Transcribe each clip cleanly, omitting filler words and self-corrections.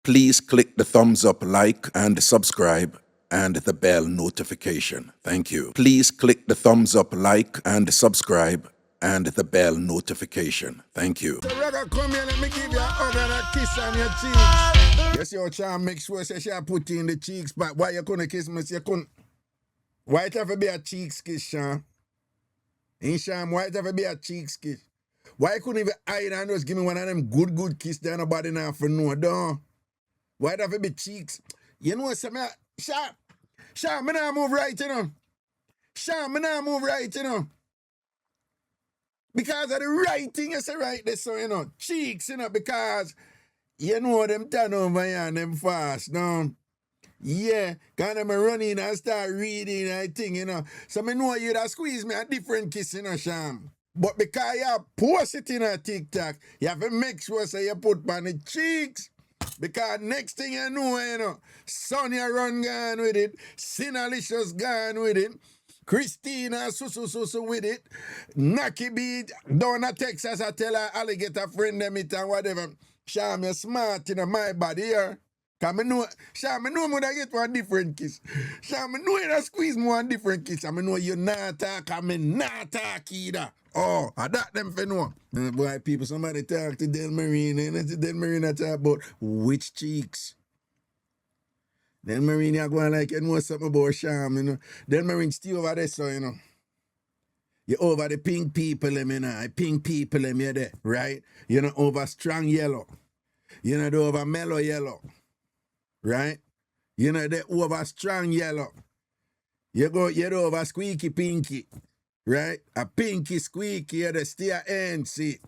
Please click the thumbs up, like, and subscribe, and the bell notification. Thank you. Please click the thumbs up, like, and subscribe, and the bell notification. Thank you. So Raga, come here, let me give you a hug and a kiss on your cheeks. Yes, your charm make sure say she put you in the cheeks, but why you couldn't kiss me? You couldn't. Why it have to be a cheeks kiss, Sham? Ain't Sham, why it have to be a cheeks kiss? Why couldn't even hide and just give me one of them good kiss that nobody now for no, don't? Why it have to be cheeks? You know what, Sham, me not move right, you know. Sham, me not move right, you know. Because of the right thing you say right there, so, you know. Cheeks, you know, because, you know, them turn over here and them fast, no? Yeah, because I'm running and start reading and thing, you know. So I know you that squeeze me a different kiss, you know, Sham. But because you post it in a TikTok, you have to make sure so you put on the cheeks. Because next thing you know, Sonia run gone with it, Sinalicious gone with it, Christina so with it, Naki Beat down at Texas, I tell her alligator friend them it and whatever. Sham, you're smart, you know, my body here. Cause I know, Sham, I know I'm gonna get one different kiss. Sham, I know you not squeeze me one different kiss. I know you not talk, I not talk either. Oh, I that them for know. Boy, people, somebody talk to Del Marine, and Del Marine I talk about which cheeks. Del Marine, you going like, you know something about Sham, you know. Del Marine still over there, so, you know. You over the pink people, you know. Pink people, you there, right? You know, over strong yellow. You know, they over mellow yellow. Right? You know, they over strong yellow. You over squeaky pinky. Right? A pinky squeaky, you the stay ANC.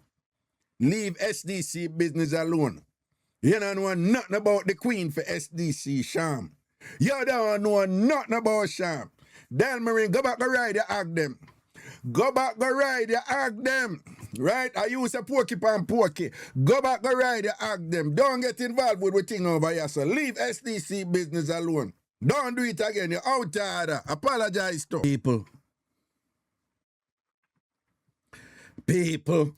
Leave SDC business alone. You don't know nothing about the queen for SDC, Sham. You don't know nothing about Sham. Del Marine, go back, go ride, you hug them. Go back, go ride, you hug them. Right? I use a porcupine porky. Go back, go ride, you hug them. Don't get involved with the thing over here, so leave SDC business alone. Don't do it again. You're out of order. Apologize to people. People.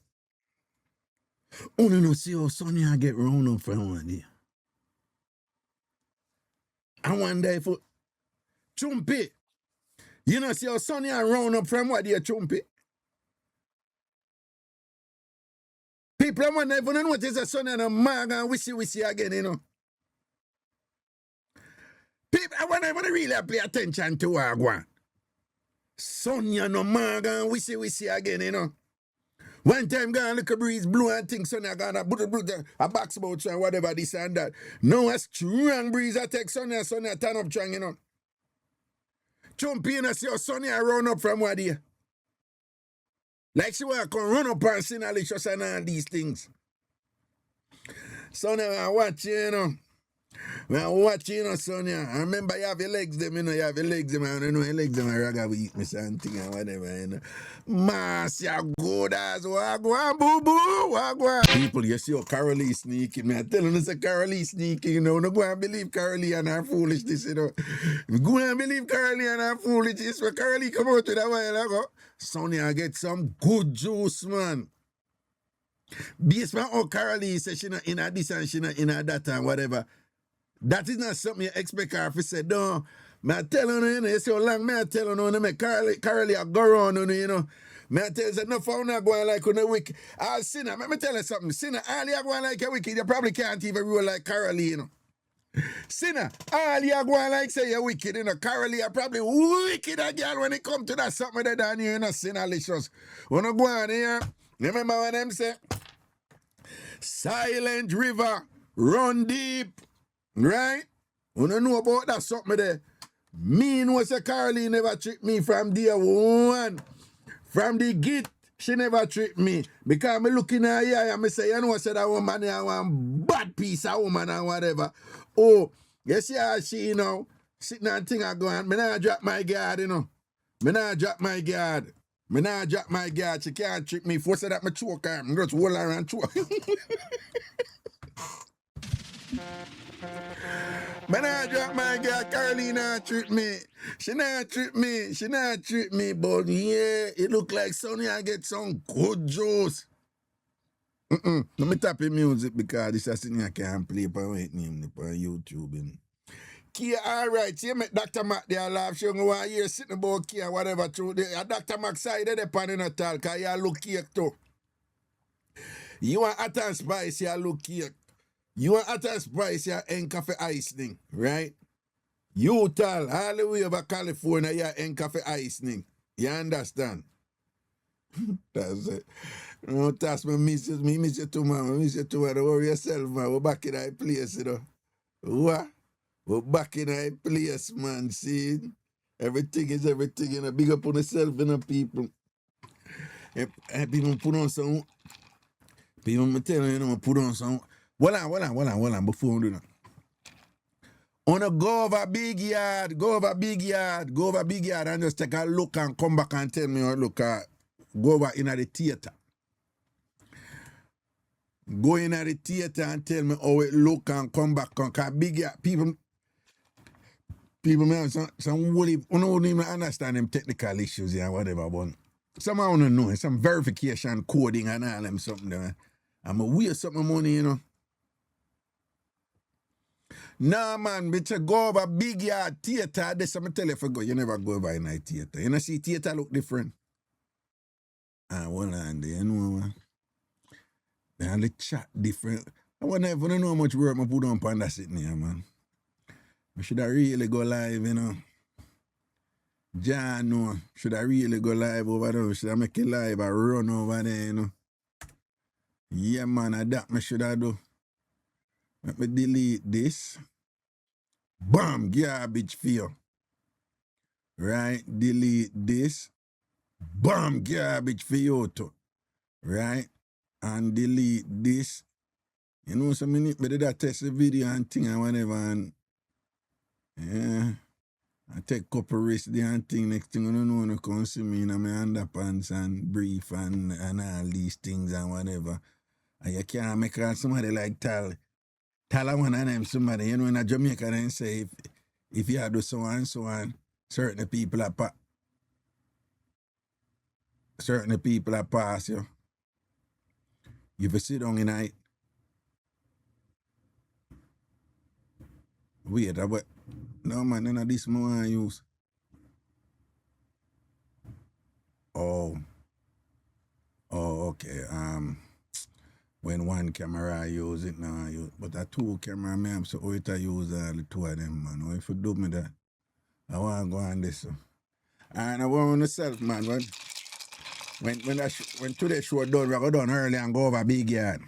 Oh, no, see how Sonia get round up from one day. I wonder if Chumpy. You know, see how Sonia round up from what day, Chumpy? People, I wonder if you don't notice that Sonia and a mag and wissy again, you know. People, I wonder if you really pay attention to what I want. Sonia no mag and wissy again, you know. One time, gonna look a breeze blue and think Sonia gonna put a box about and whatever, this and that. No, a strong breeze I take Sonia turn up strong, you know. Chumpy, you know, see how Sonia run up from what day. Like she want to run up and see Alicious and all these things. Sonia, I watch you know. When I watch you know, Sonia, I remember you have your legs them, you know, you have your legs them, and you know your legs them, and Raga will eat me something and whatever, you know. Mas, you good as wagwan, boo-boo, wagwan. People, you see how Carolee sneaking, man. I tell them it's a Carolee sneaking, you know. No go and believe Carolee and her foolishness, you know. Go and believe Carolee and her foolishness. When Carolee come out with a while ago, Sonia get some good juice, man. Based on how Carolee says she not in a this and she not in a that and whatever. That is not something you expect her to say, no. I tell you, you know, you see how long I tell you, me Carolee a go around, you know. I tell you, no phone not going like on the wicked. I'll sinner, let me tell you something. Sinner, all you are going like a wicked, you probably can't even roll like Carolee, you know. Sinner, all you are going like say you're wicked, you know. Carolee are probably wicked again when it come to that something that down here, you know, sinnerlicious. When you go on here, remember what them say? Silent river, run deep. Right? You don't know about that something there. Me know say Carolee never tricked me from day one. From the gate, she never tricked me. Because me looking at her and me say, you know, say that woman is one bad piece of woman and whatever. Oh, you see how she, you know, sitting and thing are going, me not drop my guard, you know. Me not drop my guard. Me not drop my guard. She can't trick me. Force that me choke her. I'm just hold her and choke. Man, I drop my girl, Carolee not treat me. She not treat me, but yeah, it look like Sonia get some good juice. Let me tap in music because this is thing I can't play for name on YouTube. Kia, all right, you make Dr. Mac there laugh, show me why you're sitting about Kia, whatever, through the Dr. Mac side of the pan in a talk, because you look cake too. You want hot and spice, you look cake. You want hot and spice, you end coffee ice thing, right? You tell all the way over California, you end coffee ice thing. You understand? That's it. No, that's me miss you too, man. I miss you too, man. Don't worry yourself, man. We're back in that place, you know. What? We're back in that place, man. See? Everything is everything, you know. Big up on yourself, you know, people. And people put on some. People, me tell you know, put on some. Hold on, before we do that. Wanna go over big yard, and just take a look and come back and tell me how look at go over in the theater. Go in the theater and tell me how it look and come back. Cause big yard, people may have some woolly, you don't even understand them technical issues and whatever, but some I wanna know, some verification coding and all them something there. I'm a waste something money, you know. Nah, man, bitch, go over big yard theater. This I'm tell you for go. You never go over in a theater. You know, see theater look different. Hold on, you know, man. And the chat different. I wonder if I don't know how much work I put on that sitting here, man. I should I really go live, you know. John, no. Should I really go live over there? Should I make it live or run over there, you know? Yeah, man, that me should I do. Let me delete this. Bam, garbage for you. Right? Delete this. Bam, garbage for you too. Right? And delete this. You know, some minute, but that test the video and thing and whatever. And yeah, I take couple risks there and thing. Next thing you know, you come see me in my underpants and brief and all these things and whatever. And you can't make out somebody like Tal one of them somebody, you know, in a Jamaica then say if you do so and so on, certain people are pass you. If you sit down in it, wait, but no man, none of this more I use. Oh, okay. When one camera I use it now, but a two camera, me have so it I use the two of them, man. Or if you do me that, I want to go on this. And I want to self, man. When today's show done, we go done early and go over big yard.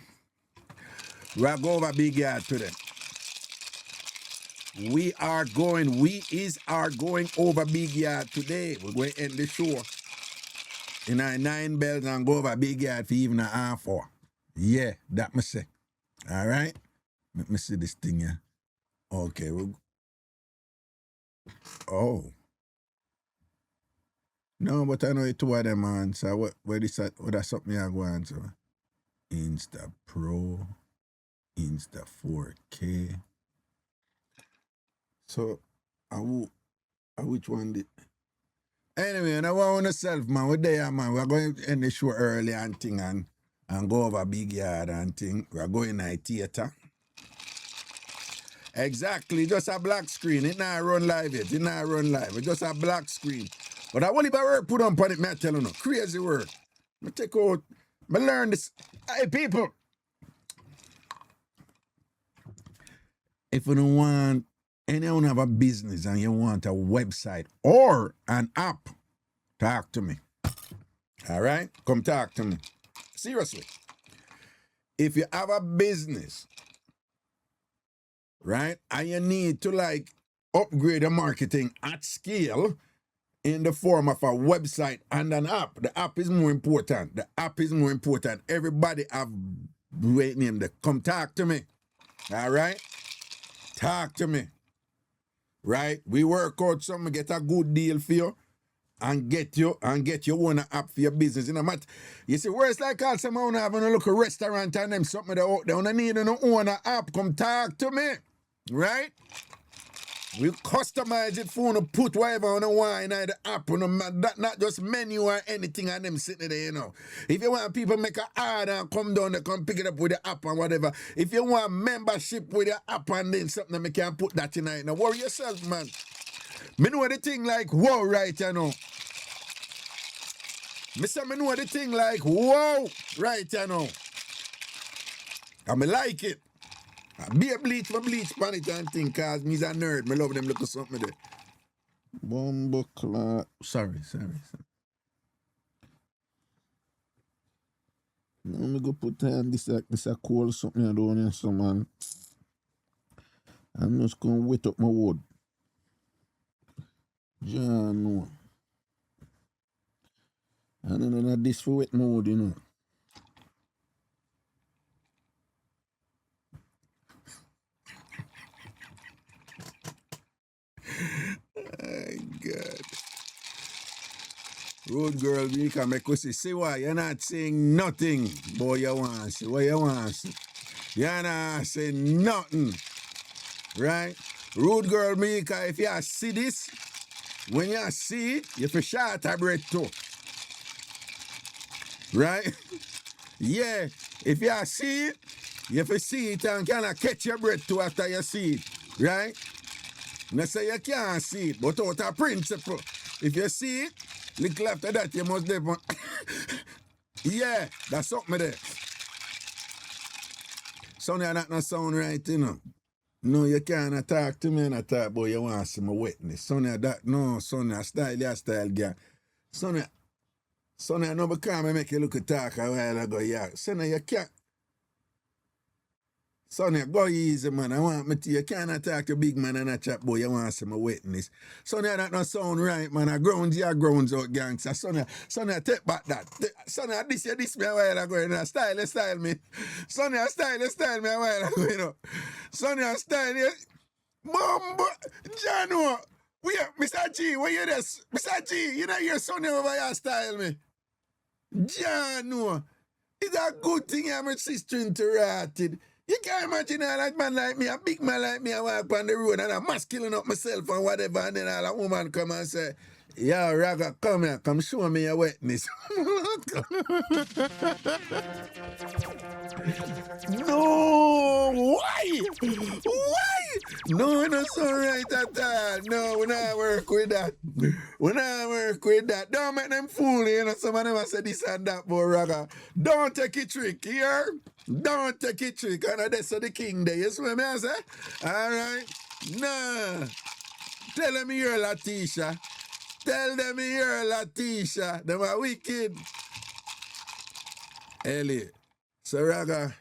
We go over big yard today. We are going over big yard today. We're going to end the show in our 9 bells and go over big yard for even a half hour. Yeah, that me say. All right? Let me see this thing here. Okay. Oh. No, but I know it's two of them, man. So what that's something I go on to? Insta Pro, Insta 4K. So, which one did? Anyway, and I want myself, man. We're there, man. We're going to end the show early and thing and go over big yard and thing. We're going to a theater. Exactly, just a black screen. It not run live yet. It not run live. It's just a black screen. But I only work put on it, me I tell you no. Crazy work. I take out, I learn this. Hey, people. If you don't want anyone have a business and you want a website or an app, talk to me. All right? Come talk to me. Seriously. If you have a business, right, and you need to like upgrade the marketing at scale in the form of a website and an app, the app is more important. The app is more important. Everybody have great name there. Come talk to me. All right? Talk to me. Right? We work out something, get a good deal for you and get your own app for your business. You see, where it's like all someone having a look at restaurant and them something they don't need an own app. Come talk to me. Right? We customize it for you, put whatever on the wine in the app, you know, that not just menu or anything and them sitting there, you know. If you want people make a order and come down, they come pick it up with the app and whatever. If you want membership with the app and then something, we can put that in it. Now worry yourself, man. Me know the thing like whoa, right, you know. Me know the thing like whoa, right, you know. And me like it. Be a bleach pan it and thing, cause me's a nerd. Me love them look at something there. Bumbo clock. Sorry. Now me go put on this a cold something I don't know, so man. I'm just gonna wet up my wood. Yeah, no. And then this for wet my wood, you know. My God. Road girl, you can make us say why you're not saying nothing. Boy, you want to say what you want to say. You're not saying nothing. Right? Road girl, Mika, if you see this, when you see it, you feel short a breath too. Right? Yeah. If you see it, you feel see it and cannot catch your breath too after you see it. Right? I say you can't see it, but out of principle, if you see it, little after that you must live on. Yeah, that's something there. Sonny, that not sound right, you know. No, you can't talk to me and talk about you want to see my wetness. Sonny, that, no, Sonny, style, girl. Sonny, I know because I make you look at talk a while ago, yeah. Sonny, you can't. Sonny, go easy, man. I want me to, you cannot talk to big man and a chat boy, you want to see my wetness. Sonny, that not sound right, man. I grounds out, gangster. Sonny, take back that. Sonny, this me a while ago, you know. Style me. Sonny, style me a while ago, you know. Sonny, style you. Mumbo, Jano. Mr. G, what you this? Mr. G, you know your Sonny over here style me. Jano. It's a good thing I'm a sister interrupted. You can't imagine all that man like me, a big man like me, I walk on the road and I'm masculine up myself and whatever, and then all a woman come and say, yo, Raga, come here, come show me your wetness. No, why? No, it's not right at all. No, we not work with that. Don't make them fool you, know. Some of them say this and that, boy, Raga. Don't take it trick, here. Don't take it trick. And that's the king there. You see what I say? All right? Nah. Tell them you're Latisha. Them are wicked. Ellie. So, Raga,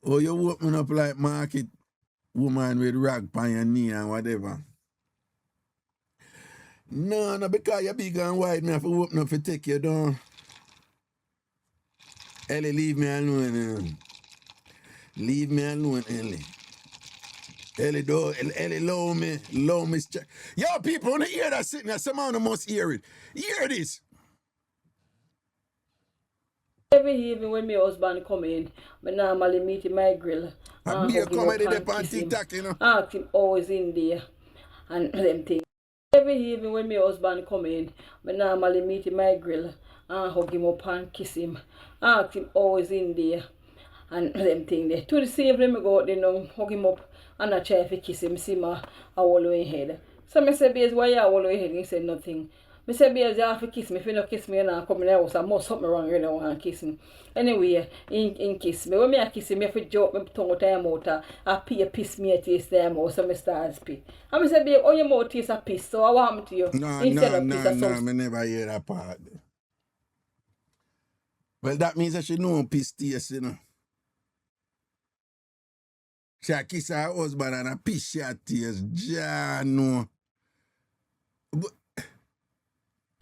oh, you open up like market woman with rag on your knee and whatever. No, because you're big and wide, me have to open up to take you down. Ellie, leave me alone. Leave me alone, Ellie. Ellie, love me. Yo, people, when you hear that sitting there, someone must hear it. Hear this. Every evening when my husband come in, I normally meet him my grill. And be a comedy there on TikTok, you know. Ask him always in there and them things. Every evening when my husband come in, I normally meet him my grill and hug him up and kiss him. Ask him always in there and them things there. To the same time I go out there now, hug him up and I try to kiss him, see him a hold in head. So I say, Bez, why you hold in head? He said nothing. I said, Bez, you have to kiss me. If you don't kiss me, you're not coming in the house. I must something wrong, you don't want to kiss me. Anyway, in kiss me. When I kiss him, I have to joke my tongue out of your mouth. I piss me a taste of your mouth, so I start to spit. And I said, Babe, all your mouth tastes a piss, so I want to you. No, I never hear that part. Well, that means I should know piss taste, you know. She kiss her husband and a piss she taste. Ja, no.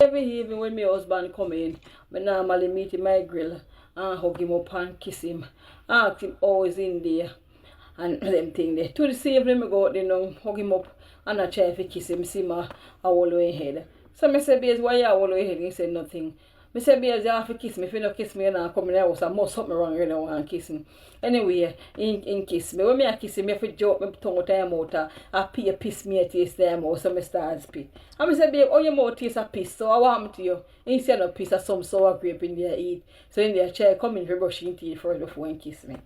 Every evening when my husband come in, I normally meet him my grill and hug him up and kiss him. Ask him always in there and them things there. To the same time I go out there now, hug him up and I try to kiss him, see him a hold in head. So I said, Bez, why you hold in head? He said nothing. Me say, Bears, you have to kiss me. If you don't kiss me, you don't come in the house. I must something wrong, you don't want to kiss me. Anyway, in kiss me. When me a kiss him, I have to joke my tongue out of your mouth. I pee a piss me a taste of your mouth, so I start spit. And I say, babe, all your mouth taste a piss, so I want to you. Instead of piss, some sour grape in there eat. So in there, chair come in for brushing teeth for the phone kiss me.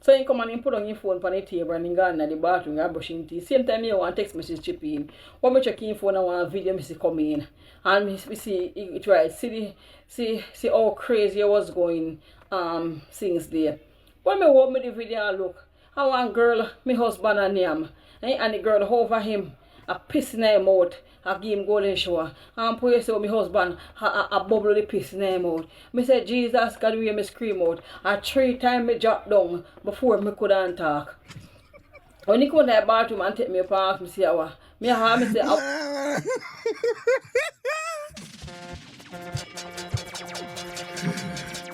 So you come and you put on your phone on the table and you go in the bathroom and brushing teeth. Same time you want text message chip in. When I check in phone, I want a video message come in. And we see it right. See how crazy I was going things there. When I watch the video I look, I want girl, my husband and him. And the girl over him, a piss in her mouth. I give him golden shower. And pray say my husband, I bubble the piss in her mouth. Me say, Jesus, God, we me scream out. I 3 times me drop down before me couldn't talk. When he come to the bathroom and take me up and ask me, say, me have me say,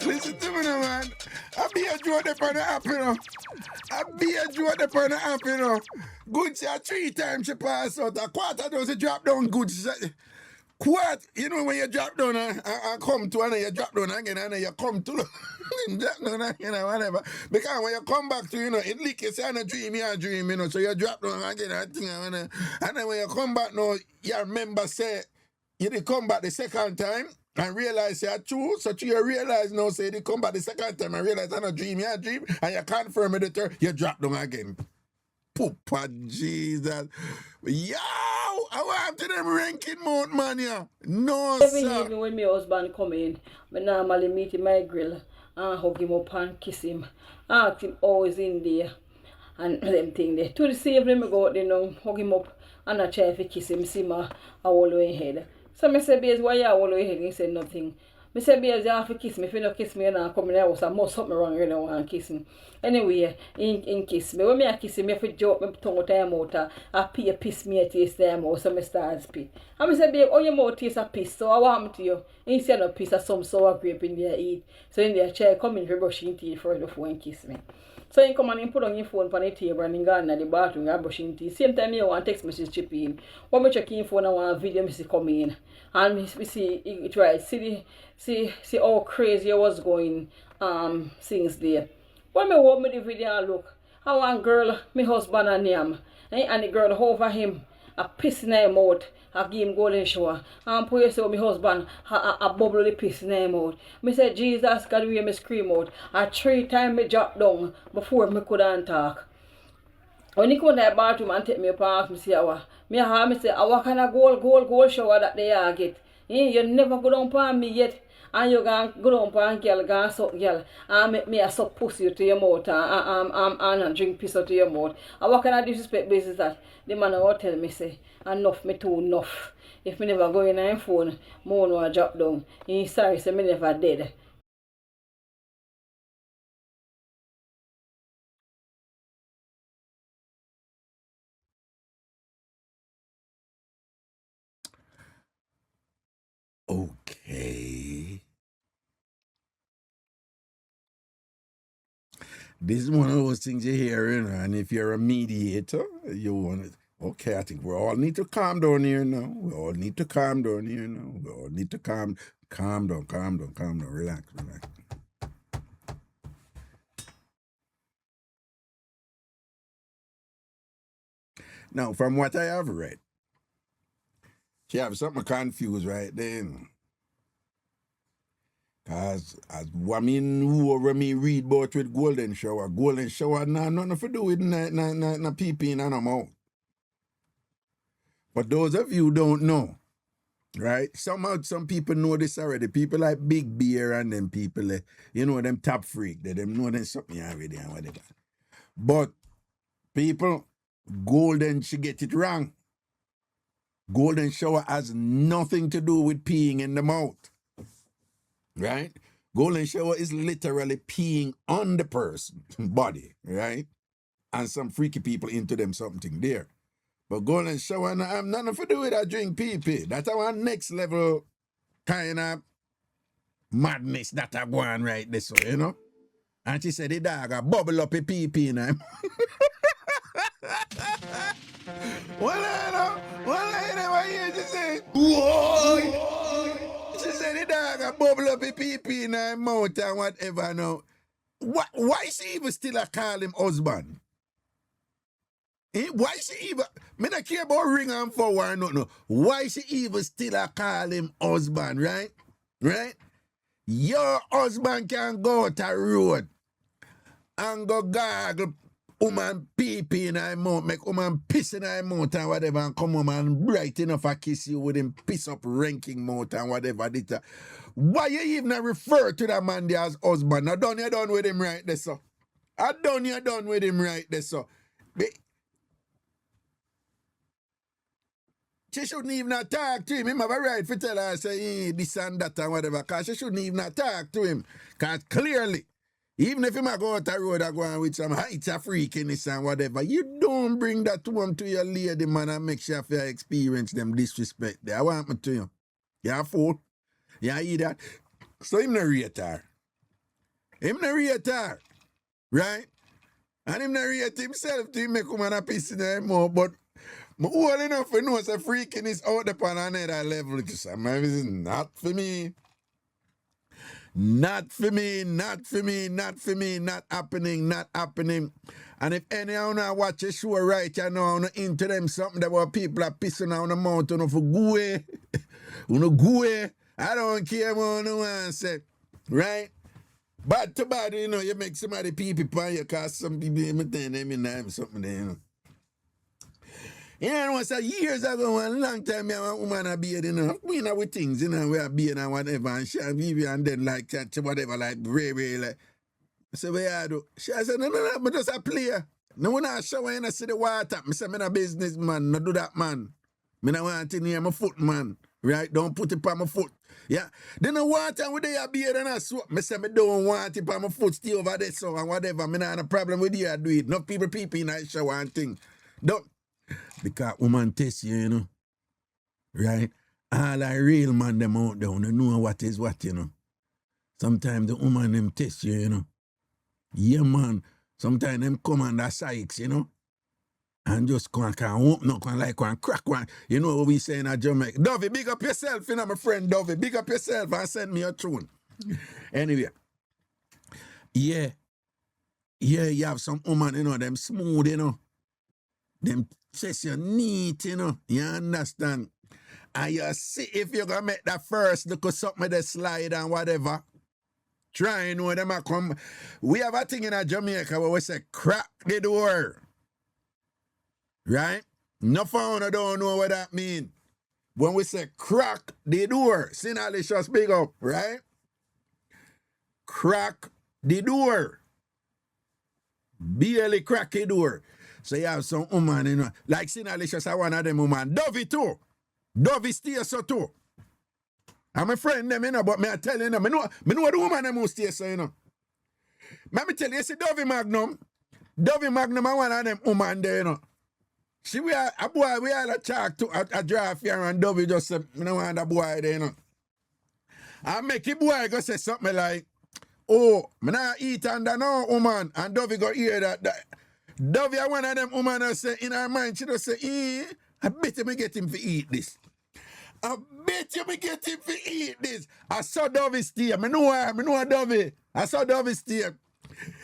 Listen to me now, man. I be a joke upon the app, you know. I be a joke upon the app, you know. Good say 3 times she pass out. A quarter dozen drop down good. Quart, you know when you drop down and come to and you drop down again and you come to drop down again and whatever. Because when you come back to, you know, it leak you say a dream, you know, so you drop down again and then when you come back now, you remember say you did come back the second time and realize you're true. So you realize now say you come back the second time and realize I'm a dream, and you confirm it the third, you drop down again. Poopa Jesus. Yo, I want to them ranking mount, man, yeah. No, every sir. evening when my husband come in, I normally meet him my grill and hug him up and kiss him. Ask him always in there and them thing there. To the same time I go out there now, hug him up and I try to kiss him, see my hold in head. So I say, Bears, why you hold in head? He said nothing. I say, Bears, you have to kiss me. If you don't kiss me, you don't come in the house. I must something wrong, you don't want to kiss me. Anyway, in kiss me. When I kiss him, I have to joke my tongue out of your mouth. I pee a piss me a taste of your mouth, so I start spit. And I say, babe, all your mouth taste a piss, so I want to you. Instead of piss, some sour grape in there eat. So in there, chair come in for brushing teeth for the phone kiss me. So you come and you put on your phone on the table and you go in the bathroom and brushing teeth. Same time you want text message chip in. When I check in phone, I want a video message come in. And we see it right. See how crazy I was going things there. When I watch the video I look, I want girl, my husband and him. And the girl over him, a piss in her mouth. I give him golden shower. And pray say my husband, I bubble the piss in her mouth. Me say, Jesus, God, we me scream out. I 3 times me drop down before me couldn't talk. When he come to the bathroom and take me up and ask me, say, me have me say, what kind of gold shower that they are get? You never go down upon me yet. And you go down upon girl, go and suck girl. And make me a suck pussy to your mouth and drink piss out to your mouth. And what kind of disrespect basis that? The man will tell me, say, enough me too enough. If me never go in on phone, more no drop down. He's sorry, say me never dead. Okay. This is one of those things you hear, you know, and if you're a mediator, you want to, okay, I think we all need to calm down here now. We all need to calm down here now. We all need to calm down, relax. Now, from what I have read, she have something confused right then. Cause as women who me read about with golden shower nah nothing to do with na pee in no mouth. But those of you who don't know, right? Somehow some people know this already. People like Big Beer and them people, you know, them top freak, them know them something already and whatever. But people, golden, she get it wrong. Golden shower has nothing to do with peeing in the mouth. Right? Golden shower is literally peeing on the person body, right? And some freaky people into them something there. But golden shower, I have nothing to do with that drink pee. That's our next level kind of madness that I go on right this way, you know? And she said the dog a bubble up a pee now. Well, what you say? Boy! She said when the dog a bubble up a pee in her mouth and whatever now, why she even still a call him husband? Why she even, me not care about ring and forward, no. Why she even still a call him husband, right? Right? Your husband can go out a road and go gargle woman pee in her mouth, make woman piss in her mouth and whatever, and come home and bright enough to kiss you with him piss up ranking mouth and whatever. Why you even refer to that man there as husband? I done you done with him right there, so. I done you done with him right there, so. She shouldn't even talk to him. Him have a right to tell her, say, this and that and whatever, because she shouldn't even talk to him. Because clearly, even if him a go out the road and go on with some heights of freakiness and whatever, you don't bring that home to your lady, man, and make sure you experience them disrespect there. I want me to you. You a fool. You hear that? So him no rate her. Him no rate her. Right? And him no rate himself to make woman a piss in her mouth, but I'm old enough to know say freaking is out upon another level. This is not for me. Not for me, not for me, not for me, not happening, not happening. And if anyone watch a show right you know, into them something that where people are pissing on the mountain for go away. Go away. I don't care what no one say. Right? Bad to bad, you know, you make somebody people pan you cause some people tell them something there, you know. You know, once years ago, a long time, me and a woman a beard, you know. We know with things, you know, we are beard and whatever, and she and then like that, whatever, like, very, like. I said, what you do? She said, no, but just a player. No, when I shower and I see the water, I say, I'm a businessman, no do that, man. I don't want it near my foot, man. Right? Don't put it on my foot. Yeah. Then the water with the beard and I swap. I say, I don't want it on my foot, stay over there, so, and whatever. I don't have a problem with you, I do it. No people in the shower and thing. Don't. Because woman test you, you know. Right? All the real man them out there, don't know what is what, you know. Sometimes the woman them test you, you know. Yeah, man. Sometimes them come on the sites, you know. And just can open up and like one crack one. You know what we say in Jamaica. Dovey, big up yourself, you know, my friend Dovey. Big up yourself and send me a tune. Anyway. Yeah. Yeah, you have some woman, you know, them smooth, you know. Them chest you neat, you know. You understand? And you see if you're gonna make that first look at something with the slide and whatever. Try and know them a come. We have a thing in Jamaica where we say crack the door. Right? No phone, I don't know what that means. When we say crack the door, Sinalicious big up, right? Crack the door. Barely crack the door. So you have some woman, you know, like Sinalicious, I one of them woman. Dovey too. Dovey stay so too. I'm a friend them, you know, but me I tell you, I know the woman them who stay so, you know. Let me tell you, see Dovey Magnum. Dovey Magnum, I one of them woman there, you know. She we are a boy, we are a chalk to a draft here and Dovey just say, I don't want that boy there, you know. I make a boy go say something like, oh, I not eat under no woman. And Dovey go hear that. Dovey are one of them woman that say in her mind, she just say, I bet you me get him to eat this. I bet you me get him to eat this. I saw Dovey stay. I know Dovey. I saw Dovey stay.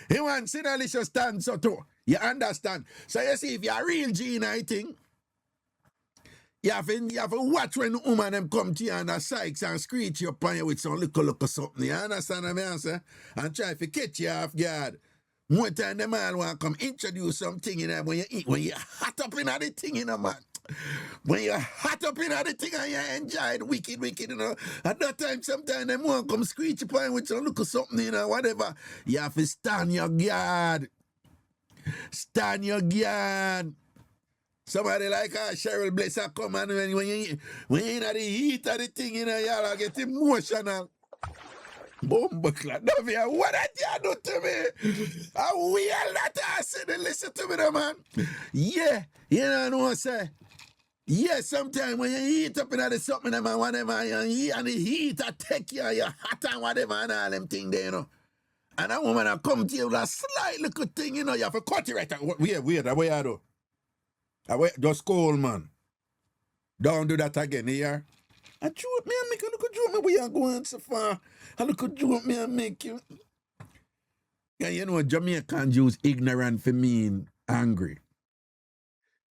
He wants Sinalicious stand so too. You understand? So you see, if you're a real G, I think, you have to watch when the woman them come to you and the sykes and screech you upon you with some little something. You understand what I say? And try to catch you off guard. One time them all want to come introduce something in there when you eat, when you're hot up in the thing, you know, man. When you're hot up in the thing and you enjoy it, wicked, you know. At that time, sometimes them want to come screech upon you with some little something, you know, whatever. You have to stand your guard. Stand your guard. Somebody like Cheryl Blesser come and when you in the heat of the thing, you know, y'all get emotional. Bumbleclad. What did you do to me? We are not asking listen to me, man. Yeah, you know what I say? Yeah, sometimes when you heat up in the something, man, whatever, you and the heat take you, you're hot and whatever, and all them things there, you know. And that woman will come to you with a slight little thing, you know, you have to cut it right. Weird, that way I do. Just cool, man. Don't do that again, here. I joke me and make, look at joke me where you going so far. I look at joke me and make you. Yeah, you know, Jamaicans use ignorant for mean angry.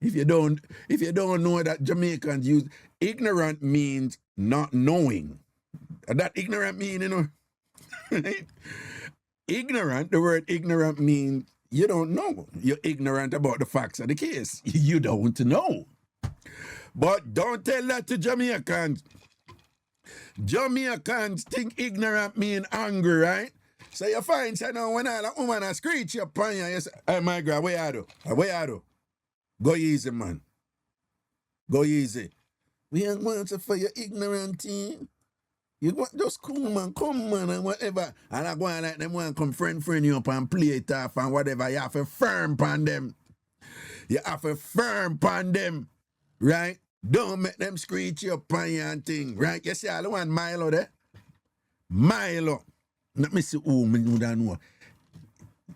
If you don't know that Jamaicans use ignorant means not knowing. That ignorant mean, you know, right? Ignorant, the word ignorant means you don't know. You're ignorant about the facts of the case. You don't know. But don't tell that to Jamaicans. Jamaicans think ignorant mean angry, right? So you find, say, no, when a woman a screech upon you, you say, hey, my girl, where you do? Where you do? Go easy, man. Go easy. We ain't want to for your ignorant team. You want just cool, man, come, man, and whatever. And I go and like them want come friend you up and play it off and whatever. You have to firm upon them. You have to firm upon them, right? Don't make them screech up on you and thing, right? You see, I don't want Milo there. Milo. Let me see who me know.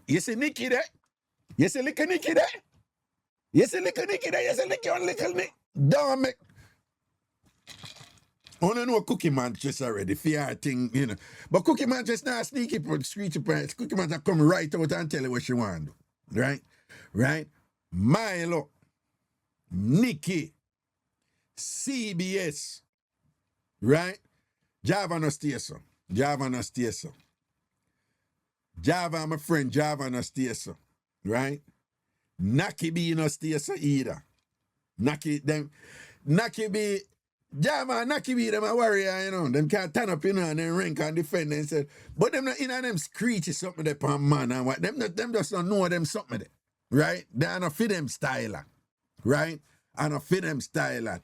You see Nicky there? You see little Nicky there? You see little Nicky there? You see little Nicky? Don't make. I don't know Cookie Man just already, fear thing, you know. But Cookie Man just not sneaky, screechy price. Cookie Man just come right out and tell you what she want to do. Right? Right? Milo, Nicky, CBS, right? Java no stay so. Java no stay so. Java, my friend, Java no stay so. Right? Naki B no stay so either. Naki B, Java, Naki be them a warrior, you know. Them can't turn up, you know, and then rank and defend and say, but them not in them screechy something there per man and what. Them just don't know them something there. Right? They are not fit them style. Right? And not fit them style.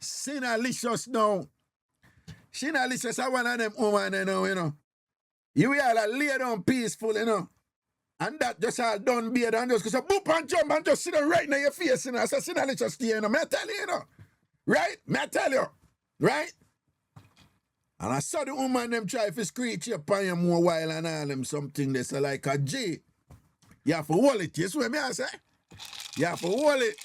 Sinalicious now. Sinalicious are one of them woman, you know. You will all lay down peaceful, you know. And that just all done beard and just go so boop and jump and just sit down right in your face, you know. So Sinalicious stay, you know. May I tell you, you know. Right? May I tell you? Right? And I saw the woman them try to screech upon you more while and all them something they say like a G. You have to hold it. You see what me I say? You have to hold it.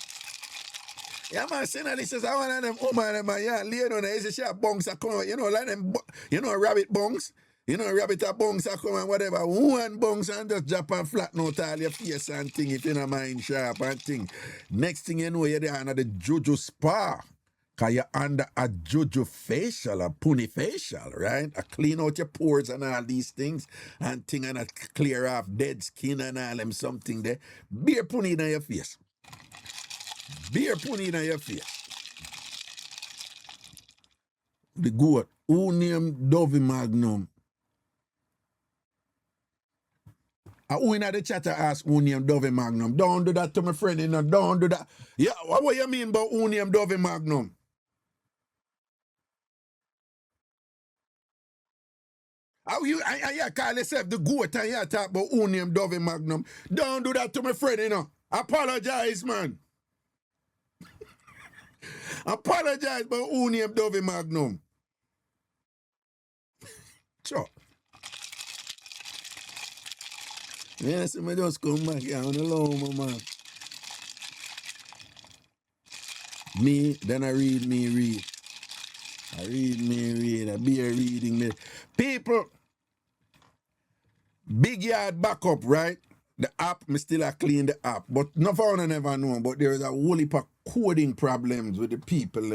Yeah, man, Sinali says I want them woman them yeah, lay down there. You see she have bungs that come out. You know, like them, you know, rabbit bungs. You know, rabbit a bungs that come and whatever. One bungs and just drop and flatten out all your face and thing if you don't mind sharp and thing. Next thing you know, you're there under the Juju spa. Because you're under a Juju facial, a puni facial, right? I clean out your pores and all these things and thing and I clear off dead skin and all them something there. Beer puni in your face. Beer puni in your face. The goat. Who named Dovey Magnum? Who in the chat ask who named Dovey Magnum? Don't do that to my friend, you know. Don't do that. Yeah, what you mean about who named Dovey Magnum? How you call yourself the goat and you talk about who named Dovey Magnum? Don't do that to my friend, you know. Apologize, man. Apologize about who named Dovey Magnum. Sure. Yes, I just come back here on the low, my man. Me, then I read. I read. I be a reading me. People, big yard backup, right? The app, me still a clean the app. But no one never know, but there is a whole heap of coding problems with the people.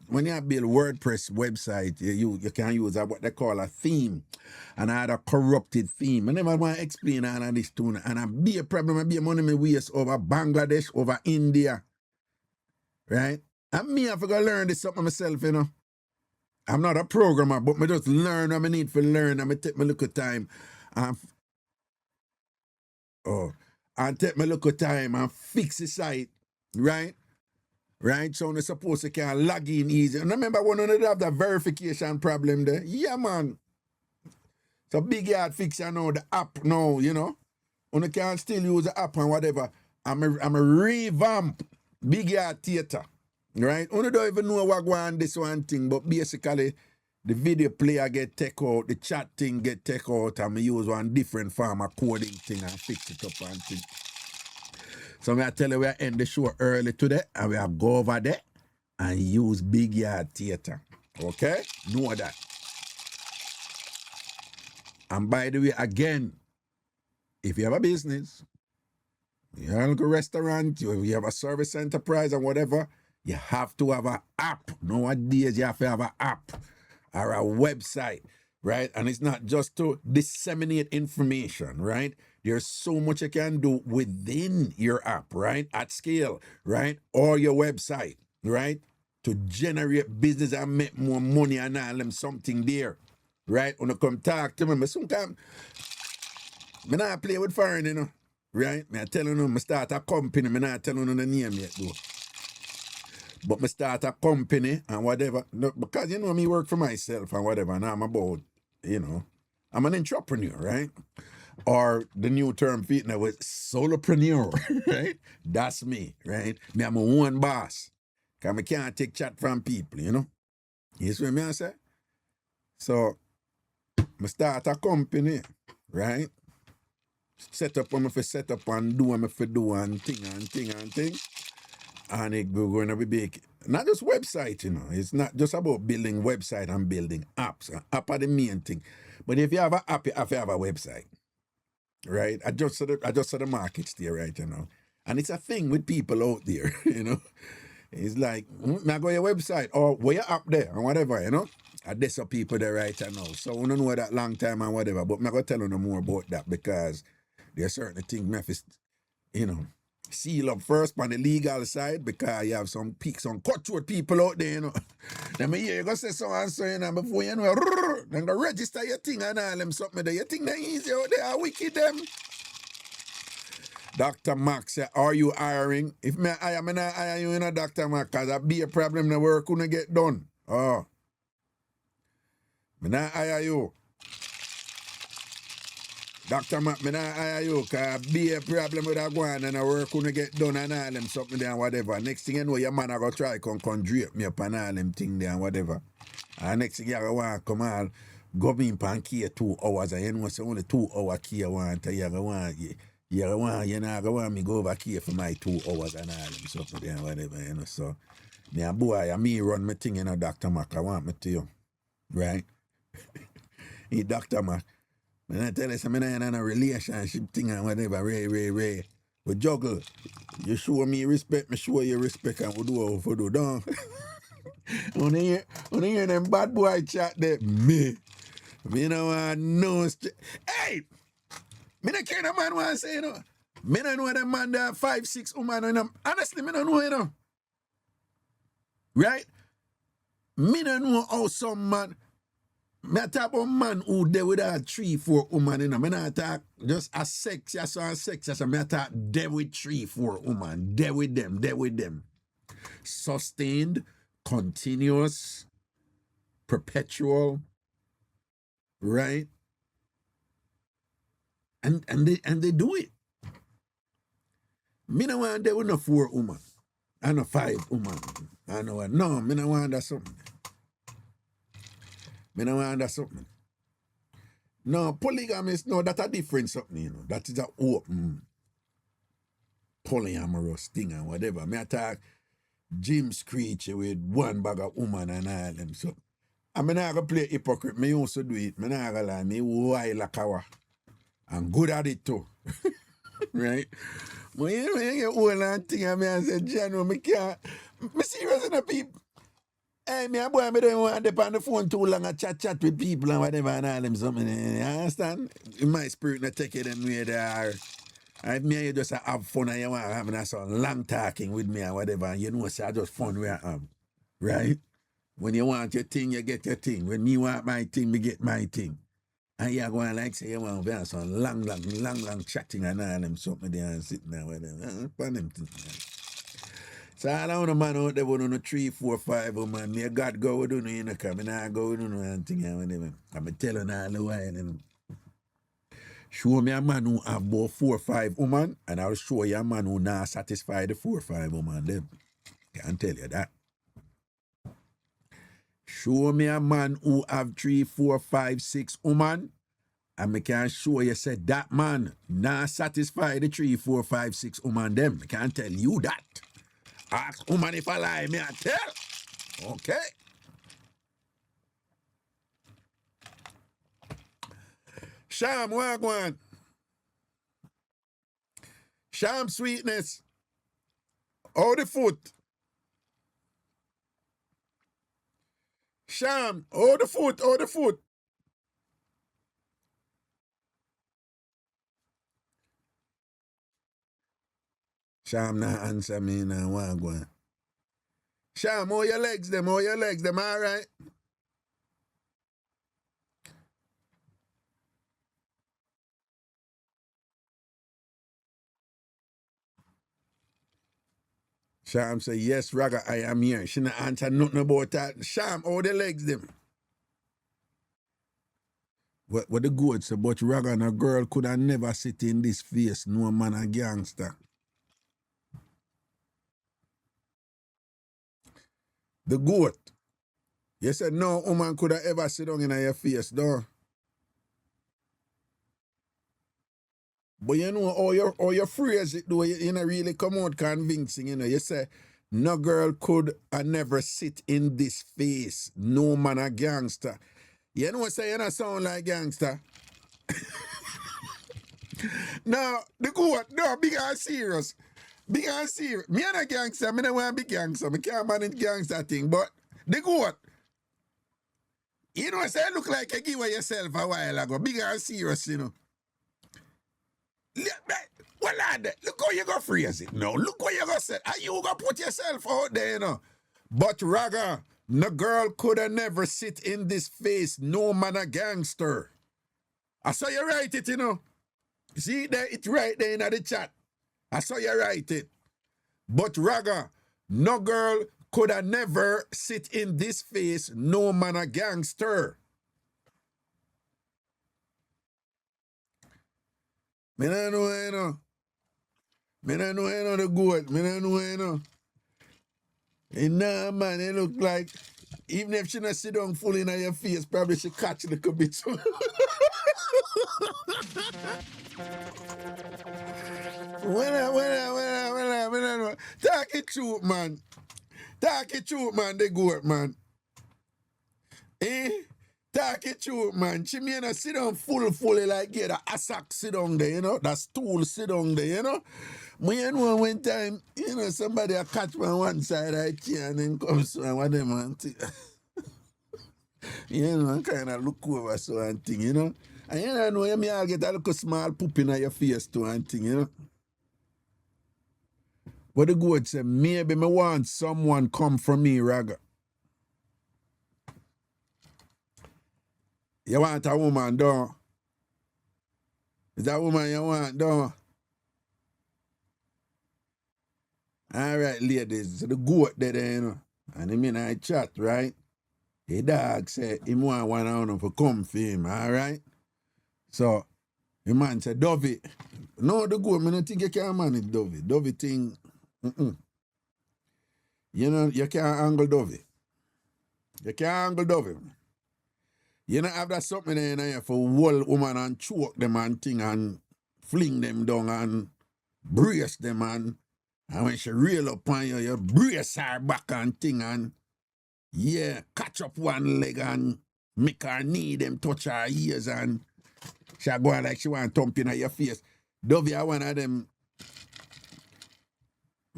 When you build WordPress website, you can use what they call a theme. And I had a corrupted theme. I never want to explain all of this to you. And I be a problem, I be a money me waste over Bangladesh, over India. Right? And me, I have to go learn this something myself, you know. I'm not a programmer, but I just learn what I need to learn. I take my little time and take my little time and fix the site, right? Right? So I'm supposed to can log in easy. And remember when they have the verification problem there? Yeah, man. So big yard fix now the app now, you know. You can still use the app and whatever. I'm a revamp big yard theater. Right? You don't even know what going on this one thing, but basically the video player get take out, the chat thing get take out, and I use one different form of coding thing and fix it up and thing. So I tell you we end the show early today and we go over there and use big yard theater. Okay? Know that. And by the way, again, if you have a business, you have a restaurant, you have a service enterprise or whatever, you have to have an app. Nowadays, you have to have an app or a website, right? And it's not just to disseminate information, right? There's so much you can do within your app, right? At scale, right? Or your website, right? To generate business and make more money and all them something there, right? When you come talk to me, but sometimes I not play with foreign, you know, right? I tell you, I start a company, I not tell you the name yet, though. But I start a company and whatever, no, because, you know, me work for myself and whatever, and I'm about, you know, I'm an entrepreneur, right? Or the new term for it now was solopreneur, right? That's me, right? Me, I'm my own boss. Because I can't take chat from people, you know? You see what I say? So, I start a company, right? Set up what I set up and do what I do and thing. And it's going to be big. Not just website, you know. It's not just about building website and building apps. App are the main thing. But if you have an app, you have to have a website. Right? I just saw the markets there, right, you know. And it's a thing with people out there, you know. It's like, now go your website or where you up there or whatever, you know. And there's some people there right now. So we don't know that long time and whatever, but I'm not going to tell you no more about that because there's certain things me have to, you know, seal up first on the legal side because you have some cutthroat people out there, you know. Then me hear you go say so and so, you know, before you know, then go register your thing and all them something there. You think that easy out there, wicked them. Dr. Max said, are you hiring? If me hire, me not hire you, you know, Dr. Max, because that be a problem, the work couldn't get done. Oh. Me not hire you. Dr. Mac, me not hire you, because be a problem with that one and the work couldn't get done and all them something there and whatever. Next thing you know, your man are going to try come drape me up and all them thing there and whatever. And next thing you want to come out, go in and key 2 hours, and you know, so only 2 hour key I want, you not want me go over key for my 2 hours and all them something there and whatever, you know. So, me a boy, me run my thing, you know, Dr. Mac, I want me to you, right? He Dr. Mac. When I tell you, I'm in a relationship thing and whatever, Ray. We juggle. You show me respect, me show you respect, and we do what we do. Don't. When you hear them bad boy chat there, me no want no hey! Me no care the man want to say, you know. Me no know the man there 5-6 woman, you know. Honestly, me no know, you know. Right? Me no know how some man. Me talk about man who there with a 3-4 woman, you know. Me not talk just a sex, so me talk there with 3-4 woman. There with them. Sustained, continuous, perpetual, right? And they do it. Me no want there with no 4 woman. I know 5 woman. I know what. No, me no want that something. Me no want that something. No, polygamous, no, that's a different something, you know. That is a open polyamorous thing and whatever. Me attack Jim Screech with 1 bag of woman and all them. So, I mean, I go play hypocrite. Me used to do it. Me not gonna lie. Me wild like our. I'm good at it too. Right? But you know, you get old and thing and me and say, General, me can't. Me serious in the people. Hey, me a boy, me don't want to on the phone too long and chat with people and whatever and all them something. You understand? In my spirit, not take it them way they are. And if me and you just have fun and you want to have some long talking with me and whatever, and you know, say I just fun where I am. Right? When you want your thing, you get your thing. When me want my thing, me get my thing. And you're going like say you want to have some long chatting and all them something there and sitting there with them. Fun them things. So all of the man out there with 3, 4, 5 man, me God go with you, you know, because I not go with you and thing and whatever. I'm telling all the while, and show me a man who have about 4 or 5 women, and I'll show you a man who not satisfy the 4 or 5 women them. Can't tell you that. Show me a man who have 3, 4, 5, 6 women, and me can show you say that man not satisfy the 3, 4, 5, 6 women them. I can't tell you that. Ask woman if I lie, me I tell. Okay. Sham, wagwan. Sham sweetness. How the foot? Sham, how the foot, how the foot? Sham not answer me now, wagwan. Sham, how your legs them, all right? Sham say, yes, Raga, I am here. She not answer nothing about that. Sham, how the legs them? What the good say, but Raga and a girl could have never sit in this face, no man a gangster. The goat. You said no woman could have ever sit down in your face, though. But you know how your phrase it though, you know, really come out convincing, you know. You say, no girl could never sit in this face. No man a gangster. You know say you not sound like gangster. No, the goat, no, big and serious. Big and serious. Me and a gangster, I don't want to be gangster. I can't manage gangster thing, but the goat. You know, say look like you give away yourself a while ago. Big and serious, you know. Well, lad, look how you go phrase it now. Look what you go say. And you go put yourself out there, you know. But Raga, no girl could have never sit in this face. No man a gangster. I saw you write it, you know. See there, it's right there in the chat. I saw you write it. But Raga, no girl could have never sit in this face. No man a gangster. Me don't know, you know. Me don't know, you know, the goat. Me don't know, you know. And nah, man, it look like, even if she not sit down full in your face, probably she catch a little bit. Well, talk it truth, man. Talk it truth, man, the goat, man. Eh? Talk it truth, man. She may not sit down fully like yeah, the assack sit down there, you know, the stool sit down there, you know. Me know one time, you know, somebody a catch me on one side of the chair and then comes and what them and you know, kind of look over so and thing, you know. And you know, you may all get a little small poop in your face too and thing, you know. But the goat say, maybe me want someone come from me, Raga. You want a woman, though? Is that woman you want, though? All right, ladies. So the goat there, you know. And him in I chat, right? The dog said him want one of them for come for him, all right? So, the man said, Dovey. No, the goat, I don't think you can manage Dovey. Dovey thing, you know, you can't angle Dovey. You can't angle Dovey. You know, have that something there in here for whole woman and choke them and thing and fling them down and brace them and when she reel up on you, you brace her back and thing and yeah, catch up one leg and make her knee them touch her ears and she go on like she want to thump in your face. Dovey are one of them.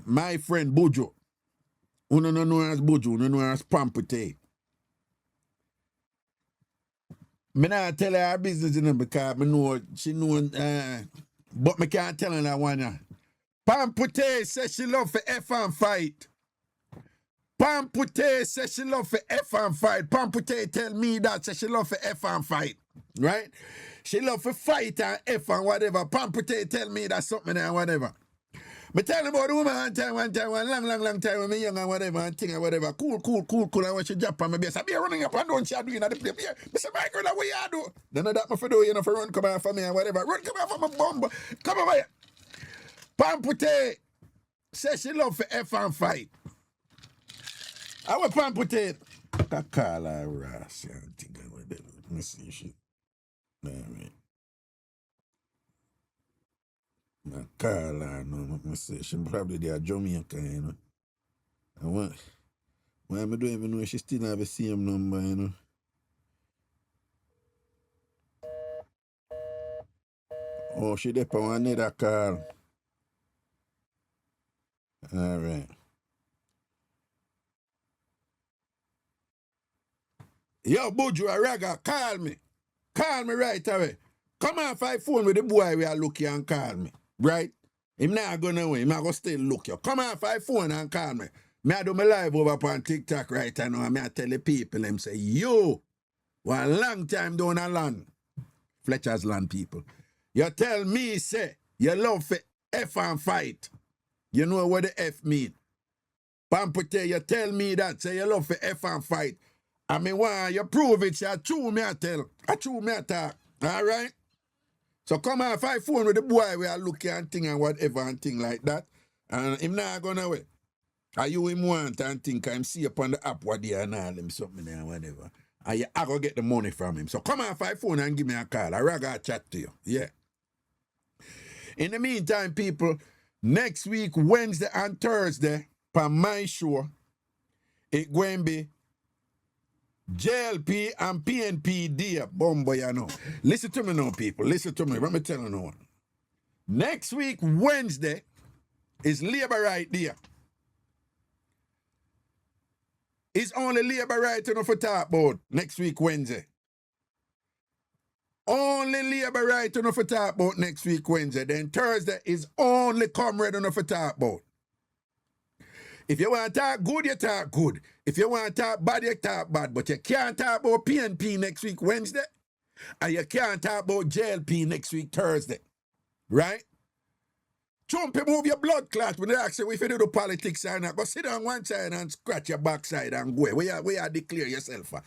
My friend Bojo. Who no know as Bojo, no know as Pampute. Me not tell her business, you know, because me know she know, but me can't tell her that one. Pampute says she love for F and fight. Pampute says she love for F and fight. Pampute tell me that says she love for F and fight. Right? She love for fight and F and whatever. Pampute tell me that something and whatever. Me tell about the woman one time, one long time when me young and whatever and thing and whatever. Cool. And when she drop on my base, I be running up and down, she doing at the place. Me say, my girl, what you do? Then that me for do, you know, for run come out for me and whatever. Run come out for my bum. Come over here. Pampute says she love for F and fight. I want Pampute. I call her Ragashanti. Let me see shit. All right. I call her, no, I say she probably there Jamaica, you know. And why I don't even know she still have the same number, you know. Oh, she dep on another call. All right. Yo, Buju, Raga, call me. Call me right away. Come on, five phone with the boy we are looking and call me. Right? Him not going away. Him not going to still look you. Come on, five phone and call me. Me I do my live over on TikTok right now and me I tell the people them say, yo, one long time down a land. Fletcher's land people. You tell me, say, you love for F and fight. You know what the F mean. Pampute, you tell me that, say you love for F and fight. I mean, why you prove it, say, true me I tell. I true me I talk. All right? So come on, five phone with the boy we are looking and thing and whatever and thing like that. And him not going away. Are you him want and think I'm see upon the app what they and all him something there and whatever. And I go get the money from him. So come on, five phone and give me a call. I gotta chat to you. Yeah. In the meantime, people, next week, Wednesday and Thursday, for my show, it going to be JLP and PNP Day. Bombo, you know. Listen to me now, people. Listen to me. Let me tell you now. Next week, Wednesday, is Labor Right Day. It's only labor right enough for talk about next week, Wednesday. Only labor right enough for talk about next week, Wednesday. Then Thursday is only comrade enough for talk about. If you want to talk good, you talk good. If you want to talk bad, you talk bad. But you can't talk about PNP next week, Wednesday. And you can't talk about JLP next week, Thursday. Right? Trumpy, move your blood clot when they ask you if you do the politics or not. Go sit on one side and scratch your backside and go. Where you declare yourself for.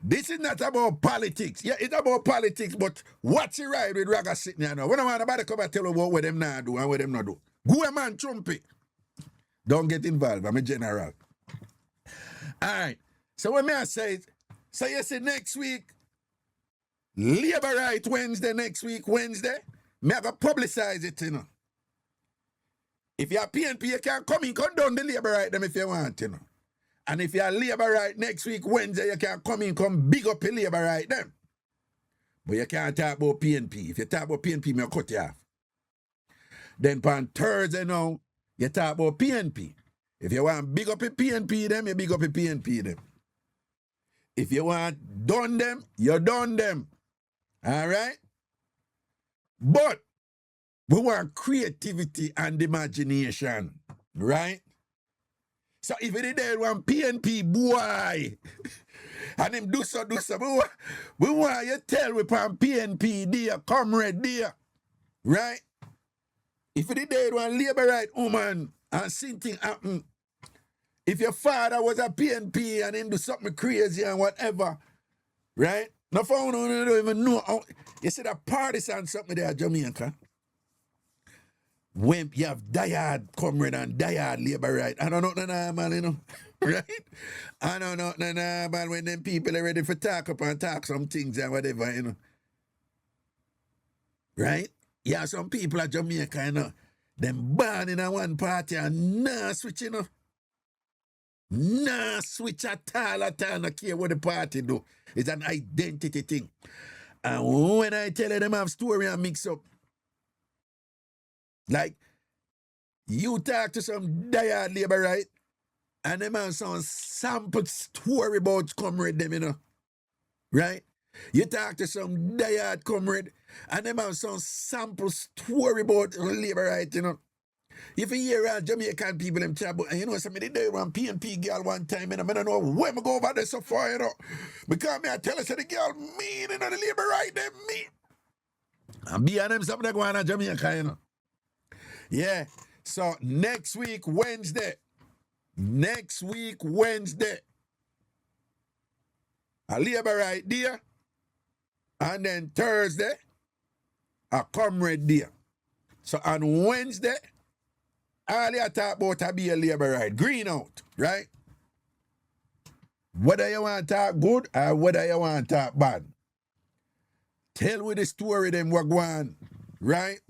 This is not about politics. Yeah, it's about politics, but what's the right with Raga sitting here now? When I want nobody come and tell you about what them not do and what them not do. Go man, Trumpy. Don't get involved. I'm a general. All right. So when I say it, so you say next week, Labor Right Wednesday, next week, Wednesday, me I go publicize it, you know. If you're PNP, you can come in, come down the Labor Right them if you want, you know. And if you're Labor Right next week, Wednesday, you can come in, come big up your Labor Right them. But you can't talk about PNP. If you talk about PNP, I'll cut you off. Then on Thursday now, you talk about PNP. If you want big up your PNP them, you big up your PNP them. If you want done them, you done them. All right? But we want creativity and imagination, right? So if you did one PNP boy, and him do so, we want you tell we pan PNP dear, comrade dear, right? If you did one labor right woman and something happen, if your father was a PNP and him do something crazy and whatever, right? No phone, you don't even know. You see that partisan something there, Jamaica. When you have diehard comrade and diehard labor right, I don't know nothing, man, you know, right? I don't know nothing, man, when them people are ready for talk up and talk some things and whatever, you know. Right? Yeah, some people at Jamaica, you know, them born in a one party and nah switch, you know. Nah switch at all, no care what the party do. It's an identity thing. And when I tell them have story and mix up, like, you talk to some diehard labor, right? And them have some sample story about comrade them, you know. Right? You talk to some diehard comrade, and them have some sample story about labor, right, you know. If you hear around Jamaican people, them chat about, and you know, somebody did one PNP girl one time, and I don't know where I go over there so far, you know. Because me, I tell her, say the girl mean, you know, the labor, right, them mean. And be on them something that go on in Jamaica, you know. Yeah, so next week, Wednesday, a labor right there, and then Thursday, a comrade there. So on Wednesday, all you talk about a be a labor right, green out, right? Whether you want to talk good or whether you want to talk bad. Tell with the story them what go on, right?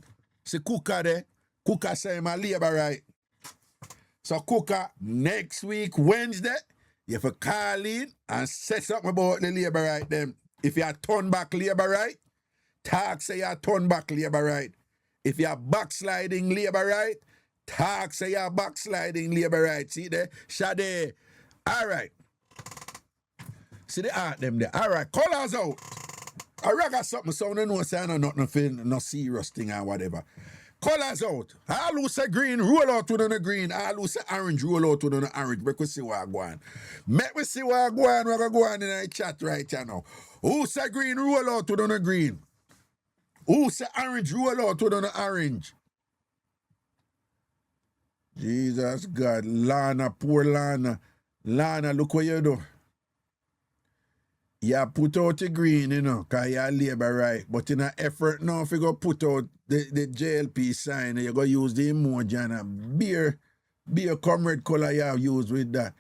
See Cooker there. Cooker say my labor right. So Cooker, next week, Wednesday, you have to call in and say something about the labor right them. If you turn back labor right, talk say you turn back labor right. If you're backsliding labor right, talk say you're backsliding labor right. See there? Shade. All right. See the art them there. All right. Colors out. I got something so no know say I know nothing, no serious thing or whatever. Colors out. All who say green, roll out with the green. All who say orange, roll out with the orange. Make we see what I go on. Make we see what I go on. We're going to go on in the chat right here now. Who say green, roll out with the green. Who say orange, roll out with the orange. Jesus God. Lana, poor Lana. Lana, look what you do. You put out the green, you know, because you labor right. But in an effort now, if you go put out the JLP sign, you go use the emoji and a beer comrade color you have used with that.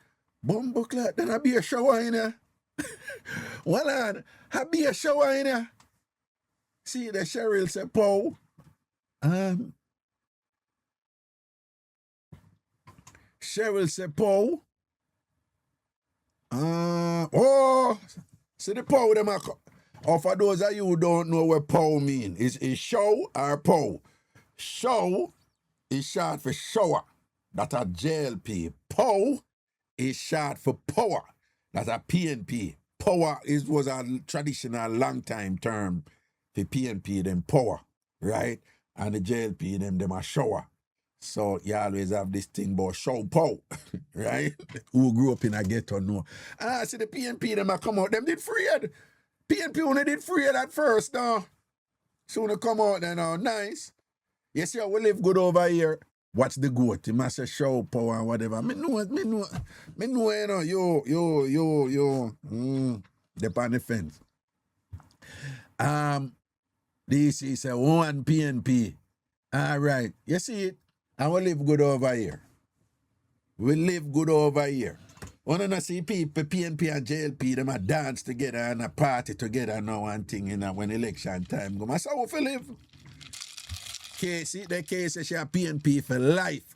Bumbo clock, then a beer shower in there. Well on, a beer shower in there. See the Cheryl say, Pow. Cheryl say, Pow. See the pow them or for those of you who don't know what pow mean, is show or pow. Show is short for shower. That's a JLP. Pow is short for power. That's a PNP. Power was a traditional long time term for PNP, them power, right? And the JLP, them a shower. So you always have this thing about show pow, right? Who grew up in a ghetto know. See the PNP, them a come out, them did afraid. PNP only did afraid at first, no. Soon they come out then, nice. You see how we live good over here. Watch the goat, he must say show power and whatever. Me know, you know, yo. They on the fence. This is a one PNP. All right, you see it? And we live good over here. We live good over here. When I see people, PNP and JLP, them a dance together and a party together now and thing, you know, when election time come. I say, how we live? Casey, the case is she a PNP for life,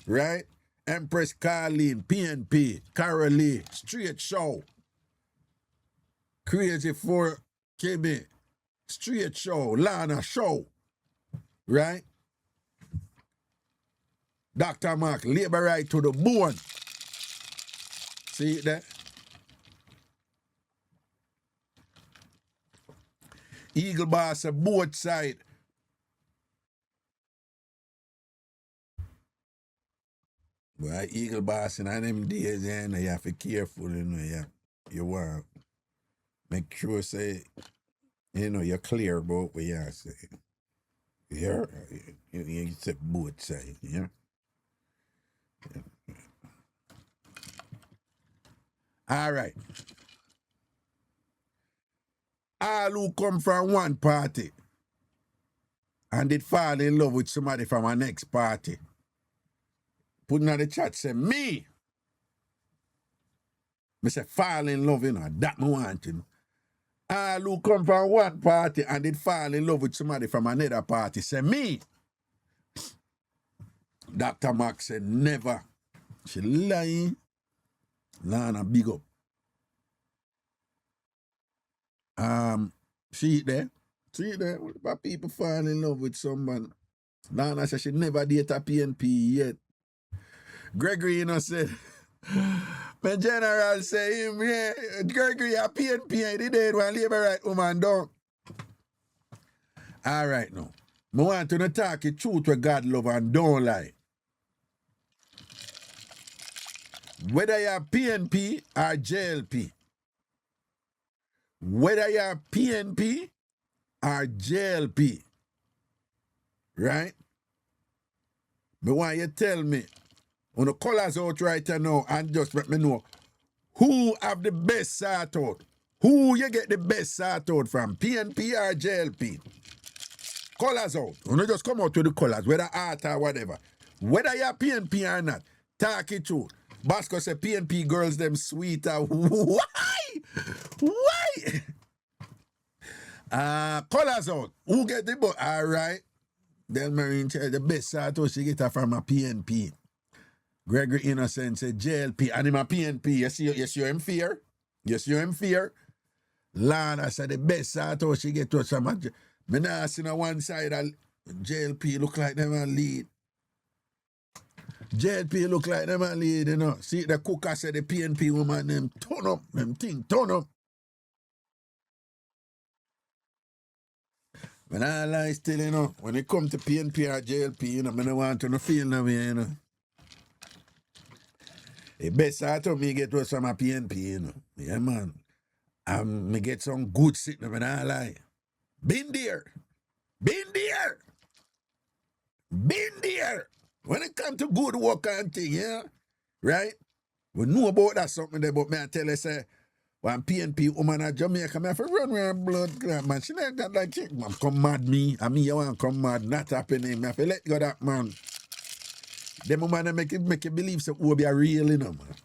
right? Empress Carleen, PNP, Carol Lee, Straight Show. Crazy for KB, Straight Show, Lana Show, right? Dr. Mark, labor right to the bone. See it there? Eagle Boss, both side. Well, Eagle Boss in them days, you know, you have to be careful, you know, you want to make sure, say, you know, you're clear about what you say. Yeah, you say both sides, yeah. All right. All who come from one party and did fall in love with somebody from our next party, putting on the chat, say, me say, fall in love, you know, that me want, you know. All who come from one party and did fall in love with somebody from another party, say, me. Dr. Max said, never. She lying. Lana, big up. See it there? See it there? What people fall in love with someone? Lana said she never date a PNP yet. Gregory, you know, said, my general say him, yeah, Gregory, a PNP, and he did one labor right woman down. All right, now. I want to talk the truth with God love and don't lie. Whether you're PNP or JLP, whether you're PNP or JLP, right? But why you tell me, when the colors out right now and just let me know who have the best sort out, who you get the best sort out from, PNP or JLP. Colors out. You know, just come out with the colors, whether art or whatever. Whether you're PNP or not, talk it through. Basco say PNP girls them sweeter. Why? Colors out. Who get the book? All right. Del Marine tell the best sort out she get her from a PNP. Gregory Innocent said JLP and him a PNP. Yes, you in fear. Yes, you in fear. Lana said the best sort out she get to some Me nah see no one side of JLP look like them a lead. JLP look like them a lead, you know. See the cooker said the PNP woman them turn up, them thing turn up. When I lie still, you know, when it come to PNP or JLP, you know, I don't want to no feel no way, you know. The best out of me get was some a PNP, you know. Yeah, man. Me get some good sitting when I lie. Been there. Been there. Been there. When it come to good work and thing, yeah, right? We know about that something there, but me I tell you, say, when PNP woman at Jamaica, me have to run with her blood clot, man. She like that like it, man. Come mad me. I mean, you want to come mad, not happening. Me have to let go that, man. Them woman make you believe so will be a real, you know, man.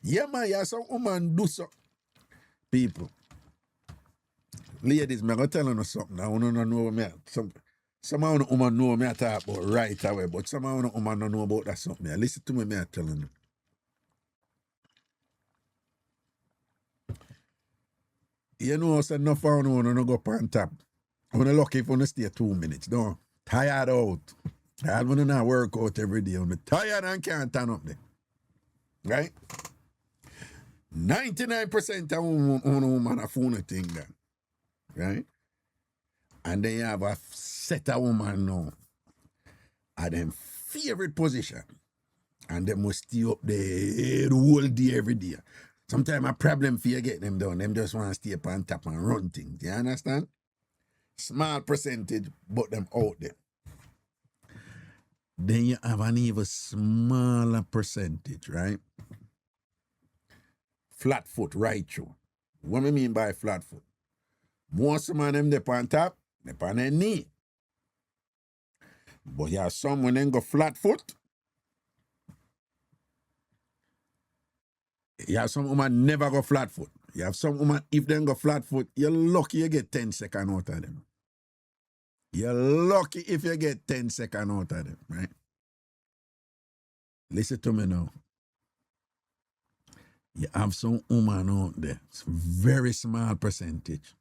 Yeah, man, yeah, some woman do so. People. Ladies, me going to tell you something. I want to know me. Some of the woman know me I talk about right away, but some of the woman don't know about that something. Listen to me I telling you. You know, so enough of you want to go up on top. I'm lucky if you stay 2 minutes. No, tired out. I want to not work out every day. I'm tired and can't turn up there. Right? 99% of women are phone thing then. Right? And then you have a set of women now at them favorite position. And they must stay up there the whole day, every day. Sometimes a problem for you get them done. Them just want to stay up on top and run things. You understand? Small percentage, but them out there. Then you have an even smaller percentage, right? Flat foot right through. What I mean by flat foot? Most of them they on top, they on their knee. But you have some when they go flat foot. You have some women never go flat foot. You have some women, if they go flat foot, you're lucky you get 10 seconds out of them. You're lucky if you get 10 seconds out of them, right? Listen to me now. You have some women out there, it's very small percentage.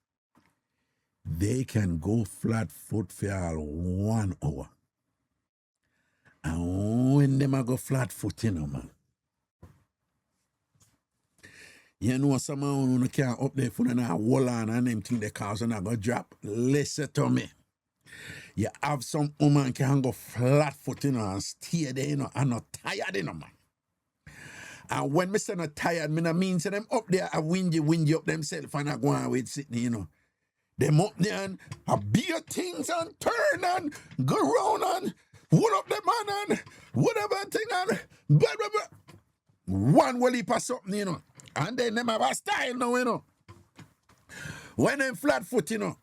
They can go flat foot for all 1 hour. And when them go flat foot, you know, man. You know, some of them can't up there for a wall on and them think they cause and go drop. Listen to me. You have some woman can go flat foot, you know, and stay there, you know, and not tired, you know, man. And when me say not tired, me not mean to them up there a windy up themselves and I go on with sitting, you know. Them up there and beat things and turn and go round and hold up them man and whatever thing and blah, blah, blah. One will heap of something, you know. And then them have a style now, you know. When them flat foot, you know,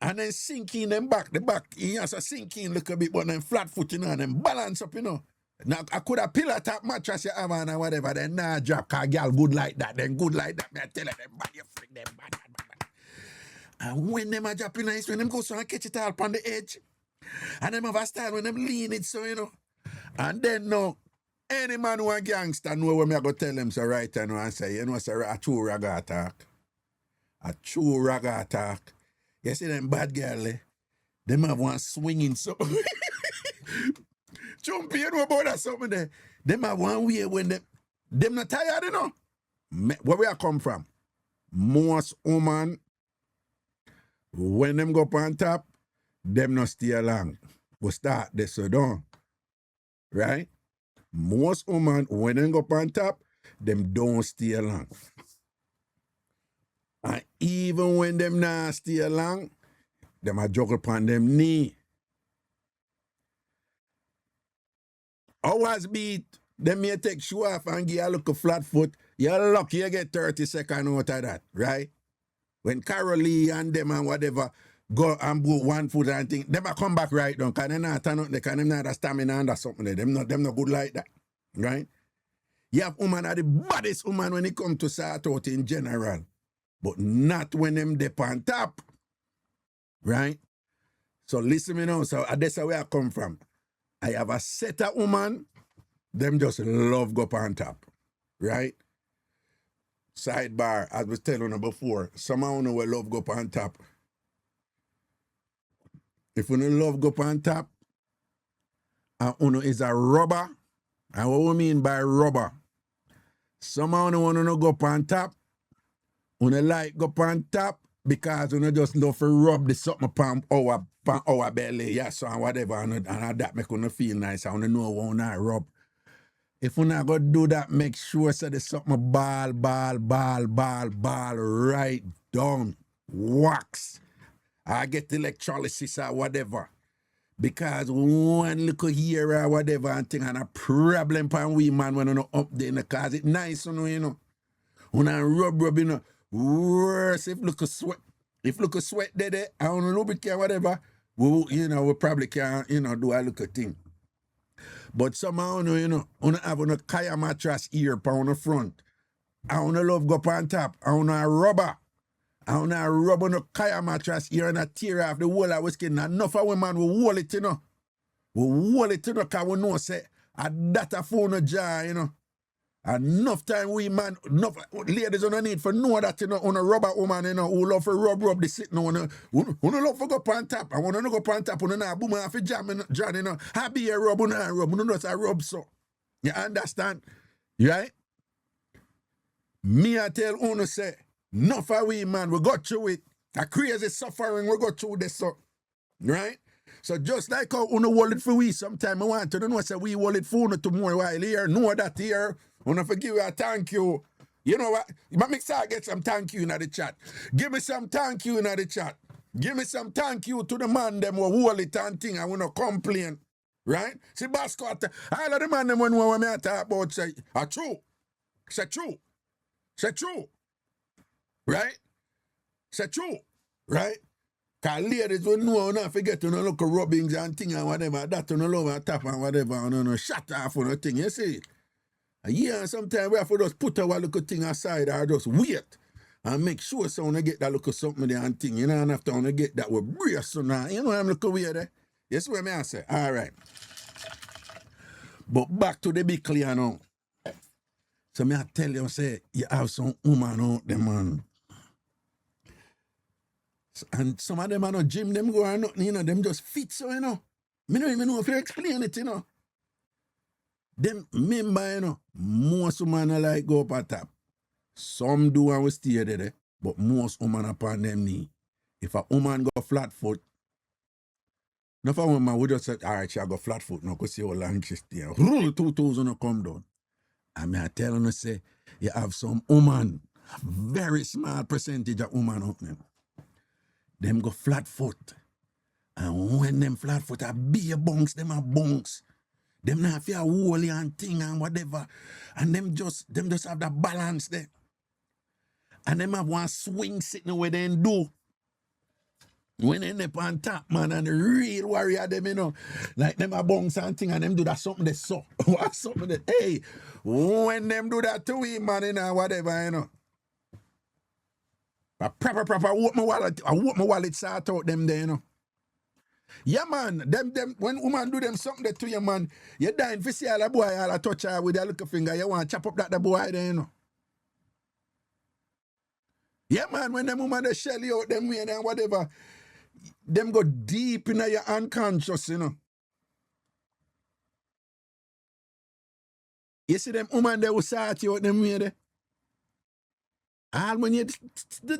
and then sink in them back, the back, he has to sink in a little bit, but then flat foot, you know, and then balance up, you know. Now, I could have pillar top mattress you have on or whatever, then nah drop, cause girl good like that, then good like that, me I tell them, bad, you freak them, bad. And when them a drop in ice, when them go so and catch it all on the edge, and them have a style when them lean it so, you know. And then no, any man who a gangster know what me I go tell them so right now and say, you know, sir, a true ragga attack. A true ragga attack. You see them bad girl, them have one swinging so. Chumpy, you know about that something there. Them have one way when them not tired, you know. Where we are come from? Most woman, when them go up on top, them not stay long. We start this so down. Right? Most women, when they go up on top, them don't stay long. And even when them not stay long, them a juggle upon them knee. Always beat, them may take shoe off and give a look a flat foot. You're lucky you get 30 seconds out of that, right? When Carolee and them and whatever go and put 1 foot and thing, them a come back right down, because they not turn out, they can not have stamina under something there. Them not good like that. Right? You have women are the baddest woman when it comes to sort out in general. But not when them dip on top. Right? So listen me now. So that's where I come from. I have a set of woman, them just love go up on top. Right? Sidebar, as I was telling you before, some of you will love go up on top. If you love go on top, and uno is a rubber, and what we mean by rubber? Some of you want to go on top, uno like go on top, because uno just love to rub the something upon our belly, yeah, so and whatever, and that make uno feel nice, and uno know what uno rub. If you not go do that, make sure so there's something ball right down. Wax. I get electrolysis or whatever. Because one little here or whatever and thing and a problem for we man when you up there, because it's nice, you know. When I rub, you know, worse if look a sweat. If look a sweat there, I don't know lubricate whatever, we probably can, do a little thing. But somehow, you know, have a kaya mattress here on the front. I wanna love go on top. I wanna rubber. I wanna rub on the kaya mattress here and a tear off the whole of our skin. Enough of women will hold it, you know. We hold it, you know, because we know, say, that a phone jar, you know. Enough time we man, enough ladies on the need for know that, you know, on a rubber woman, you know, who love for rub the sit, no, who love for go on top. I want to go on top, and boom, I have jam, you know, happy a rub, no, that's a rub, so. You understand? Right? Me, I tell Uno, say, enough of we, man, we got through it. A crazy suffering, we got through this, so. Right? So just like how Uno hold it for we, sometime I want to know, say, we hold it for Uno tomorrow while here, know that here, Uno forgive you a thank you. You know what? But make sure I get some thank you in the chat. Give me some thank you in the chat. Give me some thank you to the man them who hold it and thing. I want to complain. Right? See, Basco, all of the man them when I talk about say, are true. Say true. Say true. Right? Say true. Right? Because ladies will know not forget to look at rubbings and thing and whatever. That to no love and tap and whatever. And no shut off on the thing. You see? Yeah, sometimes we have to just put our little thing aside or just wait and make sure someone get that little something there and thing. You know, and after I get that, we brace so now. You know, I'm looking weird there. Yes, what I say. All right. But back to the big clear now. So me I tell you, say, you have some woman out there, man. And some of them are not gym, them go or nothing, you know, them just fit so, you know. Me don't even know if you explain it, you know. Them member, you know, most women like go up at top. Some do and we stay there, but most women upon them knee. If a woman go flat foot, not for a woman we just say, all right, she'll go flat foot now, because see how long she stay. 2,000 come down. And me I tell you, say, you have some woman, very small percentage of woman out there. Them go flat foot. And when them flat foot are beer bunks, them are bunks. Them not feel woolly and thing and whatever. And them just have that balance there. And them have one swing sitting where they do. When they up on top, man, and the real warrior them, you know, like them a bunks and thing, and them do that something they saw. What something that, hey, when them do that to we, man, you know, whatever, you know. But proper, I want my wallet sort out them there, you know. Yeah, man, them when woman do them something there to you, man, you dying for see all the boy, all a touch her with a little finger, you want to chop up that the boy there, you know. Yeah, man, when them woman they shell you out them way and whatever, them go deep in your unconscious, you know. You see them woman they will sort you out them way there. And when you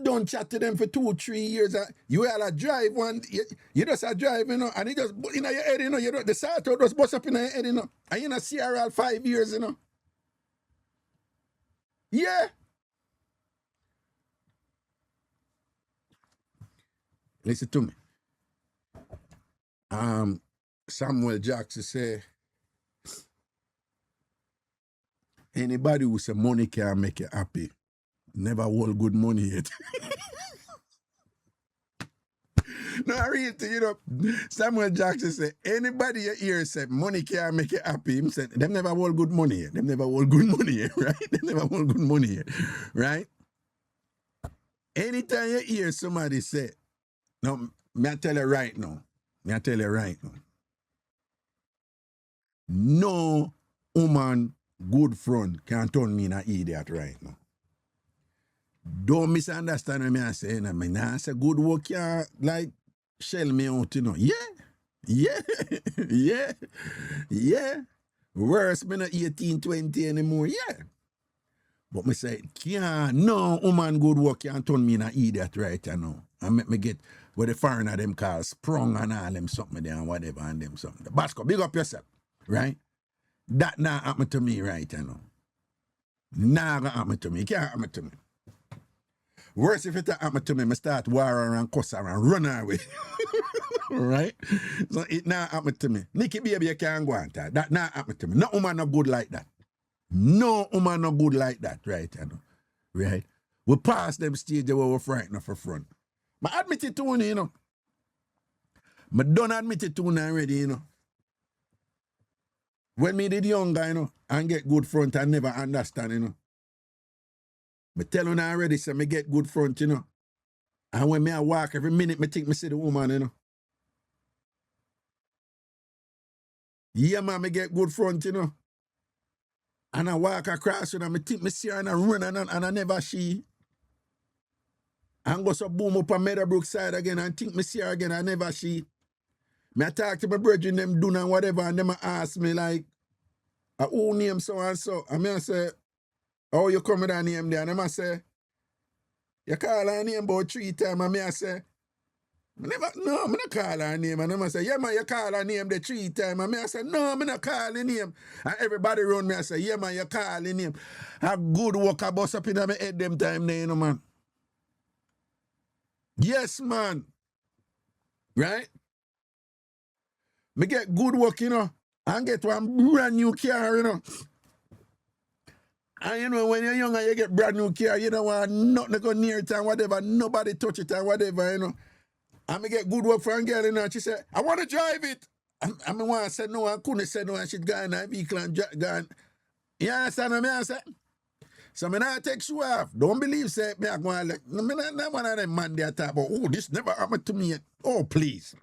don't chat to them for 2-3 years, you all a drive one, you just a drive, you know, and it just in your head, you know, you don't, the sort out just bust up in your head, you know, and you not see her all 5 years, you know. Yeah. Listen to me. Samuel Jackson say, anybody who say money can make you happy, never hold good money yet. No, I read it, you know. Samuel Jackson say, anybody you hear say money can't make you happy, him say, them never hold good money yet. Them never hold good money yet, right? Them never hold good money yet, right? Anytime you hear somebody say, no, me I tell you right now, no woman good friend can turn me in an idiot right now. Don't misunderstand me I say, I mean, I say good work, yeah, like, shell me out, you know. Yeah. Yeah. Yeah. Yeah. Worse, me not 18, 20 anymore. Yeah. But me say, yeah, no woman good work can turn me in an idiot right now. And make me get what the foreigner them call sprung and all them something there and whatever and them something. Basco, big up yourself, right? That not happen to me right now. Nah gonna happen to me. It can't happen to me. Worse if it happen to me, I start war and cuss her and run away. Right? So it not happen to me. Nicky baby, you can't go on that. That not happen to me. No woman no good like that. No woman no good like that, right? You know? Right? We pass them stage where we're frightened for front. But admit it to you, you know. But don't admit it to you already, you know. When me did younger, you know, and get good front, I never understand, you know. Me tell you already, so me get good front, you know. And when me I walk, every minute me think me see the woman, you know. Yeah, man, me get good front, you know. And I walk across, you know, me think me see her and I run and I never see. And go so boom up on Meadowbrook side again and think me see her again, I never see. Me I talk to my brethren, them do and whatever, and them ask me like, who name so and so? And me I say, oh, you come with that name there? And them I say, you call her name about 3 times, and me I say, I'm not call her name. And them I say, yeah, man, you call her name the 3 times. And me I say, no, I'm not call the name. And everybody around me I say, yeah, man, you call the name. A good work I bust up in my head them time there, you know, man. Yes, man. Right? Me get good work, you know, and get one brand new car, you know. And you know, when you're young and you get brand new car, you don't want nothing to go near it and whatever, nobody touch it and whatever, you know. And me get good work for a girl, you know, and she said, I want to drive it. And me want to say no, I couldn't say no, and she'd go in her vehicle and gone. You understand what I say? So me not take you off. Don't believe, say, me I go and like, me not one of them man there talk about, oh, this never happened to me yet. Oh, please.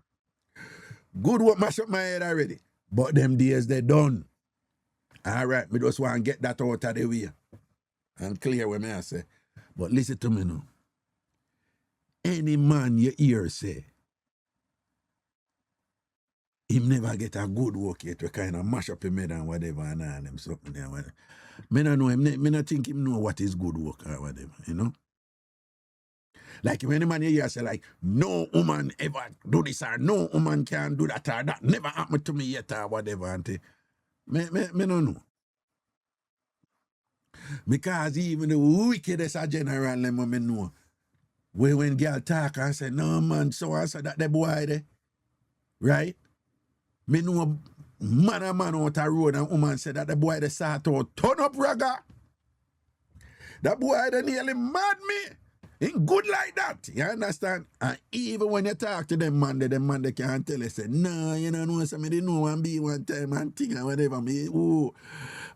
Good work mash up my head already. But them days they done. All right, me just want to get that out of the way. And clear what me I say. But listen to me now. Any man you hear say, him never get a good work yet to kind of mash up him head and whatever and all them something there. Me not know him, me not think him know what is good work or whatever, you know? Like if any man you hear say like, no woman ever do this or no woman can do that or that never happened to me yet or whatever. And me no know. Because even the wickedest of general them me know. When girl talk and say, no man, so and so that the boy there. Right? Me know man out the road and woman said that the boy they start out turn up ragga. That boy they nearly mad me. Ain't good like that. You understand? And even when you talk to them man they can't tell you, say, no, you know, so me didn't know and be one time and thing and whatever. Me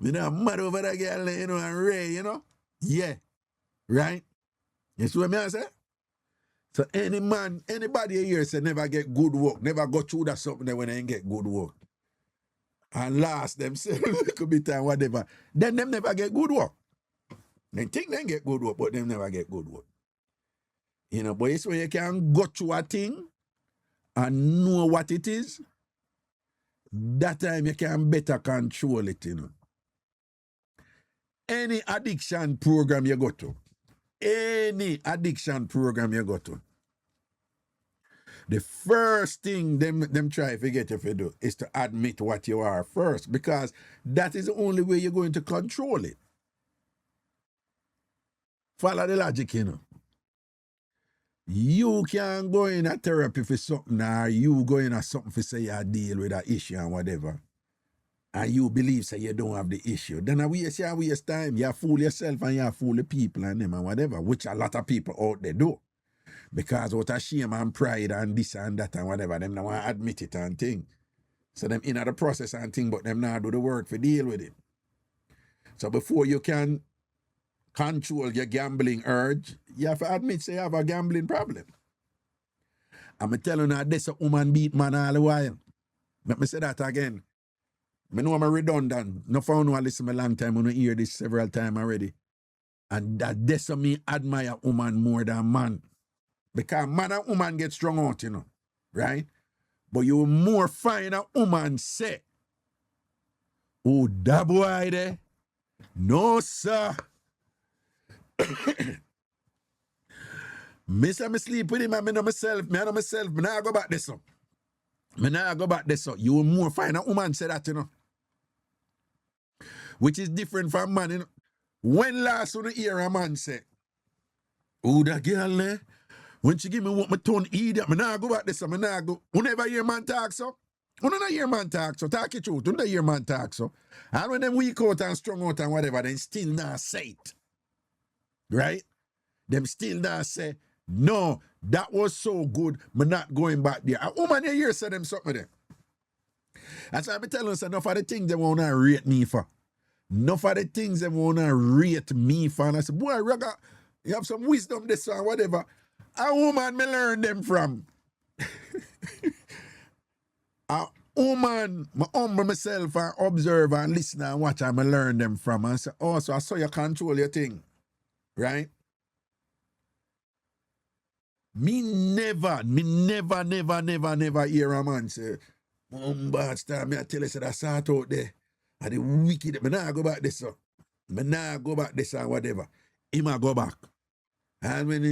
not mad over that girl, you know, and Ray, you know? Yeah. Right? You see what I say? So anybody here say never get good work, never go through that something that when they ain't get good work. And last them say could be time, whatever. Then them never get good work. They think they get good work, but them never get good work. You know, but it's when you can go through a thing and know what it is, that time you can better control it, you know. Any addiction program you go to, the first thing them try to get you to do is to admit what you are first, because that is the only way you're going to control it. Follow the logic, you know. You can go in a therapy for something, or you go in a something for say you deal with an issue and whatever, and you believe say you don't have the issue. Then you waste time. You fool yourself and you fool the people and them and whatever, which a lot of people out there do. Because out of shame and pride and this and that and whatever, them don't want to admit it and thing. So them in the process and thing, but them not do the work to deal with it. So before you can control your gambling urge, you have to admit say you have a gambling problem. I'm telling you this a woman beat man all the while. Let me say that again. I know I'm redundant. No found no listen me long time. I want to hear this several times already. And that me admire woman more than man. Because man and woman get strong out, you know. right? But you will more find a woman say, oh, that boy there? No, sir. Me say me sleep with him and me know myself, me nah go back this up. Me nah go back this up. You will more find a woman say that, you know. Which is different from man, you know. When last you hear a man say, oh, that girl there, when she give me what my tongue idiot, me nah go back this up, me nah go. You never hear man talk so? You don't hear man talk so, talk it truth, you don't hear man talk so. And when them weak out and strong out and whatever, then still not say it. Right? Them still not say, no, that was so good, me not going back there. A woman here say them something there. That's why I be telling us enough of the things they want to rate me for. Enough of the things they want to rate me for. And I say, boy, Raga, you have some wisdom this or whatever. A woman me learn them from. A woman, I humble myself and observe and listen and watch and I learn them from. And I say, oh, so I saw you control your thing. Right? Me never hear a man say, bad star, me I tell you, say that sort out there. And the wicked, me nah go back this, so. Me nah go back this or whatever. Him a go back. And when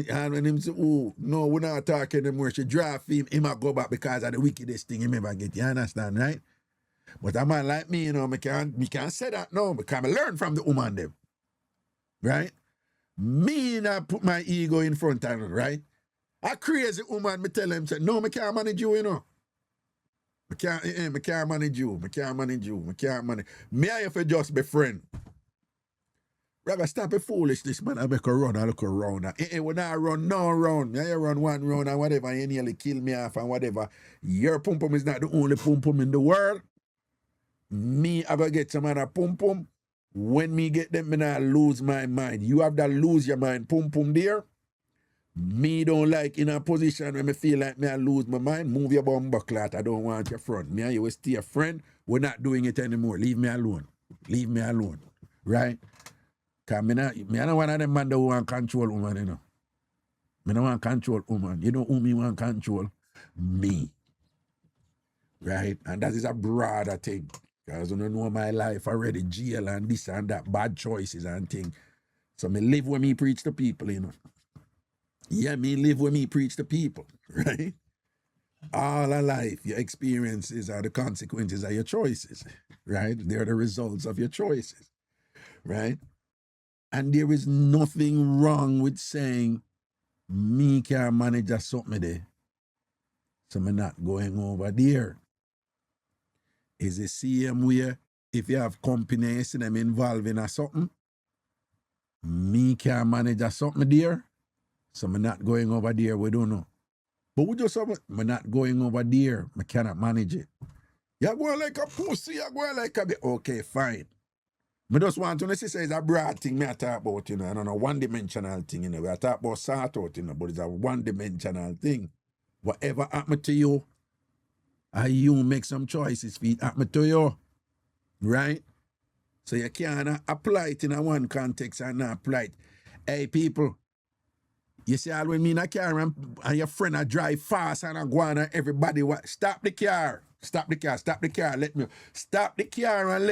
him say, oh, no, we're not talking anymore, she draft him a go back because of the wickedest thing him ever get. You understand, right? But a man like me, you know, me can't say that no, because I learn from the woman them. Right? Me not put my ego in front of her, right? A crazy woman, me tell him, say, no, me can't manage you, you know. Me can't manage you. Me can't manage. Me and you just be friend. Raga, stop the foolishness, man. I make a run, I look around. When I run, no round. I run one round and whatever, you nearly kill me off and whatever. Your pum-pum is not the only pum-pum in the world. Me, I go get some other pum-pum. When me get them, me not lose my mind. You have that lose your mind pum-pum there. Me don't like in a position where me feel like me I lose my mind. Move your bum buckler. I don't want your front. Me and you will stay a friend. We're not doing it anymore. Leave me alone. Leave me alone. Right? Because me not one of them man that want control woman, you know. Me don't want control woman. You know who me want control? Me. Right? And that is a broader thing. Because you don't know my life already. Jail and this and that. Bad choices and things. So me live when me preach to people, you know. Yeah, me live with me preach to people, right? All our life, your experiences are the consequences of your choices, right? They're the results of your choices, right? And there is nothing wrong with saying, me can't manage a something there, so I'm not going over there. Is the same way if you have company, you see them involved in a something, me can't manage a something there, so I'm not going over there, we don't know. But we just have, I'm not going over there, I cannot manage it. You're going like a pussy, you're going like a bit, okay, fine. I just want to say it's a broad thing I talk about, you know, I don't know, one-dimensional thing, you know, I talk about sort out, you know, but it's a one-dimensional thing. Whatever happened to you, and you make some choices for it happen to you, right? So you can't apply it in a one context and not apply it. Hey, people, you see all when me in a car and your friend a drive fast and a go on and everybody, stop the car, let me, stop the car and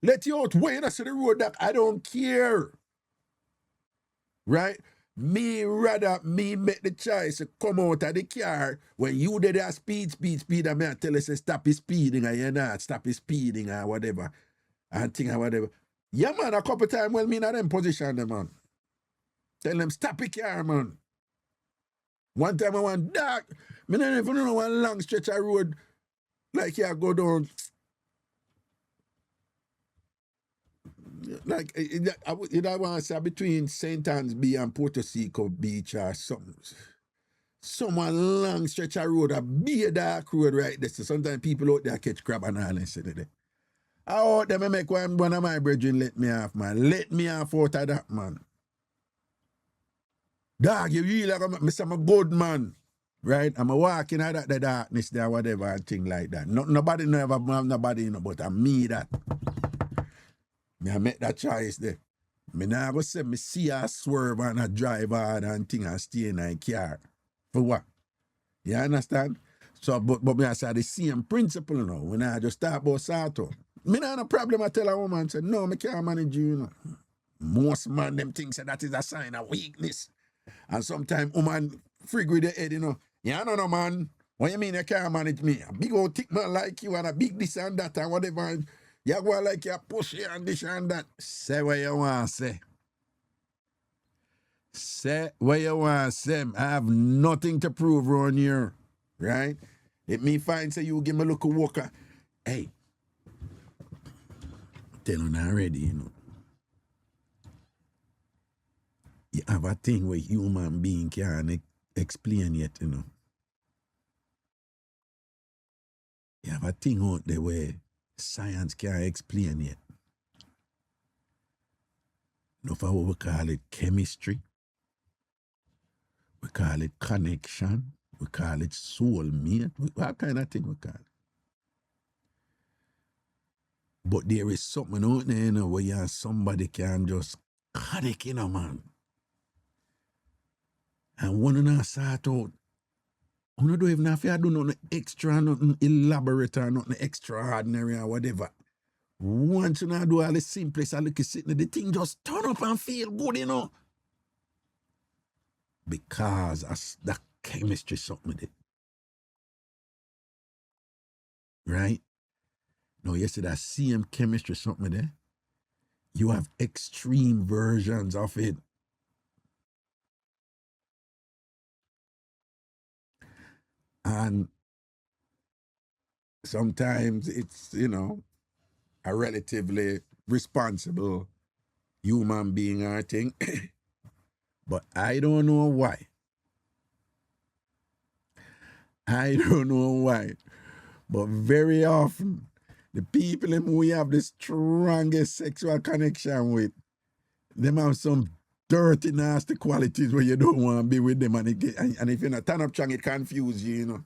let you out way to the road that I don't care. Right? Me rather me make the choice to come out of the car when you did that speed, and me I tell you say stop his speeding and you're not stop his speeding or whatever. And thing or whatever. Yeah, man, a couple times well me in them position them, man. Tell them stop the car, man. One time I went dark. Me don't even know one long stretch of road like you go down. Like I want to say between St. Anne's Bay and Puerto Rico Beach or something. Someone long stretch of road, a big dark road right there. So sometimes people out there catch crab and all and say that. I out there make one of my brethren let me off, man. Let me off out of that, man. Dog, you really like I'm a good man. Right? I'm a walking out of the darkness there, whatever, and thing like that. Nobody never have nobody, you know, but I'm me that. Me I make that choice there. Me now go say me see her swerve and a drive hard and thing and stay in a car. For what? You understand? So, but me I say the same principle, you know. When I just start about sort out. Me not have no problem. I tell a woman, say, no, me can't manage you, you know. Most man them think say that is a sign of weakness. And sometimes woman frig with the head, you know. Yeah, no, man. What you mean you can't manage me? A big old thick man like you and a big this and that and whatever. And you go like you push here and this and that. Say what you want to say. Say what you want to say. I have nothing to prove around here. Right? If me find say you give me a look at walker. Hey. Tell you already, you know. You have a thing where human being can't explain yet, you know. You have a thing out there where science can't explain yet. You know, for what we call it chemistry. We call it connection. We call it soulmate. What kind of thing we call it? But there is something out there, you know, where you have somebody can just connect, you know, man. And one of them sort out, you don't even have to do nothing extra, nothing elaborate or nothing extraordinary or whatever. Once you do all the simplest and look sitting, the thing just turn up and feel good, you know. Because that chemistry something with it. Right? Now you see that same chemistry something there. You have extreme versions of it. And sometimes it's, you know, a relatively responsible human being or thing. But I don't know why. I don't know why. But very often, the people who we have the strongest sexual connection with, them have some dirty, nasty qualities where you don't want to be with them. And if you're not turn up strong, it confuses you, you know.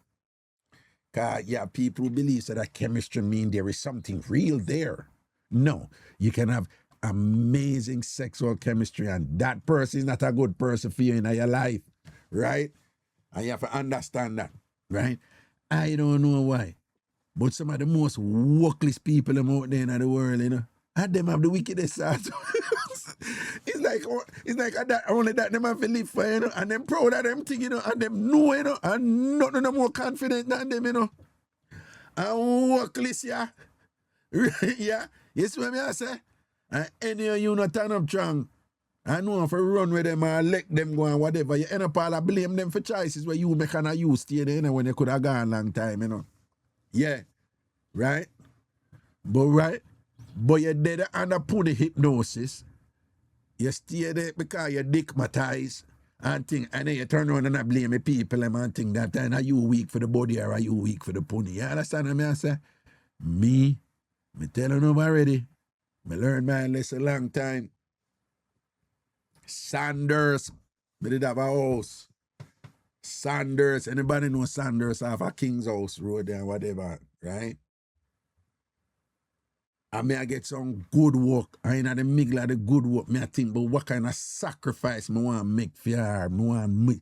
Because, yeah, people believe that chemistry means there is something real there. No, you can have amazing sexual chemistry and that person is not a good person for you in your life, right? And you have to understand that, right? I don't know why, but some of the most workless people out there in the world, you know, and them have the wickedest side. It's like that, only that them have to live for, you know, and them proud of them thing, you know, and them know, you know, and nothing no more confident than them, you know. And workless, yeah. Yeah. You see what I say? And any of you not turn up strong, I know if you run with them or let them go and whatever, you end up all blame them for choices where you make and you stay there, you know, when you could have gone a long time, you know. Yeah. Right? But you're dead under put hypnosis. You stay there because you're dickmatized and think, and then you turn around and I blame the people and think that time are you weak for the body or are you weak for the pony? You understand what I say? Me tell you already. I learned my lesson a long time. Sanders, I did have a house. Sanders, anybody know Sanders have a King's House road there, whatever, right? I may I get some good work. I in the middle of the good work. Me I think about what kind of sacrifice me want to make for her. Me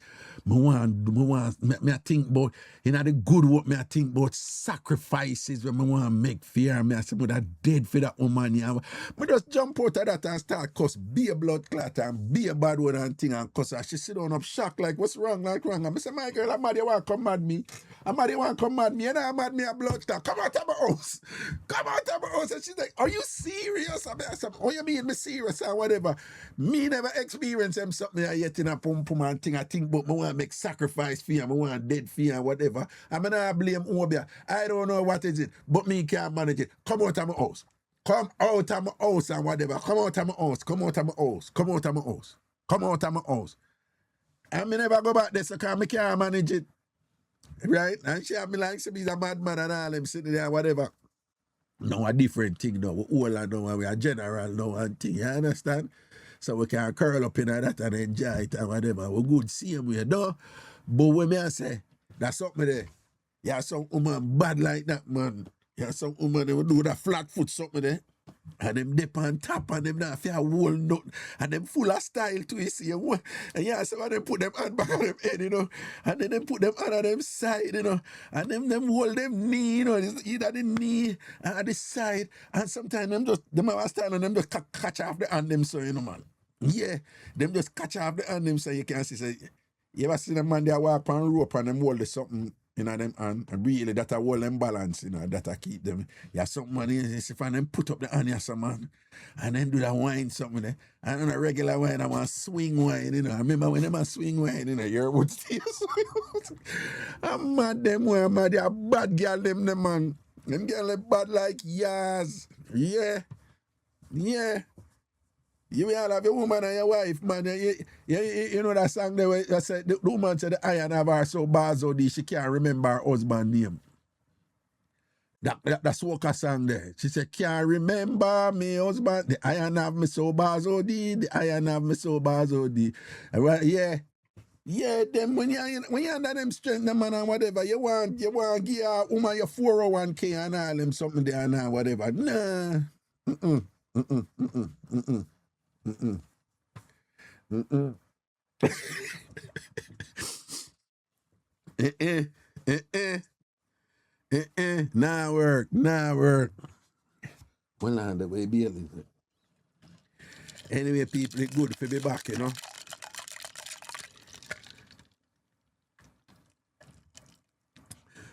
I think about in the good work. Me I think about sacrifices when me want to make for her. Me I say, but I dead for that woman. Yeah. Me just jump out of that and start cuss, be a blood clot and be a bad one and thing and cuss her. She sit down up shocked like what's wrong, like wrong. And I say, my girl, I'm mad you want to come mad me. I'm mad you want to come mad me. And I'm mad me a blood clot. Come out of my house. Come out of my house. And she's like, are you serious? I said, oh, you mean me serious or whatever? Me never experience them something yet in a pum pum and thing. I think, but I want to make sacrifice for you. I want dead for you and whatever. I'm not blame Obia. I don't know what is it, but me can't manage it. Come out of my house. Come out of my house and whatever. Come out of my house. Come out of my house. Come out of my house. Come out of my house. And me never go back there so because I can't manage it. Right? And she have me like, she's a madman and all them sitting there, whatever. No, a different thing now. We all are now, we are general now and thing, you understand? So we can curl up in that and enjoy it and whatever. We good same way, though. But when me I say, that's something there. You have some woman bad like that, man. You have some woman that will do that flat foot something there. And them dip on top and them not feel whole nut. And them full of style too, you see. And yeah, so when they put them on back of them head, you know. And then they put them on them side, you know. And them hold them knee, you know. It's either the knee or the side. And sometimes them have a style and them just catch off the hand them so, you know, man. Yeah. Them just catch off the hand them so you can see. So, you ever see them man they walk on rope and them hold something you know them and really that hold them balance, you know, that keep them. Yeah, something man if them put up the hand yeah, some man and then do that wine something there. And on a regular wine, I want swing wine, you know. I remember when them a swing wine, you know, you would still I'm mad them way, mad, they are bad girl them man. Them girl they bad like yas. Yeah. Yeah. You will have your woman and your wife, man. You know that song there where said the woman said the iron have her so bazo she can't remember her husband's name. That's soca song there. She said, can't remember me husband. The iron have me so bazo the iron have me so bazo yeah. Yeah, them when you under them strength, them man and whatever, you want give a woman your 401k and all them something there and whatever. Nah. Nah work. Well, on the way, be anyway, people, it's good to be back, you know.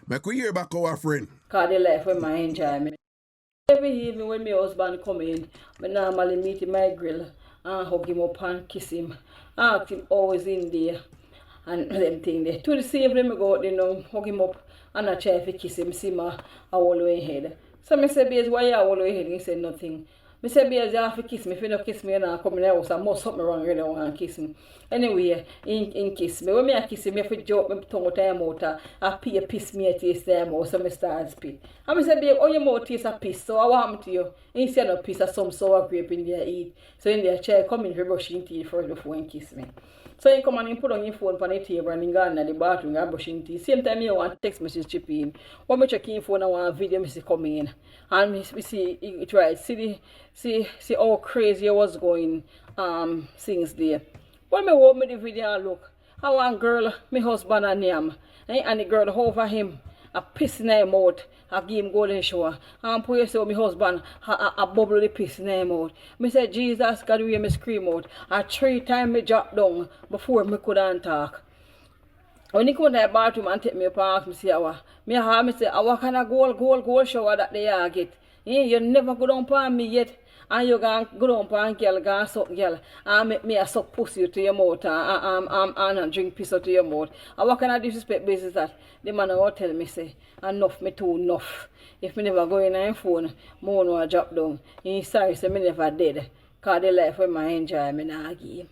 Make we hear back our friend. Because the life with my enjoyment. Every evening when my husband come in, I normally meet him my grill and hug him up and kiss him. Ask him always in there and them thing there. To the same time I go out there, you know, hug him up and I try to kiss him, see my all way head. So I say, Bears, why you all way head? He said nothing. I say, Bears, you have to kiss me. If you don't kiss me, you come in the house, I must something wrong with you want to kiss me. Anyway, in kiss me. When I kiss him, I have to joke my tongue out of my mouth. I piss me a taste of my mouth, so I start spit. And I say, babe, all your mouth taste a piss, so what happened to you? Instead of piss, of some sour grape in there eat. So in there, chair come in for brushing teeth first before you kiss me. So you come and you put on your phone on the table and you go in the bathroom and brushing teeth. Same time you want text message chip in. When I check in phone, I want a video message come in. And we see it right. See how crazy I was going things there. When I open the video and look, I want girl, my husband and him, and the girl over him, a piss in her mouth, I give him golden shower. And put yourself my husband, I bubble the piss in her mouth. I said, Jesus, God, we me scream out. And 3 times I drop down before I couldn't talk. When he come to the bathroom and take me up and ask me, say, I say, what kind of gold shower that they get? You never go down upon me yet. And you go down upon girl, go suck girl, and make me a suck pussy to your mouth, and drink piss out to your mouth. And what kind of disrespect business that? The man will tell me, say, enough, me too enough. If me never go in on phone, I won't drop down. He's sorry, say me never dead. Because the life when I enjoy, me not give.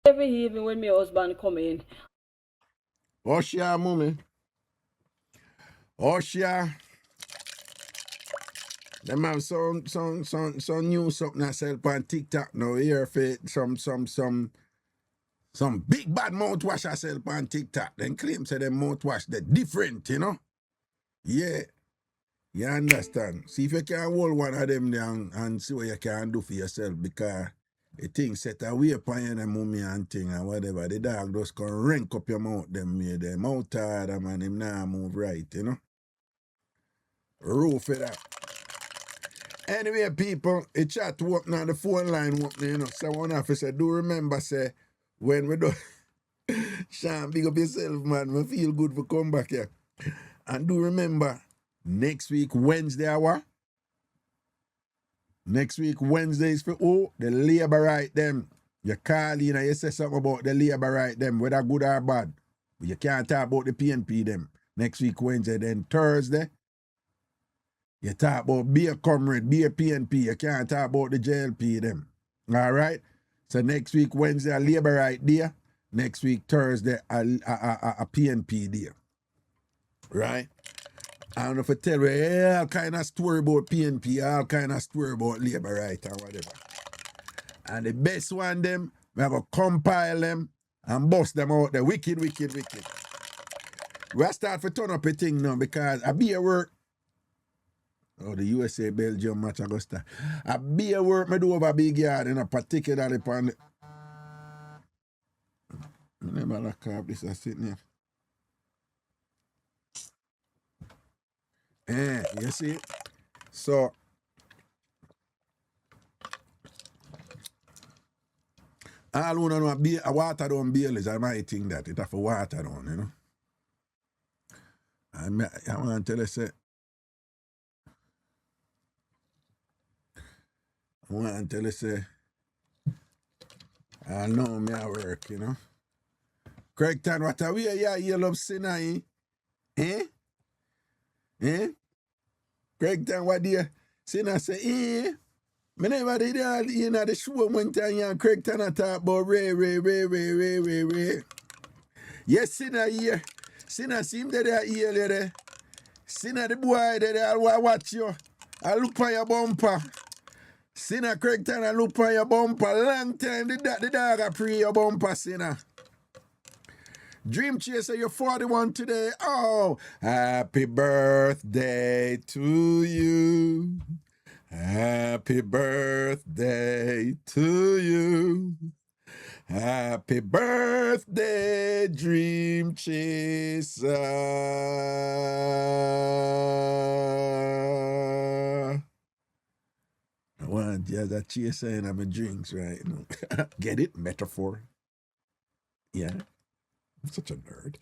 Every evening when my husband come in. Oshia, mommy. Oshia. Them have some new something I sell on TikTok now. Here for some big bad mouthwash I sell on TikTok. Then claim say them mouthwash they're different, you know? Yeah. You understand? See if you can hold one of them there and see what you can do for yourself because the thing set away upon you and mummy and thing and whatever. The dog just can rank up your mouth them here. The mouth hard and him now move right, you know? Roof for that. Anyway, people, it chat to open on the phone line open, you know. So one officer do remember say when we do Sean, big up yourself, man. I feel good for come back here. And do remember next week Wednesday hour. Next week Wednesday is for the labor right them. You call in and you say something about the labor right them, whether good or bad. But you can't talk about the PNP them. Next week Wednesday, then Thursday. You talk about be a comrade, be a PNP. You can't talk about the JLP them. All right? So next week, Wednesday, a labor right there. Next week, Thursday, a PNP there. Right? I don't know if I tell you all kind of story about PNP, all kind of story about labor right and whatever. And the best one them, we have to compile them and bust them out there. Wicked. We start to turn up a thing now because I be at work. Oh, the USA Belgium match I go start. A beer work me do over big yard, particularly upon the... I never lock up this, I sitting here. You see? So, all who know a water down Baileys, I might think that it have a water down, you know. I want to tell you, say, I know me at work, you know. Craigton, what are we here? You love sinner, eh? Craigton, what do you? Sinner say, Me never did that, you know, the show one time, and Craigton talk about Ray. Yes, sinner here. Sinner seem that they here, lady. Sinner the boy, that I'll watch you. I look for your bumper. Sinner Craigton, I look for your bumper. Long time, the dog I pray your bumper, sinner. Dream Chaser, you're 41 today. Oh, happy birthday to you. Happy birthday to you. Happy birthday, Dream Chaser. I want you as a chaser and I'm a drinks, right? Get it? Metaphor. Yeah. I'm such a nerd.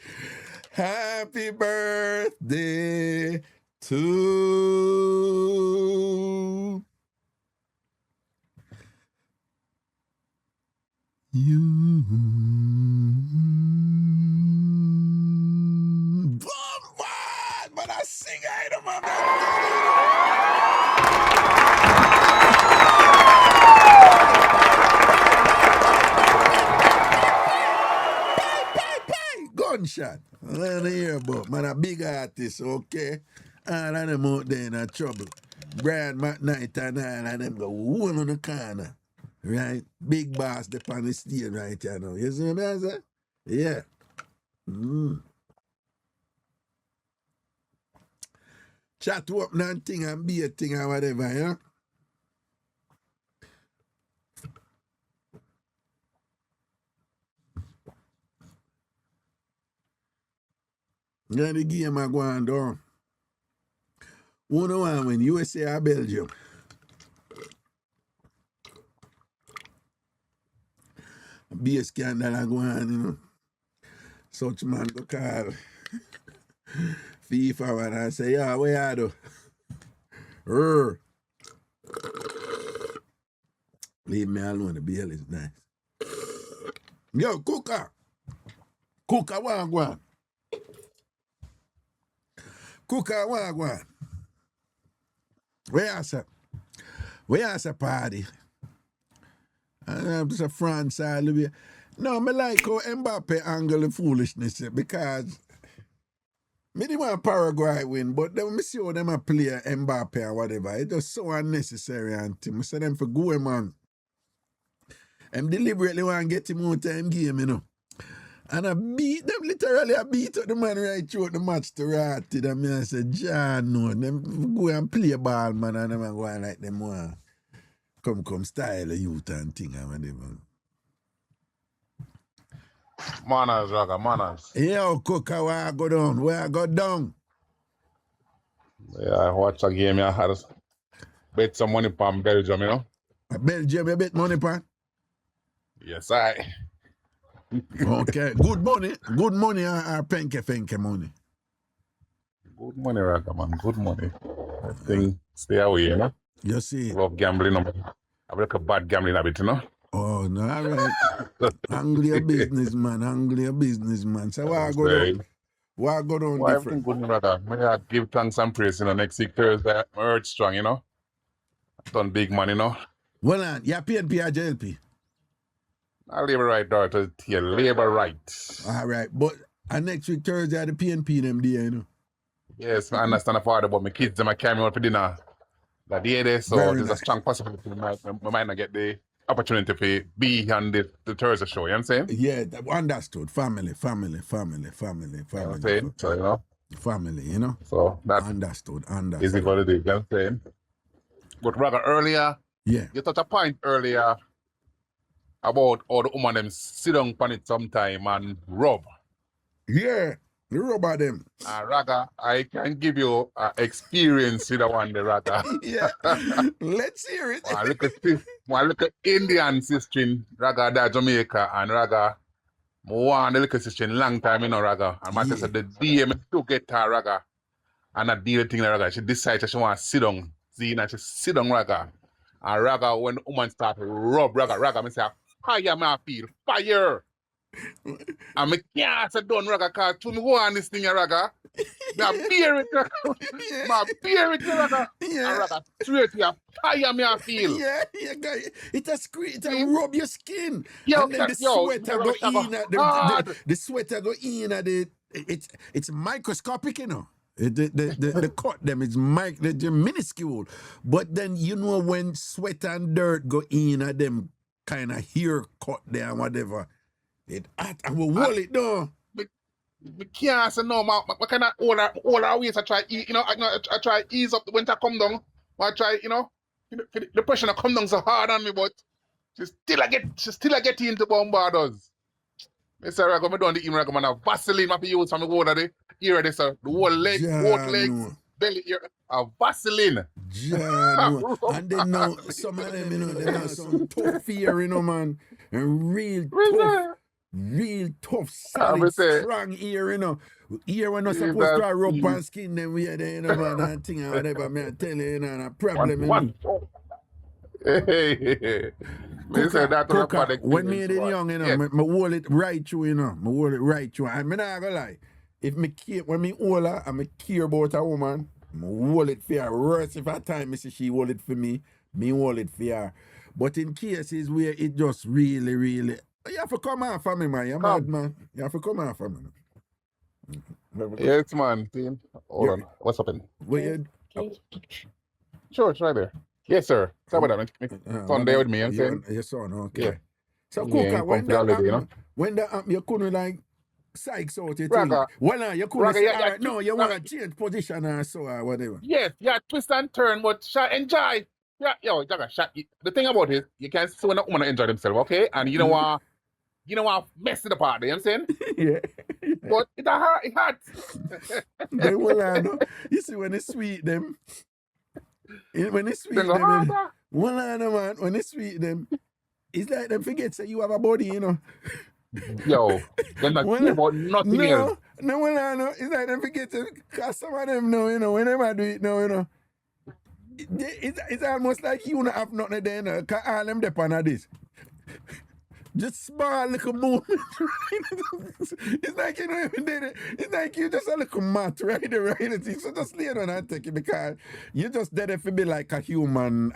Happy birthday to you. Bombard! But I sing item of gunshot. I don't hear about man, a big artist, okay? All of them out there in trouble. Brian McKnight and all of them go one on the corner. Right? Big boss the on the stage right here now. You see what I say? Yeah. Chat up and thing and be a thing or whatever, you know? Yeah, the game are going down. Who know when USA or Belgium? Be a scandal are going on, you know. Such man go call FIFA and say, yeah, where are you? Leave me alone, the BL is nice. Yo, Cooker, wagwan. Cooker, wagwan. Where is a party? It's a France all the way. No, I like how Mbappe angle the foolishness because me didn't want Paraguay win, but then me see how them a play Mbappe or whatever. It's just so unnecessary and I say them for go man. I'm deliberately want to get him out of game, you know. And I beat them literally. I beat up the man right through the match to Ratty. And I said, John, no, them go and play ball, man, and them go and like them one. Come style of youth and thing and whatever. Manners, Raga, manners. Yo, Cooker, where I go down? Where I go down? Yeah, I watch a game, I had bet some money from Belgium, you know? Belgium, you bet money, pan? Yes, I. Okay, good money or penke money? Good money, Raga, man, good money. I think stay away, you know? You see? Love gambling. I like a bad gambling habit, you know? Oh, no, all right. Angry businessman. So why I go down? Why I go down Why different? everything good, Raga? I give thanks and praise, you know, next week Thursday, I heard strong, you know? Done big man, you know? Well, you're PNP or JLP? I labor right, daughter. You labor right. All right, but next week Thursday, the PNP them there, you know? Yes, I understand the part about my kids, them I carry me out for dinner. That day there, so Very there's nice. a strong possibility we might not get the opportunity to be on the Thursday show, you know what I'm saying? Yeah, understood. Family. You know what I'm saying? So, you know, Family, you know? So that Understood. is it what it is, you know what I'm saying? But rather earlier, Yeah. you touched a point earlier about all the woman them sit down on it sometime and rub. Yeah. The rubber them. Raga, I can give you experience with the one, the Raga. Yeah. Let's hear it. One look at Indian sister in Raga, that Jamaica, and Raga, one little sister in long time, you know, Raga. And my sister, the DM to get her Raga. And I deal thing Raga. She decided she want to sit down. See, and she sit down Raga. And Raga, when the woman start to rub Raga, I say, fire, me I feel, fire. And me can't say done Raga, because to me go on this thing, Raga. Me a bear it, Raga. Me a bear it, Raga. Yeah. And Raga, straight here, fire me I feel. Yeah, guy. It a rub your skin. Yo, and then the yo, sweater yo, go yo, in at hard. the sweater go in at the it's microscopic, you know. The cut them is they're minuscule. But then you know when sweat and dirt go in at them kind of hair cut there and whatever. I will hold it down. Me can't say no, I kind of all our ways I try, you know, I try ease up the winter come down. I try, you know, the pressure not come down so hard on me, but she still I get into bombardos. Me say I go me down the email, I go Vaseline I use for me go over the ear this the whole leg, both legs, belly ear, Vaseline. No. And then now some of them, you know, they have some tough ear, you know, man, and real tough, solid, strong ear, you know. Ear when not supposed to rub on skin, then we are there, you know, man, and thing or whatever, me I tell you, you know, a problem, you know. Hey, Cooker, when me did young, you know, me hold it right through, you know. Me hold it right through. And me not gonna lie. If me care, when me older and me care about a woman, me hold it for her. Worse if at time me see she hold it for me hold it for her. But in cases where it just really, you have to come out for me, man. You're mad, man. You have to come out for me. Yes, man. Hold on. What's happening? Sure, it's right there. Yes, sir. Sorry about that. Son there with me, I'm saying. Your son, okay. Yeah. So, Cooker, Yeah, when that holiday, happened, you couldn't like psychs out your thing. Raga. Well, you couldn't Raga, say, yeah, all right, yeah, no, you want to change position or so or whatever. Yes, yeah, twist and turn, but enjoy. Yeah, yo, Jaga, the thing about it, you can see when a woman enjoy themselves, okay? And you know what? You know what? Mess it apart, you know what I'm saying? Yeah. But it hurts. Then, well, you see when it's sweet them. When it's sweet them, man, when it's sweet them, it's like them forget that you have a body, you know. Yo, they're not care about nothing else. No, it's like them forget to, because some of them know, you know, whenever I do it now, you know. It's almost like you don't have nothing there, you know, because all them depend on this. Just small little movement. It's like, you know, it's like you just a little mat right there, right? So just lay down and take it because you just did it for be like a human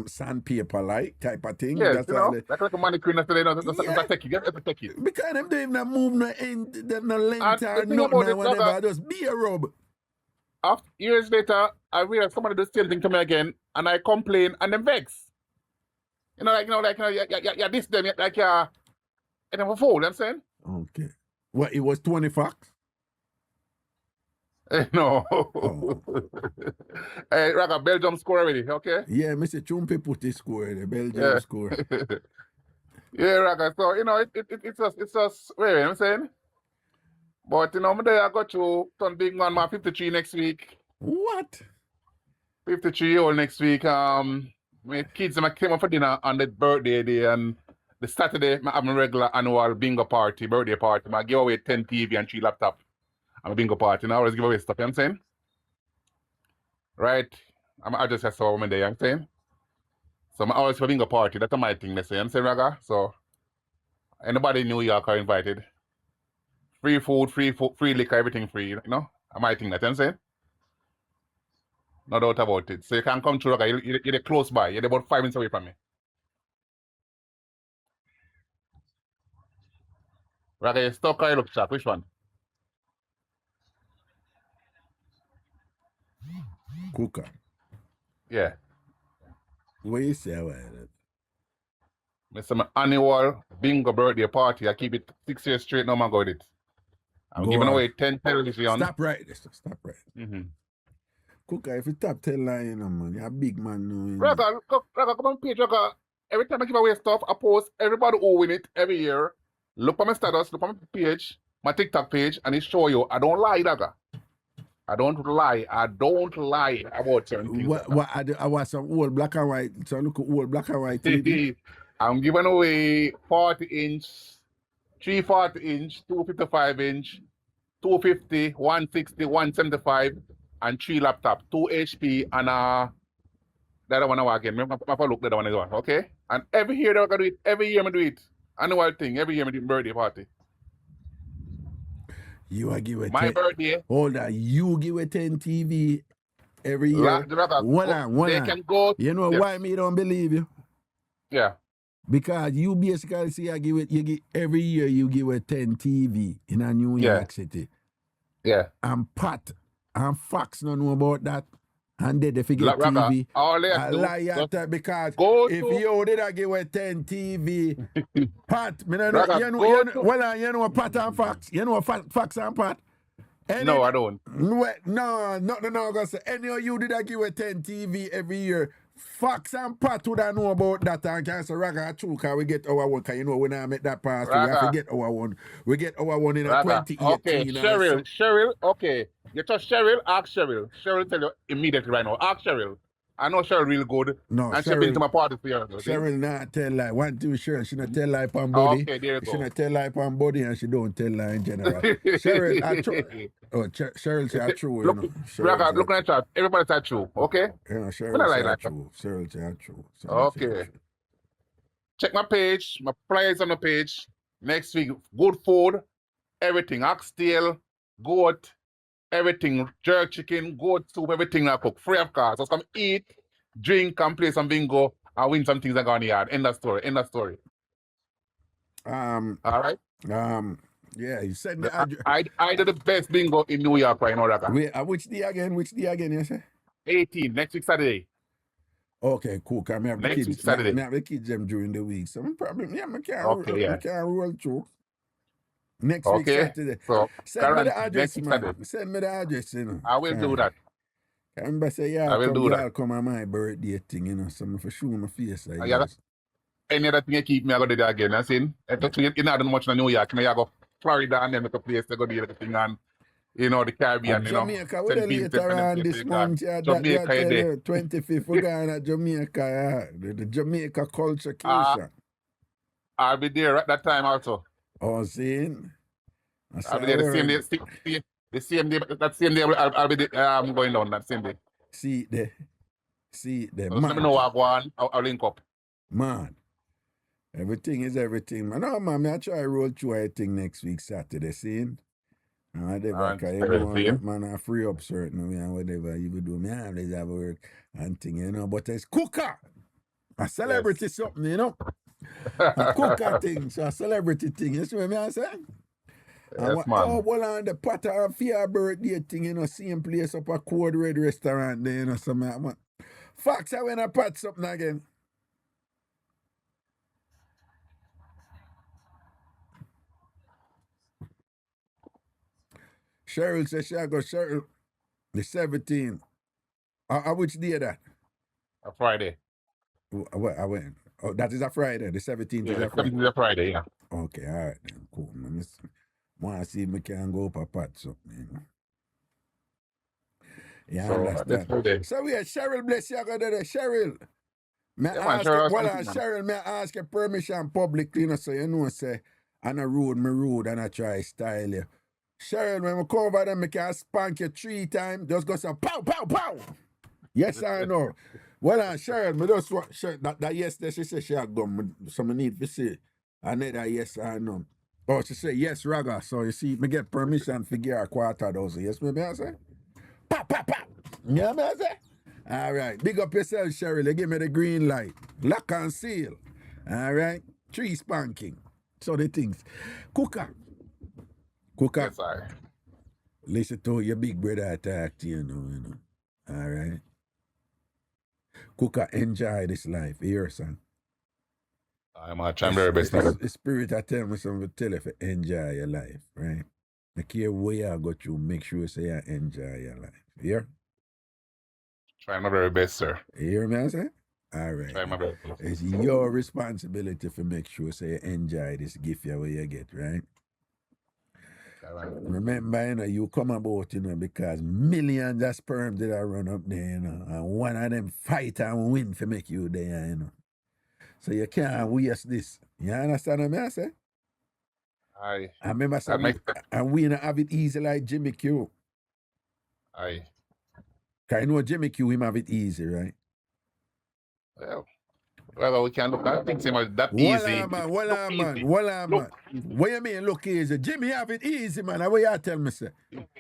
sandpaper like type of thing. Yes, that's you know, like a mannequin after they know, that's take it, you have to take it. Because them don't even move no end, no length or nothing or whatever, just be a rub. After years later, I realized somebody does the same thing to me again, and I complain and then vex. You know, yeah, this them, like and then a fool, you know what I'm saying? Okay. What, it was 20 facts? No. Oh. Hey, Raga, Belgium score already, okay? Yeah, Mr. Chumpe put the score, the Belgium score. Yeah, Raga, so, you know, it's just, wait, you know what I'm saying? But, you know, I got to turn big man, 53 next week. What? 53-year-old next week. My kids came up for dinner on the birthday day, and the Saturday I have a regular annual bingo party, birthday party. I give away 10 TV and 3 laptop. I'm a bingo party, and I always give away stuff, you know what I'm saying? Right? I just have some day, you know what I'm saying? So I always have a bingo party, that's my thing, you know what I'm saying, Raga? So anybody in New York are invited. Free food, free liquor, everything free, you know? My thing, you know what I'm saying? No doubt about it. So you can come through, Raga. You're close by. You're about 5 minutes away from me. Raga, you stuck or you look sharp? Which one? Cooker. Yeah. What you say about that? It's my annual bingo birthday party. I keep it 6 years straight, no man go with it. I'm Go giving on. away 10 television. Stop right there. Stop right. Mm-hmm. Cooker, if you stop telling lie, you know, man, you're a big man now. You know. Raga, come on page, Raga. Every time I give away stuff, I post everybody who win it every year. Look at my status, look at my page, my TikTok page, and it show you. I don't lie, Raga. I don't lie. I don't lie about certain things. I watch some old black and white. So look at old black and white TV. I'm giving away 40-inch, 340-inch, 255-inch, 250, 160, 175, and 3 laptop, 2 HP, and the other one I again. Remember, I look the other one as well. Okay? And every year I do it. Every year I do it. Annual thing. Every year I do birthday party. You are give it My birthday. Hold on, you give it 10 TV every year. They can go. You know why me don't believe you? Yeah. Because you basically say you give every year you give it 10 TV in a New York City. Yeah. And Pat and Fox don't know about that. And they forget TV. I lie at that because if you did give it 10 TV, Pat, you know Pat and Fox? You know Fox and Pat? No, I don't. No, I'm gonna say any of you did give it 10 TV every year. Fox and Pat would know about that and can say Raga true because we get our one because you know when I make that pass we have to get our one. We get our one in 2018. Okay, Cheryl, okay. You touch Cheryl, ask Cheryl. Cheryl tell you immediately right now. Ask Cheryl. I know Cheryl real good. No, and she's been to my party for years. Cheryl not tell lie. One thing with Cheryl, she not tell lie upon body. Okay, there you go. She not tell lie upon body and she don't tell lie in general. Cheryl, Cheryl say true, you know. Look at that. Everybody say true, okay? You know, Cheryl say true. Cheryl say true. Okay. Check my page. My flyers on the page. Next week, good food, everything. Oxtail, goat, everything, jerk chicken, goat soup, everything I cook, free of cost. Just come eat, drink, and play some bingo, and win some things that go on the yard. End of story. All right? Yeah, you said me I did the best bingo in New York right now, Raga. Wait, which day again, you say? 18, next week Saturday. Okay, cool. Cause I have the kids. Saturday. I have the kids them during the week. So I can't roll through. Next week Saturday. So send me the address, man. Send me the address, you know. I will do that. I remember say, I will do that. Come on my birthday thing, you know, so for sure my face. Any other thing you keep me, I go do that again. I seen. You know, much in New York. I go Florida and then make a place to go do everything and you know the Caribbean, you know. Jamaica, we're later on this month, Jamaica, 25th, we're going to Jamaica, the Jamaica culture. I'll be there at that time also. Oh, seeing? I'll be there the same day. That same day I'll be there, I'm going down that same day. See there. Let me know what I want. I'll link up. Man. Everything is everything. Man, no, man, I try to roll through everything next week, Saturday, seeing? Man, I free up certain way and whatever you do. Me always have work and thing, you know. But it's cooker. A celebrity something, you know. A cooker thing, so a celebrity thing. You see what I say? Yes, man. Oh, well, on the Potter for your birthday thing, you know, same place up a Code Red restaurant there, you know, something. Fox, I went to pat something again. Cheryl says she go Cheryl the 17th. Which day that? A Friday. I went. Oh, that is a Friday. The 17th is a Friday. 17th is a Friday, yeah. Okay, all right then. Cool. I want to see if I can go up a pat something, you know. Yeah, so, I understand. So we have Cheryl, bless you, go there. Cheryl. Cheryl, may I ask your permission publicly, you know, so you know, say, and I rude, and I try style you. Cheryl, when we come over there, I can spank you 3 times. Just go say, pow, pow, pow. Yes, I know. Well, Cheryl, me just want, that yesterday she said she had gone. So I need to say, I need that yes, I know. Oh, she said, yes, Raga. So you see, me get permission to give her $250. Yes, me I say? Pow, pow, pow. Yeah, me I say? All right. Big up yourself, Cheryl. You give me the green light. Lock and seal. All right. 3 spanking. So the things. Cooker. Yes, sir. Listen to your big brother attack to you know. All right. Cooker, enjoy this life. Here, son. I'm trying very best. The spirit I tell me something to tell you to enjoy your life, right? I care where you go through, make sure say you enjoy your life. You hear? Try my very best, sir. You hear me, I say? All right. Try my very best. It's your responsibility to make sure say you enjoy this gift you where you get, right? Remember, you come about, because millions of sperm did I run up there, and one of them fight and win for make you there, So you can't waste this. You understand what I say? Aye. I remember saying, and we don't have it easy like Jimmy Q. Aye. Because you know Jimmy Q, him have it easy, right? Well, we can look at things that easy. Well, man. What you mean look easy? Jimmy have it easy, man. What you tell me, say?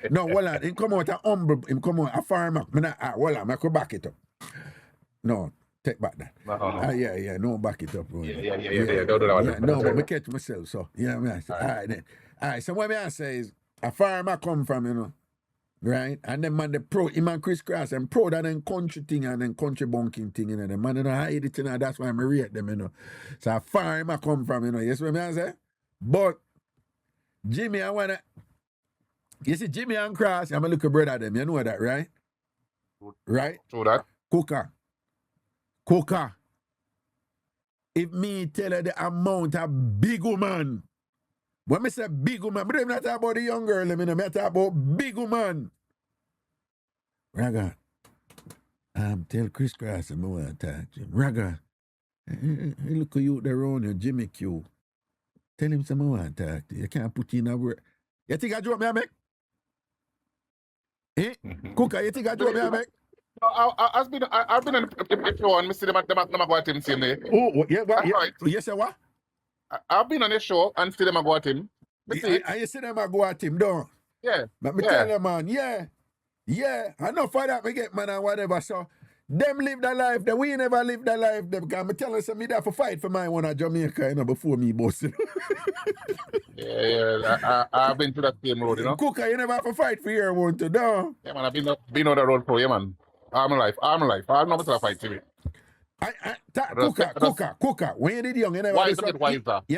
No, well, him come out a humble, him come out a farmer. I could back it up. No, take back that. No. No, back it up. Bro. Yeah. Don't do that one. No, but I catch myself, so, you know what I say? All right, then. All right, so what I say is, a farmer come from, right? And then man, the pro, him and Chris Cross, and pro that then country thing and then country bunking thing, the man, hide it, that's why I rate them, So a farmer come from, yes, what I say? But, Jimmy, you see, Jimmy and Cross, I'm a little brother of them, you know that, right? Right? True that. Cooker. If me tell her the amount of big woman, when I say big woman, I don't talk about the young girl, I talk about big woman. Raga, tell Chris Cross I want to talk to him. Raga, look at you there on your Jimmy Q. Tell him some more want to talk to you. You can't put in a word. You think I drop me a make? Cooker, you think I drop me a make? I've been on the show and I see them go at him same day. Oh, yeah, what? Right. You say what? I've been on the show and see them go at him. And you see them go at him, don't? Yeah. Let me tell you, man, yeah. I know for that we get man and whatever, so them live the life that we never live the life them, because I'm telling you, me there for fight for my one at Jamaica, before me bossing. I've been to that same road, Cooker, you never have to fight for your one to do. Yeah, man, I've been on the road for you, man. I'm alive. I don't know what fight to me. Cooker, when you did young, you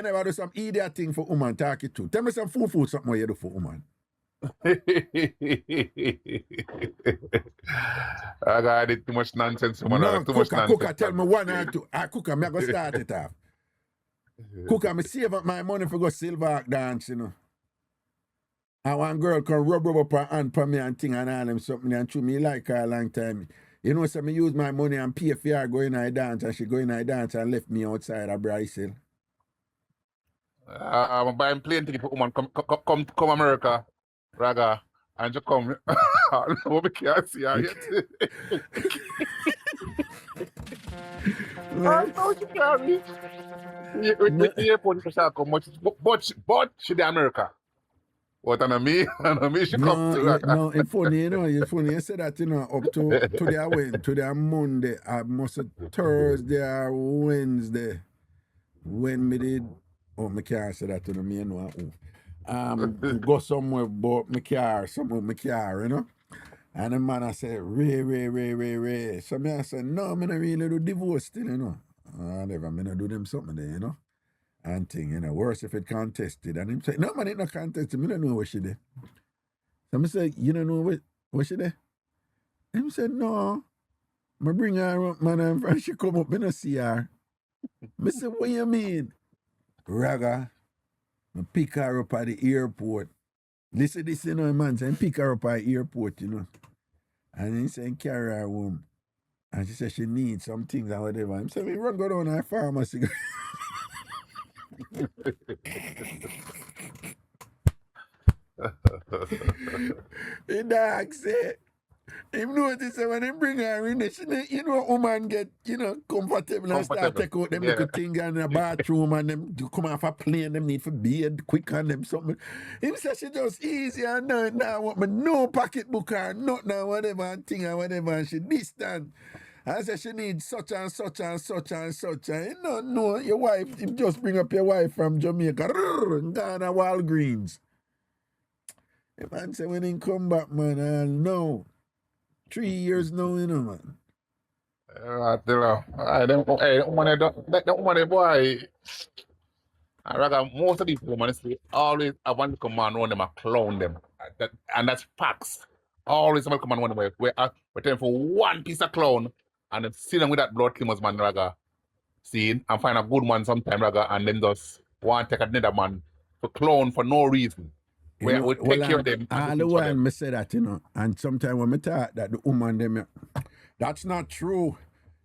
never do some idiot thing for woman talk it to. Tell me some food something you do for woman. I did too much nonsense, woman. No, too much nonsense. Cooker, tell me one or two. Cooker, I'm going to start it off. Cooker, I save up my money for go silver dance, And one girl can rub up her hand for me and thing and all them something and chew me like her a long time. So me use my money and pay for her going to dance, and she going to dance and left me outside of Bryce Hill. I'm buying plane ticket for woman. Come America, Raga, and you come. We can't see her yet. I know she can't reach. The airport for her come, but she the America. What and me she come to. No, it's funny, it's funny. You said that, up to the Monday, must Thursday or Wednesday, when me did, me can't say that to me, go somewhere about my car, and the man I said, Ray. So me I said, no, me not really do divorce thing, Whatever, me not do them something there, And thing, worse if it contested. And him say, no, man, it not contested. Me don't know what she did. So I say, you don't know what she did? Him said, no. I bring her up, man, and she come up, me not see her. I said, what you mean? Raga, I pick her up at the airport. Listen, man, so I pick her up at the airport, And he said, carry her home. And she said she needs some things and whatever. I said, we run go down to the pharmacy. The dog said, him notice that when he bring her in, she, woman get, comfortable and start take out them little things in the bathroom and them to come off a plane, them need for bed quick and them something. Him say she just easy and now want me no pocketbook or nothing or whatever and thing or whatever, and she distant. I said she needs such and such and such and such. And no, your wife, you just bring up your wife from Jamaica and gone to Walgreens. The man said when he come back, man, I know. 3 years now, man. I tell you, that woman, boy, And rather, most of these women say always have one little man around them and clown them. And that's facts. Always someone come and one way. We're telling for one piece of clown and then sit down with that blood climbers man raga. See and find a good man sometime raga and then just want to take another man for clown for no reason. We take care of them. All the while me say that, and sometimes when me talk that the woman them, that's not true.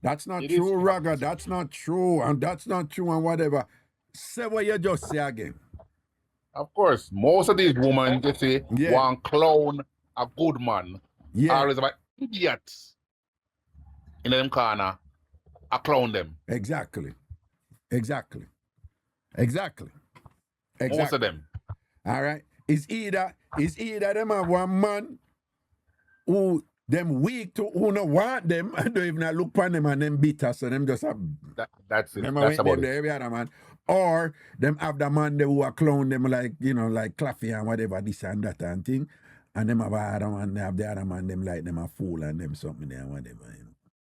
That's not true, Raga. That's not true, and that's not true, and whatever. Say what you just say again. Of course, most of these women, they say, want clown a good man. Yeah. Always about idiots in them corner. I clown them. Exactly. Most of them. All right. It's either them have one man who them weak to who no want them and don't even look upon them and them bitter, so them just have that's it. them That's about them it. every other man. Or them have the man they who are clown them like like Claffy and whatever, this and that and thing. And them have other man, they have the other man, them like them a fool and them something there and whatever,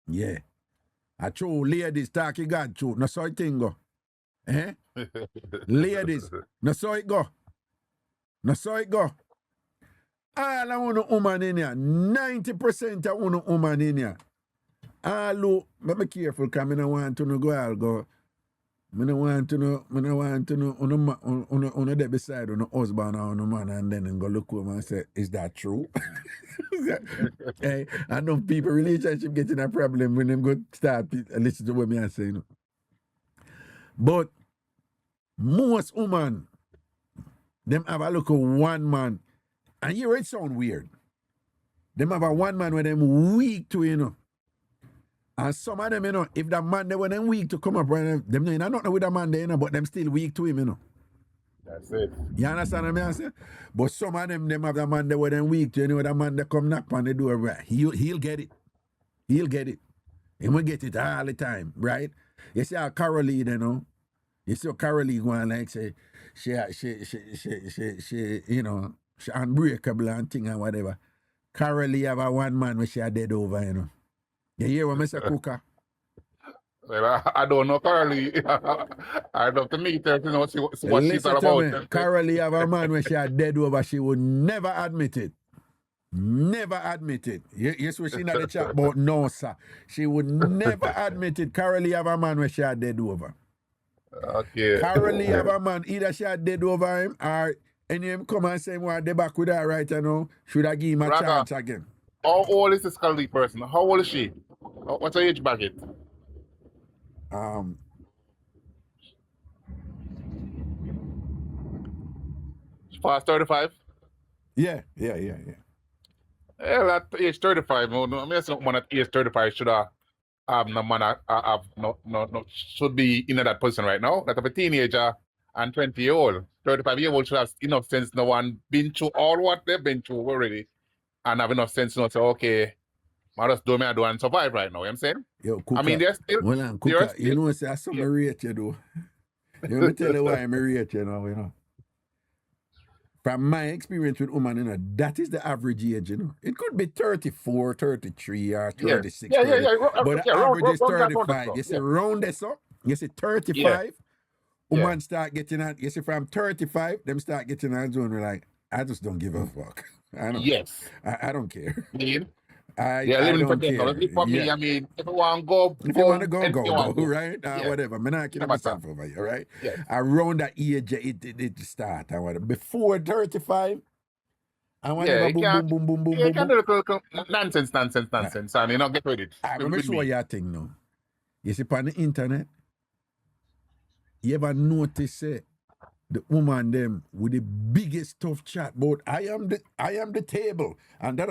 Yeah. I true ladies talk you got true. No so it thing go. Eh? Ladies, no so it go. No so it go. All of one woman in here, 90% of one woman in here. All who, but be careful because I don't want to go all go. I don't want to know on there beside on husband or on man and then go look over and say, is that true? Hey, I know people relationship getting a problem when them go start listen to what me I say, But most women, them have a look at one man, and here it sound weird. Them have a one man where them weak to, And some of them, if the man they were them weak to come up, them not with the man there, but them still weak to him, That's it. You understand what I'm saying? But some of them have the man they were them weak to, the man that come knock on the door, right? He'll get it. He'll get it. He will get it all the time, right? You see how Carolee, you see how Carolee going like say, she unbreakable and thing and whatever. Carolee have a one man when she are dead over, You hear what Mr. Cooker? Well, I don't know Carly. I'd love to meet her to see what she's all about. Carolee have a man when she are dead over, she would never admit it. Never admit it. Yes, we see in the chat about no, sir. She would never admit it. Carolee have a man when she are dead over. Okay. Carolee have a man, either she are dead over him or any him come and say, well, they back with her right should I give him a chance again? How old is this Carolee person? How old is she? What's her age bracket? Past 35? Yeah. Well, at age 35, I mean, that's not one at age 35 should have no man should be in that position right now. That of a teenager and 20-year-old. 35-year-old should have enough sense no one been through all what they've been through already and have enough sense to say, okay, I just do and survive right now, you know what I'm saying? Yo, Cooker, I mean, they're still... Well, Cooker, you know, say, I saw me rate you, though. Let me tell you why I rate you now, From my experience with women, that is the average age, It could be 34, 33, or 36. Yeah. But the average is 35. You see, round this up, you see 35, women start getting out. You see, from 35, them start getting out zone like, I just don't give a fuck. I don't care. I don't care. Me, I mean, if you want to go, if you want to go, right? Whatever. I'm not kidding myself over you, right? Yes. Around that age, it start. Before 35, and whatever, boom. You can do nonsense, and you know, get with it. I'm sure your thing now. You see, on the internet, you ever notice the woman them with the biggest tough chat about I am the table and da.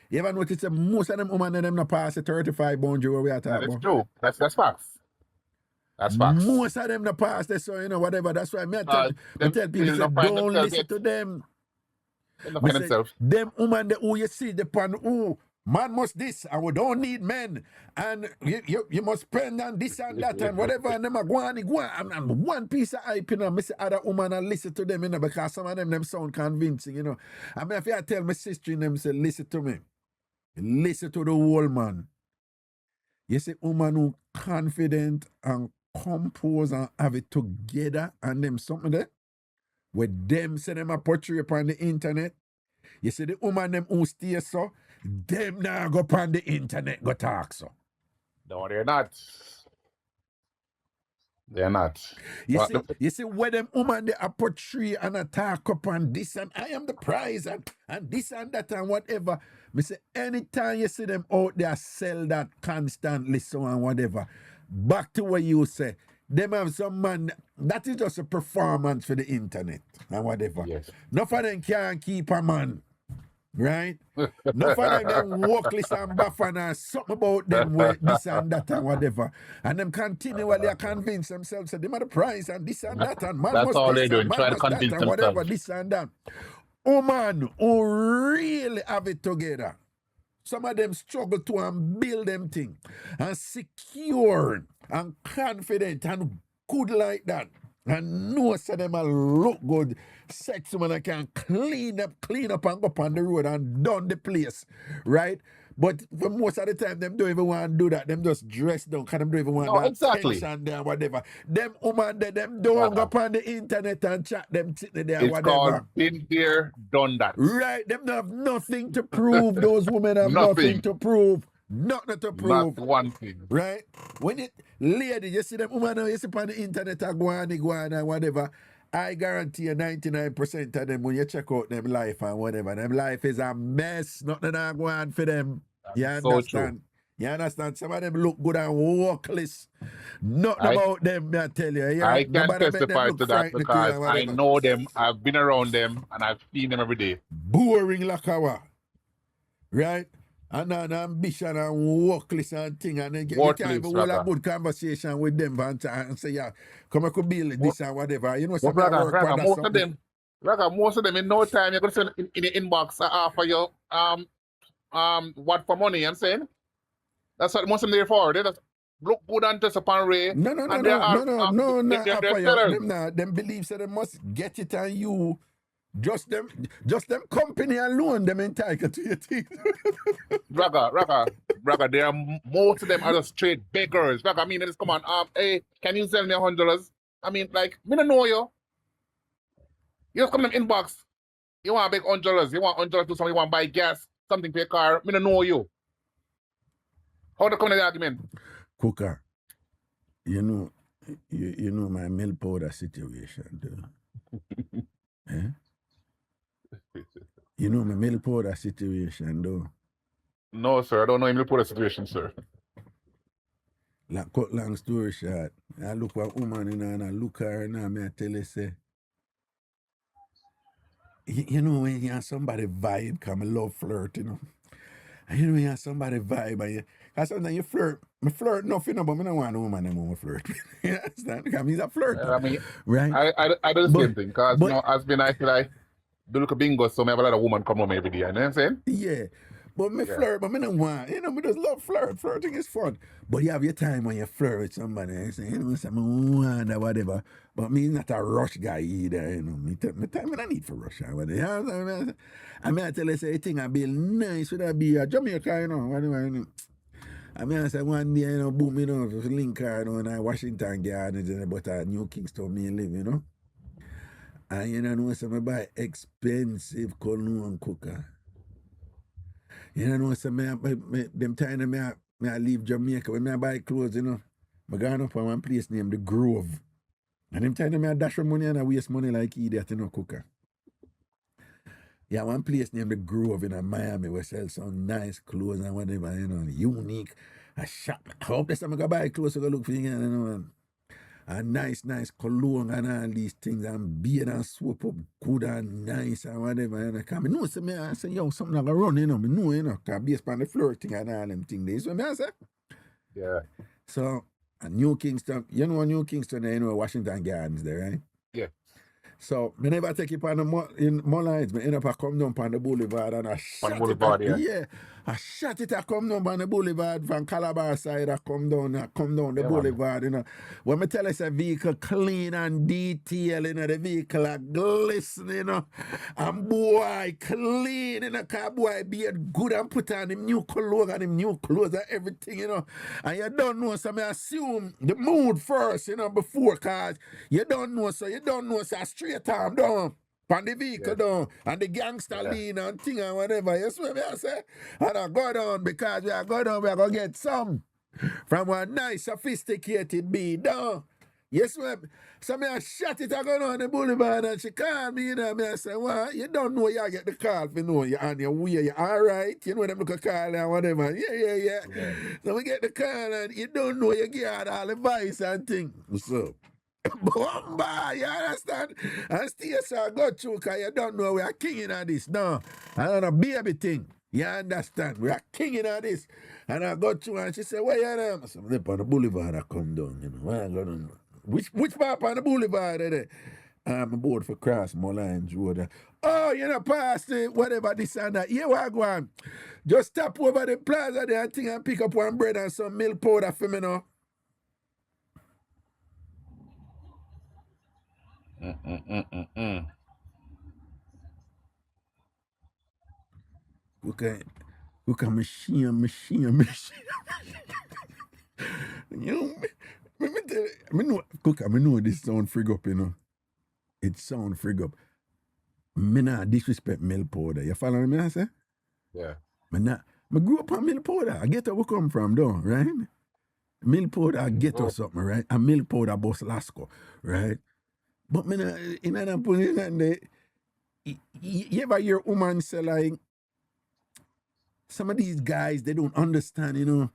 You ever notice that most of them women them not pass the 35 boundary where we are talking about? That's true. That's facts. That's facts. Most of them not pass that, so whatever. That's why I tell people say, don't listen to them. Them women who you see the pan man must this and we don't need men and you must spend on this and that and whatever and them are going and one piece of hype, I see other woman and listen to them, because some of them sound convincing, I mean, if I tell my sister in them, say, listen to me. Listen to the whole man. You see, woman who confident and compose and have it together and them something there. With them say them a portray upon the internet. You see the woman them who stay so, them now go upon the internet go talk so. No, they're not. They're not. You see where them woman they a portray and attack upon this and I am the prize and this and that and whatever. Me say anytime you see them out there sell that constantly so and whatever, back to what you say, them have some man that is just a performance for the internet and whatever. Yes. None of them can keep a man. Right? None of them workless and baffin and something about them with this and that and whatever. And them continually convince themselves that them are the prize and this and that and man That's must all this they're and doing, man try to must that convince and whatever, themselves. this and that. Woman who really have it together. Some of them struggle to and build them thing and secure and confident and good like that. And know so them a look good. Sex woman I can clean up and go up on the road and done the place. Right? But for most of the time, them don't even want to do that. Them just dress down because them don't even want that exactly. tension there, whatever. Them woman there, them don't go up on the internet and chat them sitting there, It's whatever. called been there, done that. Right, them don't have nothing to prove. Those women have nothing to prove. Nothing to prove. Not one thing. Right? When it lady, you see them women now, you see on the internet go on and whatever. I guarantee you 99% of them when you check out them life and whatever, them life is a mess. Nothing that go on for them. You understand? So true. You understand? Some of them look good and workless. Nothing about them, I tell you. Yeah? I can testify to that because I know them, I've been around them, and I've seen them every day. Boring like our, right? And an ambition and workless and thing, and then you can't even hold a good conversation with them and say, yeah, come I could build this and whatever. You know, some Raga, most of them in no time you're gonna send in the inbox offer you what for money, I'm saying? That's what most of them there for. They just look good and just upon Ray. No, them believe that they must get it and you just them company alone, them entitled to your thing. Raga, there are most of them are just straight beggars. Raga, I mean, just come on, hey, can you sell me $100? I mean, like, me don't know you. You just come in the inbox. You want to beg $100. You want $100 to something. You want to buy gas, something for your car. Me don't know you. How to come to the argument? Cooker, you know my milk powder situation, though. Eh? You know my milk powder situation, though. No, sir. I don't know your milk powder situation, sir. Like, cut long story short, I look at a woman and I look at her and I tell her, say, you know when you have somebody vibe, because I love flirt, you know. And you know when you have somebody vibe, and because sometimes you flirt, I flirt nothing, but I don't want a woman that want to flirt. You understand? Because I'm a flirt. I mean, right? I do the same thing, because, you know, as been I feel like, do look a bingo, so I have a lot of women come home every day, you know what I'm saying? Yeah. But me flirt, but I don't want, you know, me just love flirt. Flirting is fun. But you have your time when you flirt with somebody and say, you know, say, I want or whatever. But me not a rush guy either, you know. Me time I don't need for rush or whatever. I mean, I tell you, say, a thing I be nice, would I be a Jamaica, you know, whatever, you know. I mean, I say, one day, you know, boom, you know, link her, you know, in Washington Gardens, but New Kingston, me live, you know. And you know, some buy expensive cologne cooker. You know, so them time I leave Jamaica, when I buy clothes, you know, I go up on one place named The Grove. And them time I dash money and I waste money like idiot, you know, cooker. Yeah, one place named The Grove in Miami where sell some nice clothes and whatever, you know, unique. I shop. I hope this time I go buy clothes, so go look for you, you know, and nice cologne and all these things and beard and soap up good and nice and whatever. And I come, know, so I say, yo, something like a run, you know, me know, you know, because based on the flirting and all them things. So I say. Yeah. So, New Kingston, you know New Kingston, you know Washington Gardens there, right? Yeah. So me never take it on the in Mullines. Me end up I come down on the boulevard and I On shot Boulevard, it. yeah. Yeah, I shot it. I come down on the boulevard from Calabar side. I come down the Yeah, man. boulevard. You know, when me tell us a vehicle clean and detailed, you know, the vehicle are glistening, you know, and boy clean, you know, cause boy beard good and put on him new clothes and him new clothes and everything, you know, and you don't know, so I assume the mood first, you know, before, cause you don't know, so straight arm down. On the vehicle down, and the gangster lean and thing and whatever. You see what I say? And I go down because we are going down, we are going to get some from a nice, sophisticated bee down. Yes, ma'am. So I shot it, I go down the boulevard and she called me, you know, I say, well, you don't know you get the call for know you on your way, you all right, you know them look a call and whatever. Yeah. So we get the call and you don't know you get all the advice and things. What's up? Bomba, you understand? And still so go through because you don't know we are king in this. No, I don't know baby thing. You understand? We are king in this. And I go through and she said, where you are? I said, I'm on the boulevard, I come down, you know. Where I go down? Which part on the boulevard are they? I'm aboard for Cross Mullines Road. Oh, you know, past the whatever this and that. Yeah, what I go on? Just stop over the plaza there and pick up one bread and some milk powder for me now. Look at machine. You know, me tell you, I know this sound frig up, you know. It sound frig up. Me not disrespect milk powder. You follow me, I say? Yeah. Me grew up on milk powder. I get where we come from, though, right? Milk powder, I get or something, right? And milk powder, boss Lasco, right? But me not, in that position, you ever hear a woman say, like, some of these guys, they don't understand, you know,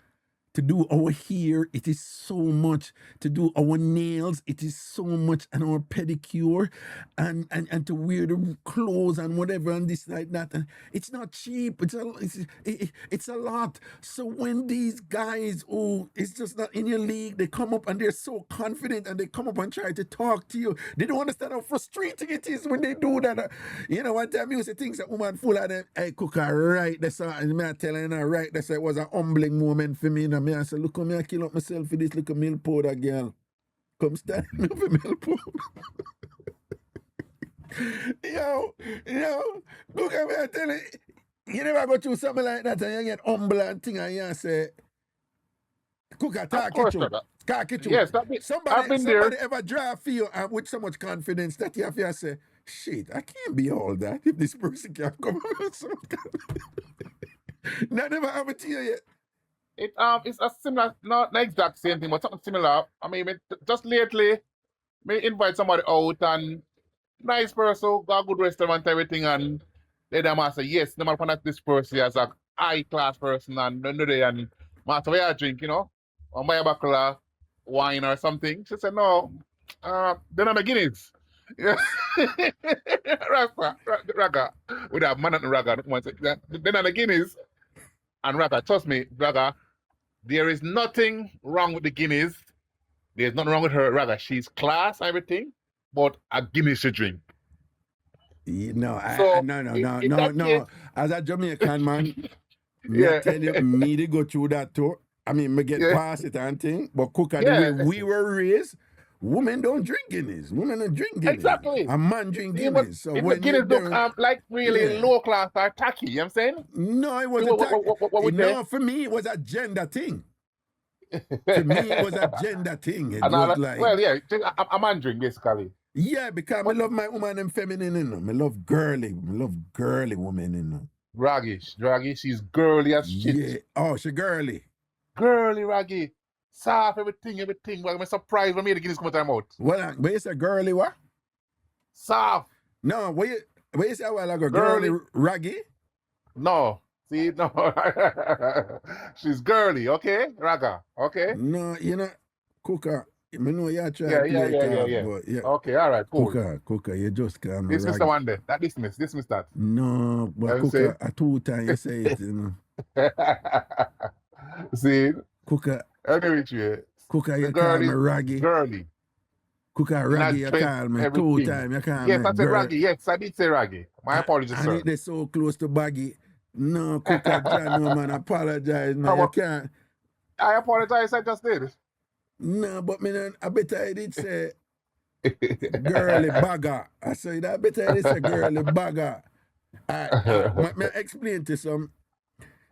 to do our hair, it is so much. To do our nails, it is so much. And our pedicure, and to wear the clothes and whatever and this like that. And it's not cheap. It's a lot. So when these guys, it's just not in your league, they come up and they're so confident and they come up and try to talk to you. They don't understand how frustrating it is when they do that. You know, one time you say things that woman full of them, hey, cooker, right? That's and me telling her, right? That's it was a humbling moment for me. And I said, look how me I kill up myself for this little milk powder girl. Come stand me for milk powder. yo, look at me, I tell you, you never go through something like that and you get humble and thing and you say, Cooker, talk it through. Talk it through. Yes, somebody ever drive for you with so much confidence that you have to say, shit, I can't be all that if this person can't come with some confidence. That never happened to you yet. It's a similar, not the exact same thing, but something similar. I mean, just lately, me invite somebody out and nice person, got a good restaurant, everything, and they them say, yes, no matter what this person as a high class person and matter where I drink, you know, or buy a bottle of wine or something. She said, no, they're not the Guinness. Raga, with a man and Raga, they're not the Guinness. And Raga, trust me, Raga, there is nothing wrong with the Guinness. There's nothing wrong with her. Raga, she's class, everything, but a Guinness to drink. No. As a Jamaican man, I tell you, me to go through that too. I mean, me get past it and thing, but Cooker, the way we were raised, women don't drink Guinness. Women don't drink Guinness. Exactly. A man drink Guinness. So when Guinness look like really low class or tacky, you know what I'm saying? No, it wasn't tacky. No, for me, it was a gender thing. To me, it was a gender thing. It was like, well, yeah, a man drink basically. Yeah, because I love my woman and feminine in them. I love girly women in them. Raggy, she's girly as shit. Yeah, oh, she girly. Girly, Raggy. Soft, everything. Well, I'm surprised when me the Guinness come out of my mouth. Well, but you say girly what? Soft. No, what you say a while ago? Girly Raggy? No. See, no. She's girly, okay? Raga, okay? No, you know, Cooker, I know you're trying to play yeah. But yeah. Okay, all right, cool. Cooker, you just can't. Dismiss the one there. That dismiss that. No, but Cooker, a 2 times you say it, you know. See? Cooker. Anyway, Cooker, you call me Raggy. Girly. Cooker In a Raggy, you dress, call me. 2 everything. times, you call Yes, me. I said Reggae. Yes, I did say Reggae. My apologies, And sir. it is so close to Baggy. No, Cooker John, no, man, apologize, man. How You about- can't. I apologize, I just did. No, but me, I bet I did say girly bagger. I said, I bet I did say girly bagger. Me explain to some.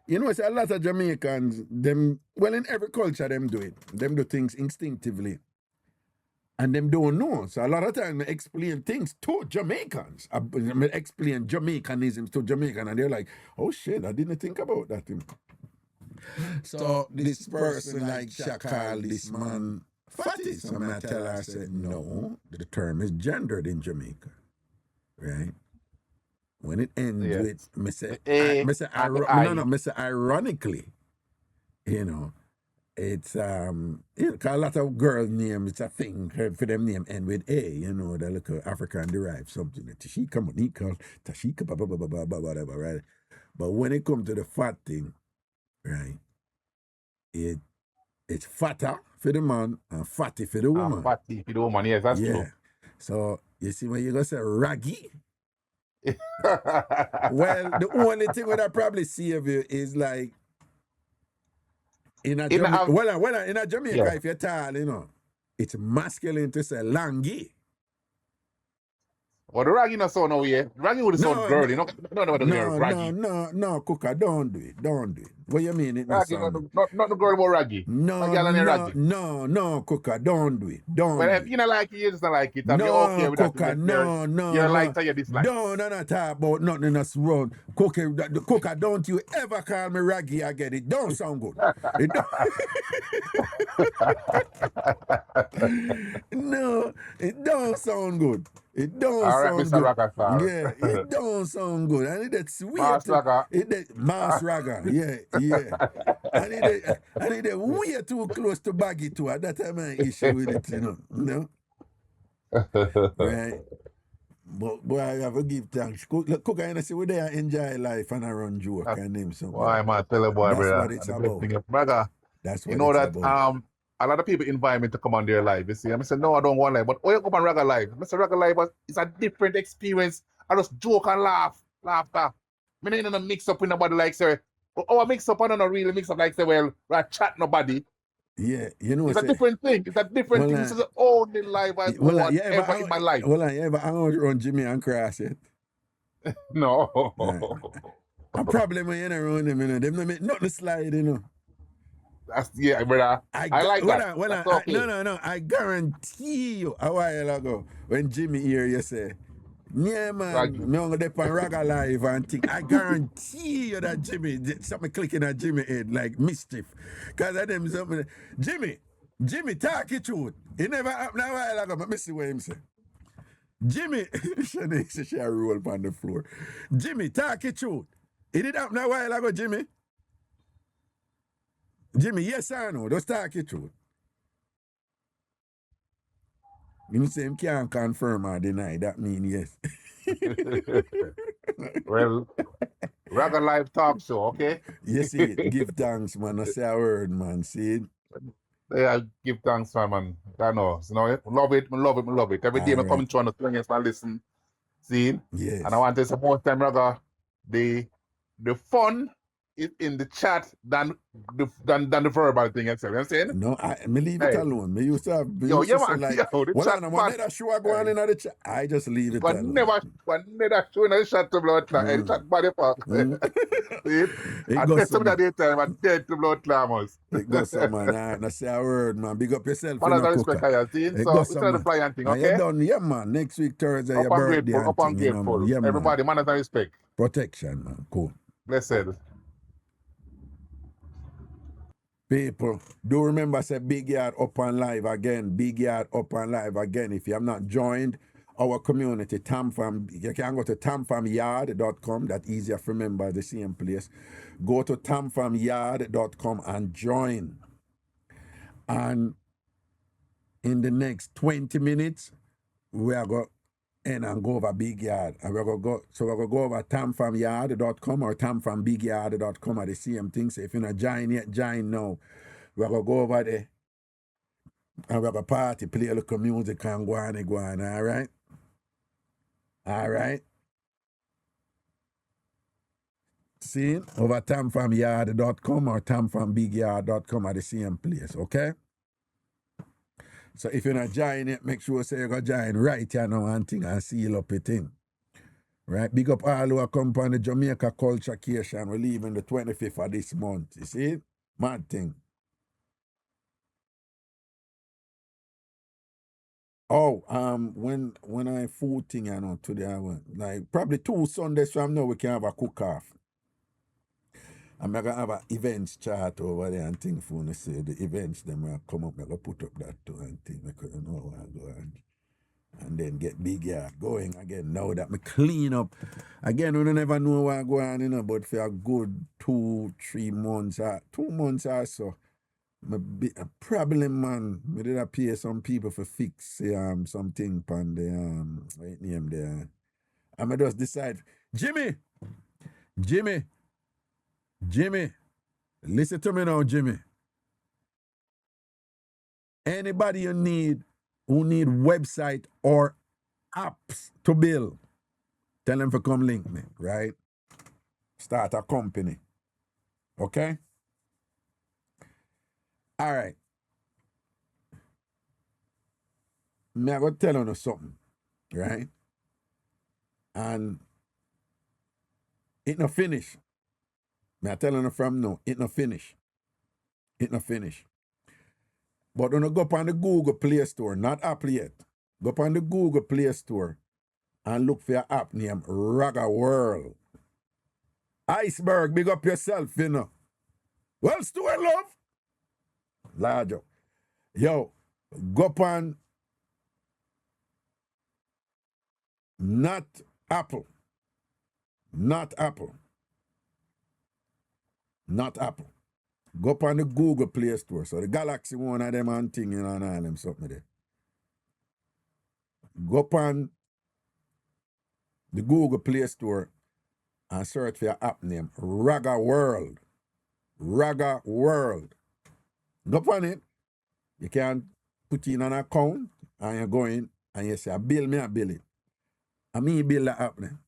You know, it's a lot of Jamaicans, them, well, in every culture, them do it. Them do things instinctively. And them don't know. So a lot of times, I explain things to Jamaicans. I explain Jamaicanisms to Jamaicans, and they're like, oh shit, I didn't think about that. So this person like Shakal, this man, fatty. So I tell her, I said, no, the term is gendered in Jamaica, right? When it ends with, me say, ironically, you know, it's you know, 'cause a lot of girl names, it's a thing for them name end with A, you know, they look African derived something. Tashika, Monica, Tashika, whatever, right? But when it comes to the fat thing, right, it's fatter for the man and fatty for the woman. Fatty for the woman, yes, that's true. So you see when you go say raggy, well, the only thing that I probably save you is like in a Jamaica, if you're tall, you know, it's masculine to say langy. Well, the Raggy not so no yeah. Raggy would sound girly. No, No, Cooker, don't do it. What you mean it Raggy, not the girl about Raggy. No, Cooker, don't do it. Well, if you don't like it, you just don't like it. And you're okay with Cooker, that. You're like you dislike. No, talk about nothing that's wrong. Cooker, don't you ever call me Raggy again. It don't sound good. It don't. No, it don't sound good. It don't sound Mr. good. Ragashanti. Yeah, it don't sound good. And it's weird. Mass Raga. Yeah. And it's way too close to Baggy too. At that time I issue with it, you know. Right. But boy, I have to give thanks. Cook, I say we there enjoy life and I run joke and name something. Why man, tell a boy, That's brother. what it's about. Brother, That's what you know it's that about. a lot of people invite me to come on their live. You see, I said no, I don't want live. But when you come on Raga live, Mr. Raga live is a different experience. I just joke and laughter. Me not in a mix up with nobody like say, oh, I mix up, I don't really mix up like say, well, I chat nobody. Yeah, you know, it's a different thing. It's a different thing. This is the only live I want ever in my life. Well, you ever hang out around Jimmy and Cross yet? No. A problem when you're around them, you know, them don't make nothing slide, you know. That's brother. I like that. No. I guarantee you a while ago when Jimmy here you say, yeah man, me on the Raga live and think. I guarantee you that Jimmy, something clicking at Jimmy head like mischief. Cause of them something. Jimmy, talk it truth. It never happened a while ago, but me see what him say. Jimmy, she roll on the floor. Jimmy, talk it truth. It did happen a while ago, Jimmy. Jimmy, yes or no? Just talk it truth. You say him can't confirm or deny. That mean yes. Well, Raga Live talk show, okay? You see it. Give thanks, man. I say a word, man. See it? Yeah, give thanks, man. I know. You know, love it. Every day I come through on the thing and listen. See? Yes. And I want to say more time, Raga, the fun is in the chat than the verbal thing itself. You understand? No, me leave it alone. Me used to have the chat, one other show I go on in the chat. I just leave it alone. Never show in the chat to blood clot. And chat body part. See? And that's some of the time I'm dead to blood clamors. It goes some man. I say a word, man. Big up yourself. Man, I respect you, see? So it's the flying thing, okay? You done, yeah, man. Next week, Thursday, your birthday. Up and grateful. Yeah, everybody, man, has respect. Protection, man. Cool. Blessed. People, do remember, say Big Yard up and live again. Big Yard up and live again. If you have not joined our community, TamFam, you can go to tamfamyard.com. That's easier to remember, the same place. Go to tamfamyard.com and join. And in the next 20 minutes, we are going and go over Big Yard. And we're going to go over tamfamyard.com or tamfambigyard.com are the same thing. So if you're not join yet, join now. We're going to go over there. And we have a party, play a little music and go on, all right? All right? See? Over tamfamyard.com or tamfambigyard.com at the same place, okay? So if you're not join it, make sure say you go join right here now and thing and seal up your thing. Right? Big up all who come on the Jamaica Culture Cation. We're leaving the 25th of this month. You see? Mad thing. Oh, when I food thing, you know, today I went like probably 2 Sundays from now we can have a cook off. I'm gonna have an events chart over there and thing for you say the events them will come up, I'm gonna put up that too and thing because you know I go and then get big yard going again. Now that me clean up. Again, we never know what go on, you know, but for a good 2-3 months, 2 months or so. A problem, man. Me did I pay some people for fix something on the what name there. And I just decide, Jimmy, listen to me now, Jimmy. Anybody who need website or apps to build, tell them to come link me, right? Start a company. Okay? All right. Me I go tell you something, right? And it not finish. Me I tell you from now, it not finish. It not finish. But when you go up on the Google Play Store, not Apple yet. Go up on the Google Play Store and look for your app named Raga World. Iceberg, big up yourself, you know. Well, Stewart, love. Larger. Yo, go up on not Apple. Not Apple. Not Apple. Go up on the Google Play Store. So the Galaxy one of them and thing, you know, and all them something there. Go up on the Google Play Store and search for your app name, Raga World. Raga World. Go up on it. You can put in an account and you go in and you say, bill me, I bill it. And me build the app then.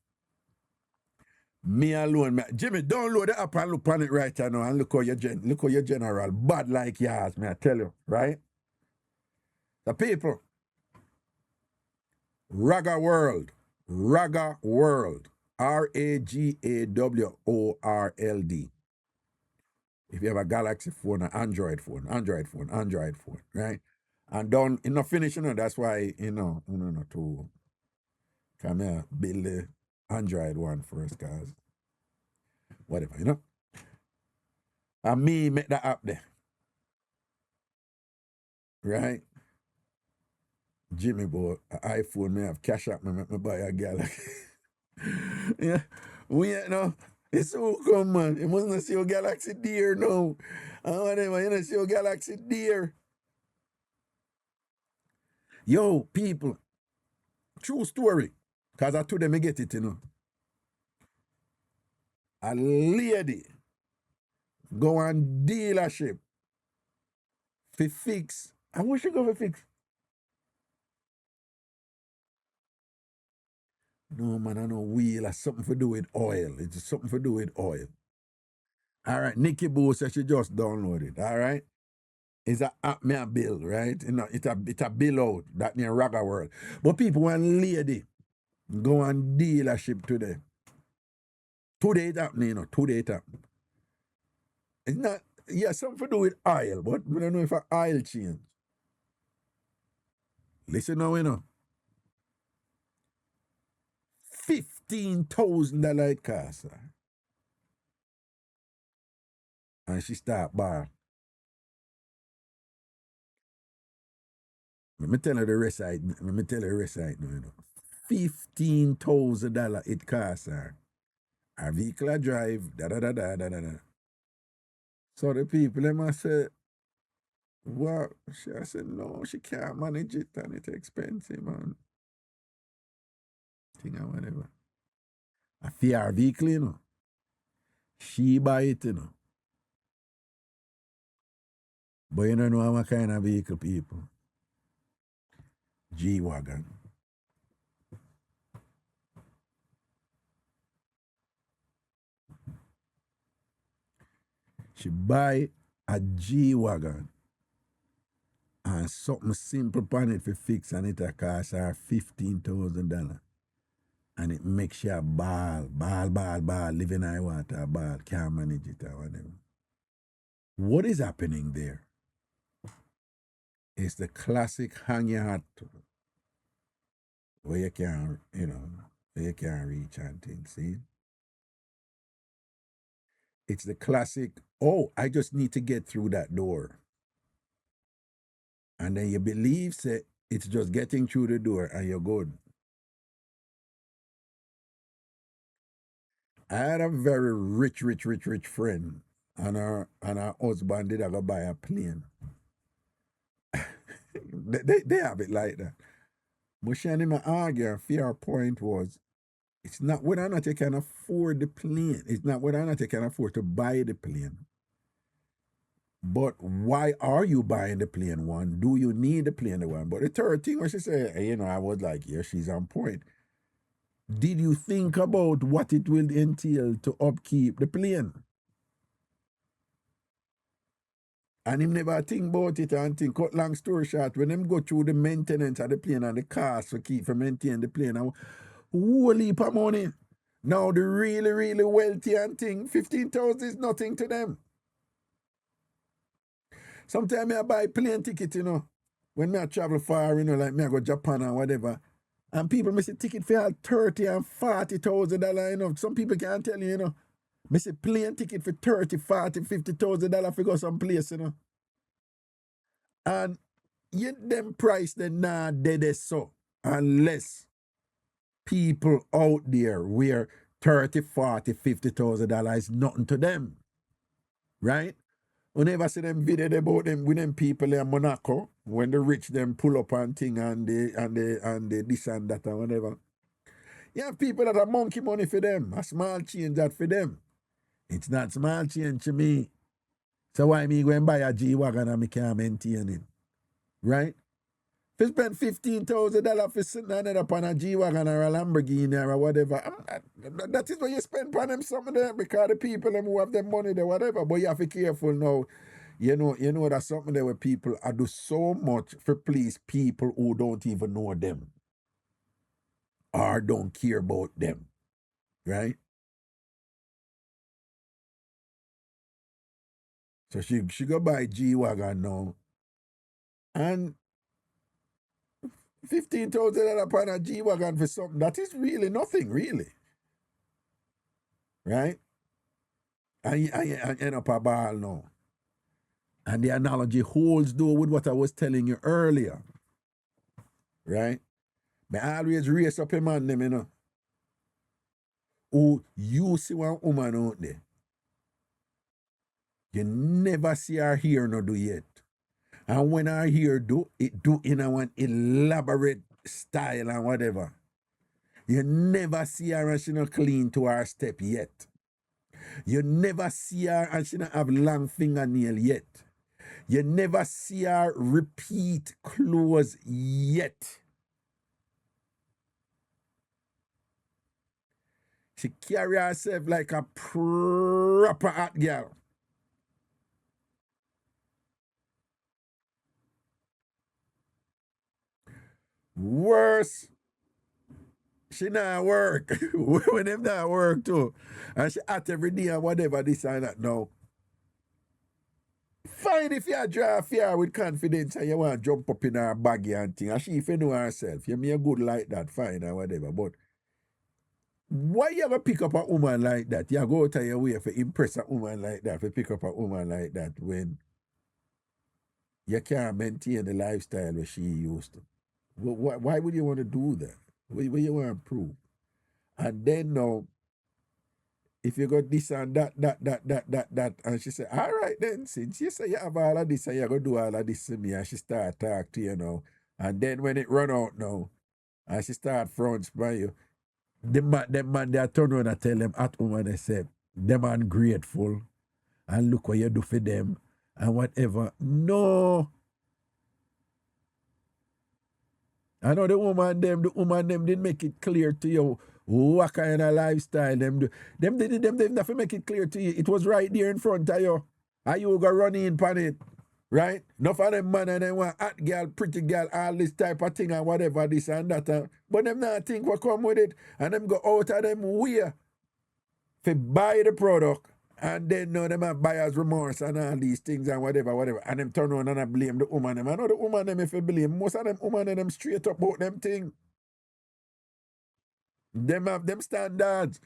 Me alone. Jimmy, download the app and look on it right now and look how your general bad like yours, me I tell you, right? The people. Raga World. Raga World. RAGAWORLD. If you have a Galaxy phone, an Android phone, right? And done, you know, finish, you know, that's why, you know, to come here, build the Android one first, cause whatever, you know. And me make the app there. Right? Jimmy boy, iPhone, me have cash up, me make me buy a Galaxy. Yeah. We you know, it's so come man. You must not see your Galaxy dear now. And whatever, you know, see your Galaxy dear. Yo, people. True story. Cause I told them I get it, you know. A lady go on dealership for fix. I wish you go for fix. No, man, I know wheel has something to do with oil. It's something to do with oil. All right, Nikki Boo says she just downloaded. All right. It's a app me a bill, right? You know, it's a bill out that near Raga World. But people want lady go on dealership today. Today it happening, you know. Today it happening. It's not, yeah, something to do with oil, but we don't know if an oil change. Listen now, you know. $15,000 it cost her. And she start bar. Let me tell you the rest right now, you know. $15,000 it cost her. Her vehicle I drive, da. So the people, they must say, well, I said, no, she can't manage it and it's expensive, man. Thing or whatever. A fear vehicle, you know. She buy it, you know. But you don't know what kind of vehicle, people. G-Wagon. She buy a G-Wagon and something simple on it for fix and it cost her $15,000. And it makes you a ball, live in high water, ball, can't manage it or whatever. What is happening there? It's the classic hang your hat where you can, where you can reach and things, see? It's the classic, oh, I just need to get through that door. And then you believe say, it's just getting through the door and you're good. I had a very rich friend, and her husband did have to buy a plane. they have it like that. But she and him argue, and fair point was, it's not whether or not you can afford the plane. It's not whether or not you can afford to buy the plane. But why are you buying the plane, one? Do you need the plane, one? But the third thing where she said, I was like, yeah, she's on point. Did you think about what it will entail to upkeep the plane? And him never think about it and think, cut long story short, when them go through the maintenance of the plane and the cost for maintain the plane, a whole heap of money. Now the really wealthy and thing, 15,000 is nothing to them. Sometimes I buy plane ticket, when I travel far, like me I go Japan or whatever. And people may say ticket for $30,000 and $40,000, Some people can't tell you, Me say plane ticket for $30,000, $40,000, $50,000 for go some place, And yet them price they not dead so unless people out there where $30,000, $40,000, $50,000 is nothing to them. Right? We never see them video about them with them people in Monaco when the rich them pull up and thing and they this and that and whatever. You have people that are monkey money for them, a small change that for them. It's not small change to me. So why me go and buy a G-Wagon and me can't maintain it? Right? If you spend $15,000 for sitting on it upon a G-Wagon or a Lamborghini or whatever, that is what you spend upon them some of them because the people them who have them money there, whatever. But you have to be careful now. You know that's something there where people I do so much for please people who don't even know them or don't care about them. Right? So she go buy G-Wagon now. And $15,000 upon a G-Wagon for something, that is really nothing, really. Right? And you end up a ball now. And the analogy holds though with what I was telling you earlier. Right? I always raise up a man them, who you see one woman out there. You never see her here no do yet. And when I hear do, it do in a one elaborate style and whatever. You never see her and she not clean to her step yet. You never see her and she not have long fingernail yet. You never see her repeat clothes yet. She carry herself like a proper hot girl. Worse, she not work. When them not work too. And she at every day and whatever this and that now. Fine if you drive fear with confidence and you want to jump up in her baggy and thing. And she if you know herself, you mean good like that, fine or whatever. But why you ever pick up a woman like that? You go out of your way for impress a woman like that, for pick up a woman like that when you can't maintain the lifestyle that she used to. Why would you want to do that? What you want to prove? And then now, if you got this and that, and she said, all right then, since you say you have all of this and you're going to do all of this to me, and she start talk to you now, and then when it run out now, and she start fronts by you, them man, they turn around and tell them at home and they say, them ungrateful, and look what you do for them, and whatever. No. I know the woman them didn't make it clear to you what kind of lifestyle them do. Them didn't have to make it clear to you. It was right there in front of you. And you go run in pan it. Right? Enough of them man and them want hot girl, pretty girl, all this type of thing and whatever, this and that. But them not think what come with it. And them go out of them way to buy the product. And then now them have buyer's remorse and all these things and whatever. And them turn around and I blame the woman them. I know the woman them if you blame. Most of them woman them straight up about them thing. Them have them standards.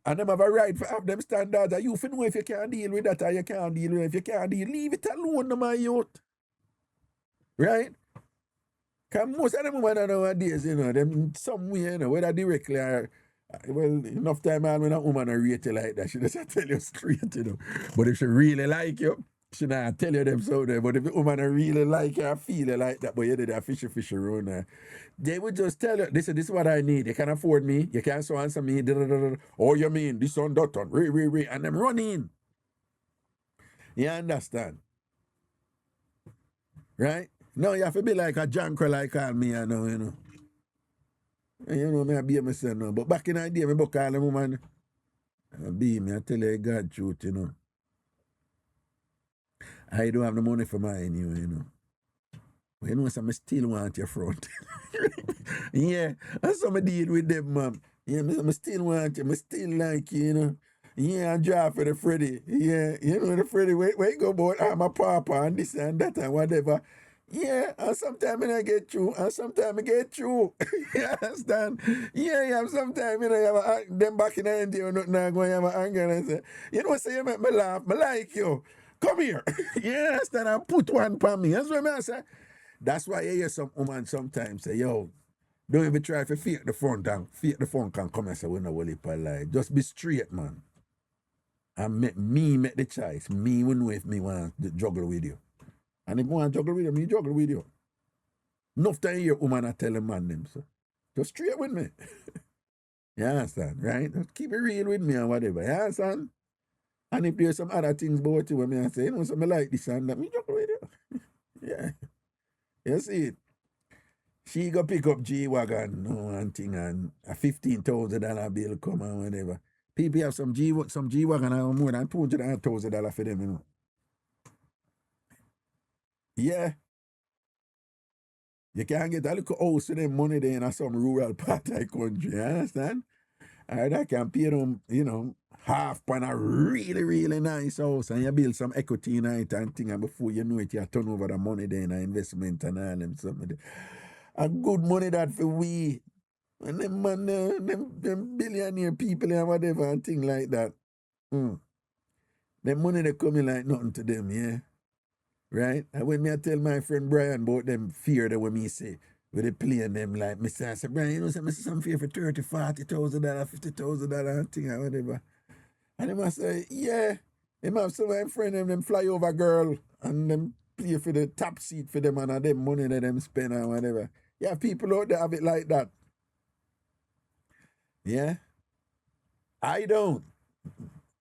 And them have a right to have them standards. And you fi know if you can't deal with that or you can't deal with it. If you can't deal, leave it alone, my youth. Right? Because most of them women nowadays, them somewhere, whether directly or, well, enough time when a woman rate you like that, she doesn't tell you straight, But if she really like you, she not tell you them so there. But if the woman really like you or feel you like that, but you did a fishy around there, they would just tell you, this is what I need. You can afford me. You can't so answer me. Oh, you mean this on that one. And them running. You understand? Right? No, you have to be like a junker like call me, I know, And me I be myself now. But back in the day, me book call them woman. I tell you God truth, I don't have the money for mine, But you know, so I still want your front. Yeah, that's how I deal with them, man. Yeah, I still want you. I still like you, Yeah, I draw for the Freddy. Yeah, the Freddy, where you go about, I'm a papa and this and that and whatever. Yeah, and sometimes I get through, and sometimes I get through. You understand? Yeah, sometimes, you have them back in the end, nothing going to have an anger and say, say you make me laugh, I like you. Come here. You understand? And put one upon me. That's what I say. That's why you hear some woman sometimes say, yo, don't even try to fake the front and come and say, we no will lie. Just be straight, man. And make the choice. Me will know if me want to juggle with you. And if you want to juggle with you, me juggle with you. Enough time your woman I tell a man them, so just straight with me. You understand, right? Just keep it real with me and whatever. You understand? And if there's some other things about you when me I say, something like this and that, me juggle with you. Yeah. You see it? She go pick up G-Wagon, one thing, and a $15,000 bill come and whatever. People have some G-Wagon and more than $200,000 for them, Yeah. You can't get a little house with them money there in some rural part of the country, you understand? And I can pay them, half on a really, really nice house and you build some equity in it and thing, and before you know it, you turn over the money there in investment and all them something. And good money that for we. And them man, them billionaire people and whatever and thing like that. Them money they coming like nothing to them, yeah? Right? And when me I tell my friend Brian about them fear that when me say, with the playing them like, I say, Brian, I see some fear for $30,000, $40,000, $50,000 and thing or whatever. And them I say, yeah, them have some of my friend them fly over girl and them play for the top seat for them and them money that them spend and whatever. Yeah, people out there have it like that. Yeah? I don't.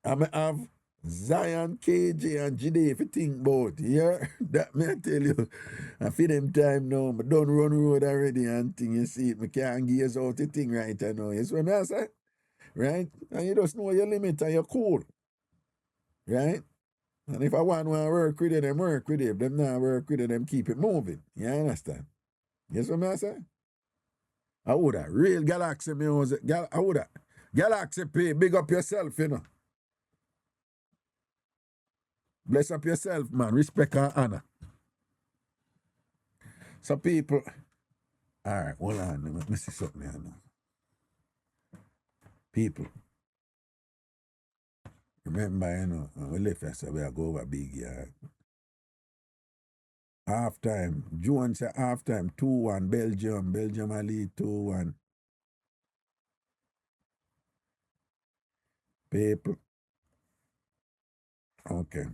I have Zion, KJ, and Jide if you think about. Yeah? That me I tell you. I feel them time now. I don't run road already and thing, you see it. I can't give you out the thing right now. You see what I say? Right? And you just know your limit and you're cool. Right? And if I want to work with them, work with them. If them not work with them, keep it moving. You understand? You see what I say? I would have. Real Galaxy music. I would have. Galaxy pay. Big up yourself, Bless up yourself, man. Respect and honor. Some people. All right, hold on. Let me see something here now. People. Remember, when we left yesterday, we go over big yard. Half time. June said half time. 2-1. Belgium. Belgium a lead 2-1. People. Okay.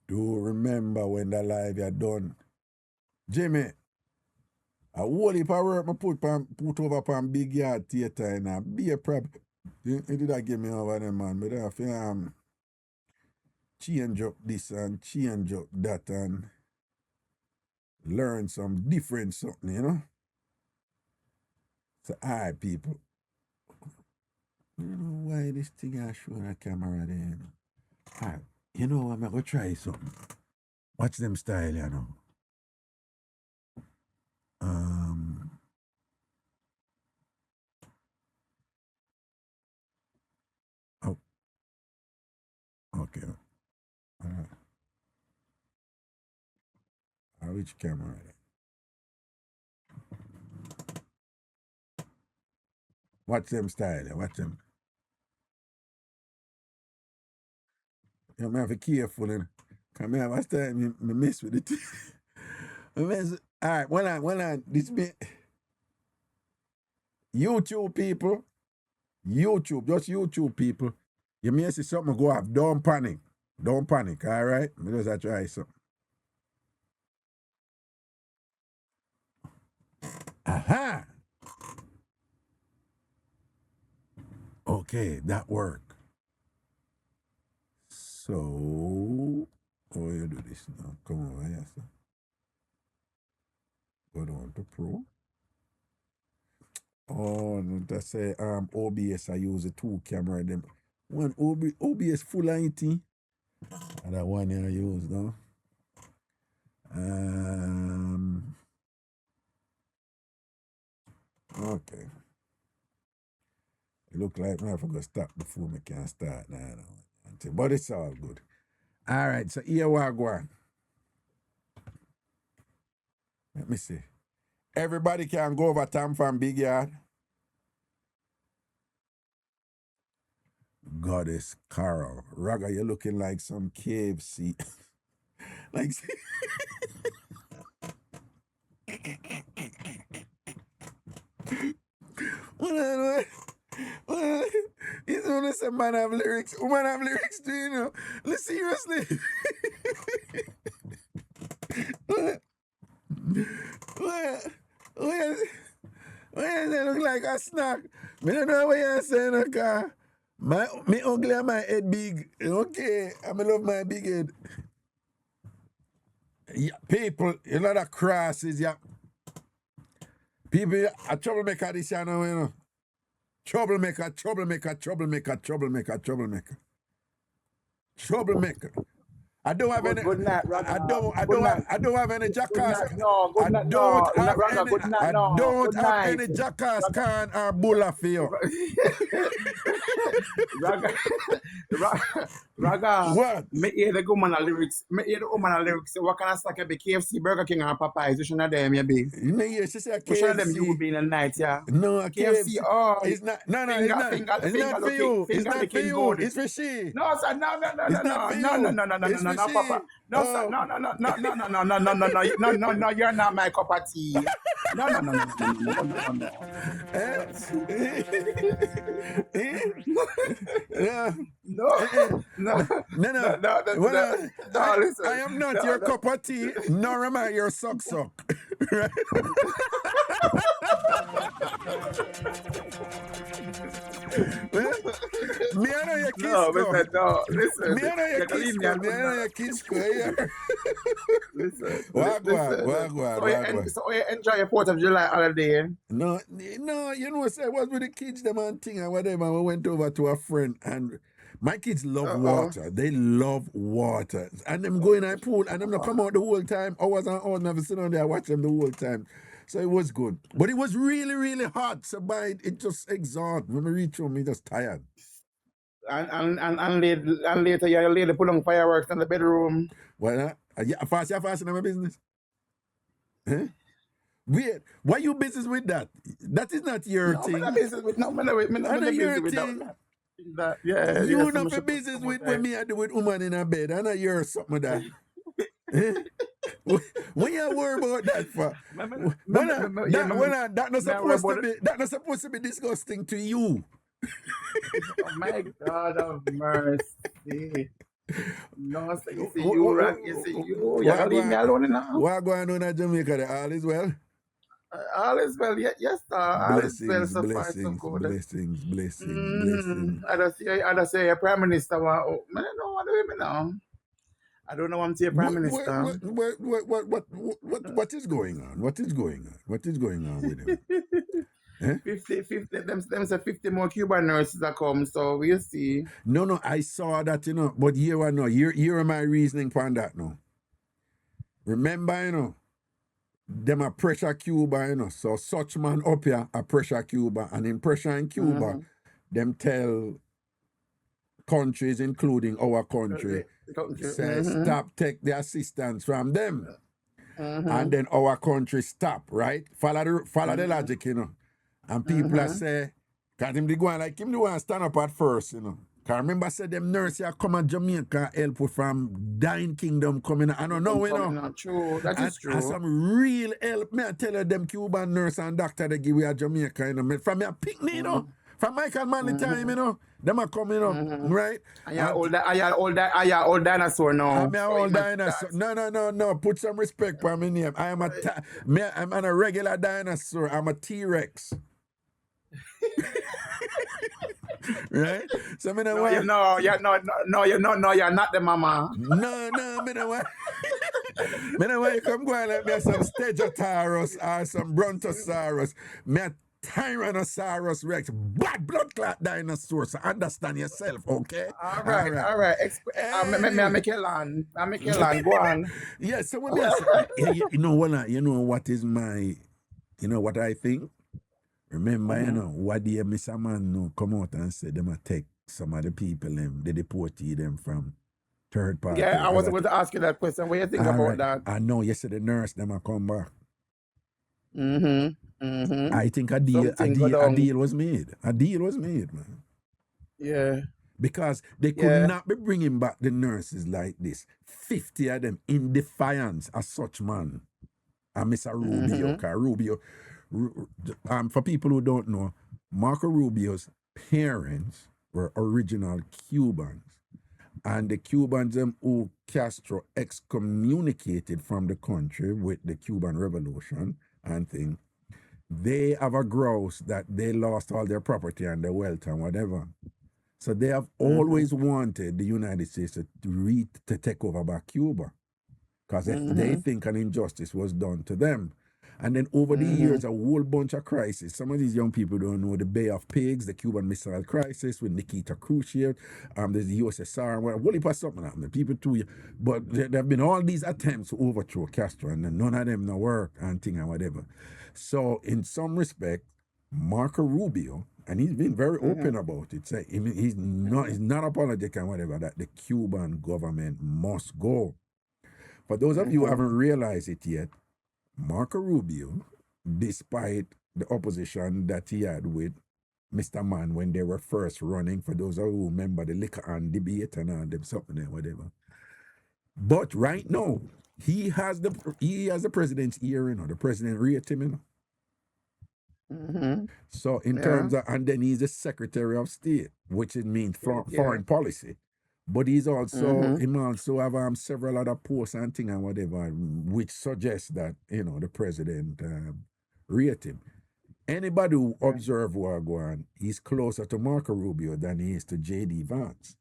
Do remember when the live you done. Jimmy, a whole heap of work I put over upon big yard theater and be a prep. You did that give me over there, man. But I have to change up this and change up that and learn some different something, you know? So, all right, people. I don't know why this thing I show on a camera there, you know? All right, you know what, I'm going to try something. Watch them style, you know? Oh, okay. All right. Which camera there? Watch them style, watch them. You have to be careful, and come here, watch that, me mess with it. All right, when I, this me, YouTube people, just YouTube people, you may see something go off, don't panic, all right? Me just try something. Aha! Okay, that worked. So, how you do this now? Come over here, sir. Go down to Pro. Oh, that's a OBS. I use a 2 camera. Them one OBS full of it. And that one I use now. Okay. It look like I have to stop before I can start now. But it's all good. All right, so here we go. Let me see. Everybody can go over TamFam Big Yard. Goddess Carol. Raga, you're looking like some KFC. Like he's gonna say man have lyrics. Woman have lyrics too, you know. Let's seriously. Why does it look like a snack? I don't know what you're saying, okay? Me ugly and my head big. Okay, I love my big head. Yeah, people, a lot of crosses, yeah. People, a troublemaker this year now, you know. Troublemaker. I don't have any. Good night, I Raga. don't have any jackass. Good night, no. I don't have any jackass can or bulla for you. Raga. What? Me hear the woman lyrics. Say, what kind of snack be KFC, Burger King, and Popeyes? Which one of them you be? You know, yes, she said Which one of them KFC. you will be in the night, yeah? No, KFC. Oh, it's not. No, it's not. It's not for you. It's not for you. It's for she. No, sir, no, It's not for you. Papa. No, sir, no, you're not my cup of tea. No. Listen. I am not your cup of tea, nor am I your suck. Right? Me I know your kids. No, listen. Me I know your kids. Me I know your kids. Listen. Wagwan. So you enjoy your 4th of July holiday? No, you know, say I was with the kids, them and thing and whatever. We went over to a friend and my kids love water. They love water. And them go in a pool and them not come out the whole time. Hours and hours, never sit down there watch them the whole time. So it was good. But it was really, really hot. So by it just exhausted. When we reach home, me just tired. And later your lady put on fireworks in the bedroom. Well, fast in my business. Huh? Weird. Why you business with that? That is not your thing. I'm not business with that. Yeah. You not for business with when me I do with woman in a bed. I know you're something of that. When you worry about that for? That not supposed to be disgusting to you. Oh my God of mercy. No, so you see you, Rag. You see you. You leave me alone now. What going on in Jamaica? All is well? All is well. Yes, sir. All is well. So far, so good. Blessings. I just say your Prime Minister. I don't know what do you mean now. I don't know. I'm to your Prime Minister. What is going on? What is going on? What is going on with him? Eh? 50, them say 50 more Cuban nurses that come, so we'll see. No, I saw that, but here are my reasoning for that, Remember, them a pressure Cuba, so such man up here a pressure Cuba, and in pressure in Cuba, them tell countries, including our country, say stop, take the assistance from them. And then our country stop, right? Follow the logic, And people are say, because him the one like him the one stand up at first, Because remember I said them nurses are come to Jamaica help with from dying kingdom coming. I don't know, True, that is true. And some real help. Me I tell you, them Cuban nurse and doctor they give we a Jamaica, From your picnic, From Michael Manley time, Them are coming, right? I old dinosaur now. I'm an old dinosaur. No. Put some respect for my name. I'm a regular dinosaur. I'm a T-Rex. Right? So me you're not the mama. No, me no want. Me no want you come go and let me some Stegosaurus or some Brontosaurus. Me a Tyrannosaurus Rex, bad blood clot dinosaur. So understand yourself, okay? All right. I make it land. Go on. Yeah. So when I say, you know what is my, what I think. Remember, what the Mr. Man come out and say them take some of the people they deported them from third party. Yeah, I was going to ask you that question. What do you think about that? I know yesterday the nurse them a come back. I think a deal was made. A deal was made, man. Yeah. Because they could not be bringing back the nurses like this. 50 of them in defiance of such man. And Mr. Rubio, for people who don't know, Marco Rubio's parents were original Cubans. And the Cubans who Castro excommunicated from the country with the Cuban Revolution and thing, they have a grouse that they lost all their property and their wealth and whatever. So they have always wanted the United States to take over back Cuba because they think an injustice was done to them. And then over the years, a whole bunch of crises. Some of these young people don't know the Bay of Pigs, the Cuban Missile Crisis with Nikita Khrushchev, there's the USSR, and what heap of something happened. People too, but there have been all these attempts to overthrow Castro, and none of them no work and thing and whatever. So in some respect, Marco Rubio, and he's been very open about it. Say he's not apologetic and whatever that the Cuban government must go. For those of you who haven't realized it yet, Marco Rubio, despite the opposition that he had with Mr. Mann when they were first running, for those who remember the liquor and debate and all them something and whatever. But right now, he has the president's ear, the president rate him, So in terms of, and then he's the Secretary of State, which it means foreign policy. But he's also, him also have several other posts and things and whatever, which suggests that, the president rate him. Anybody who observe what go on, he's closer to Marco Rubio than he is to J.D. Vance.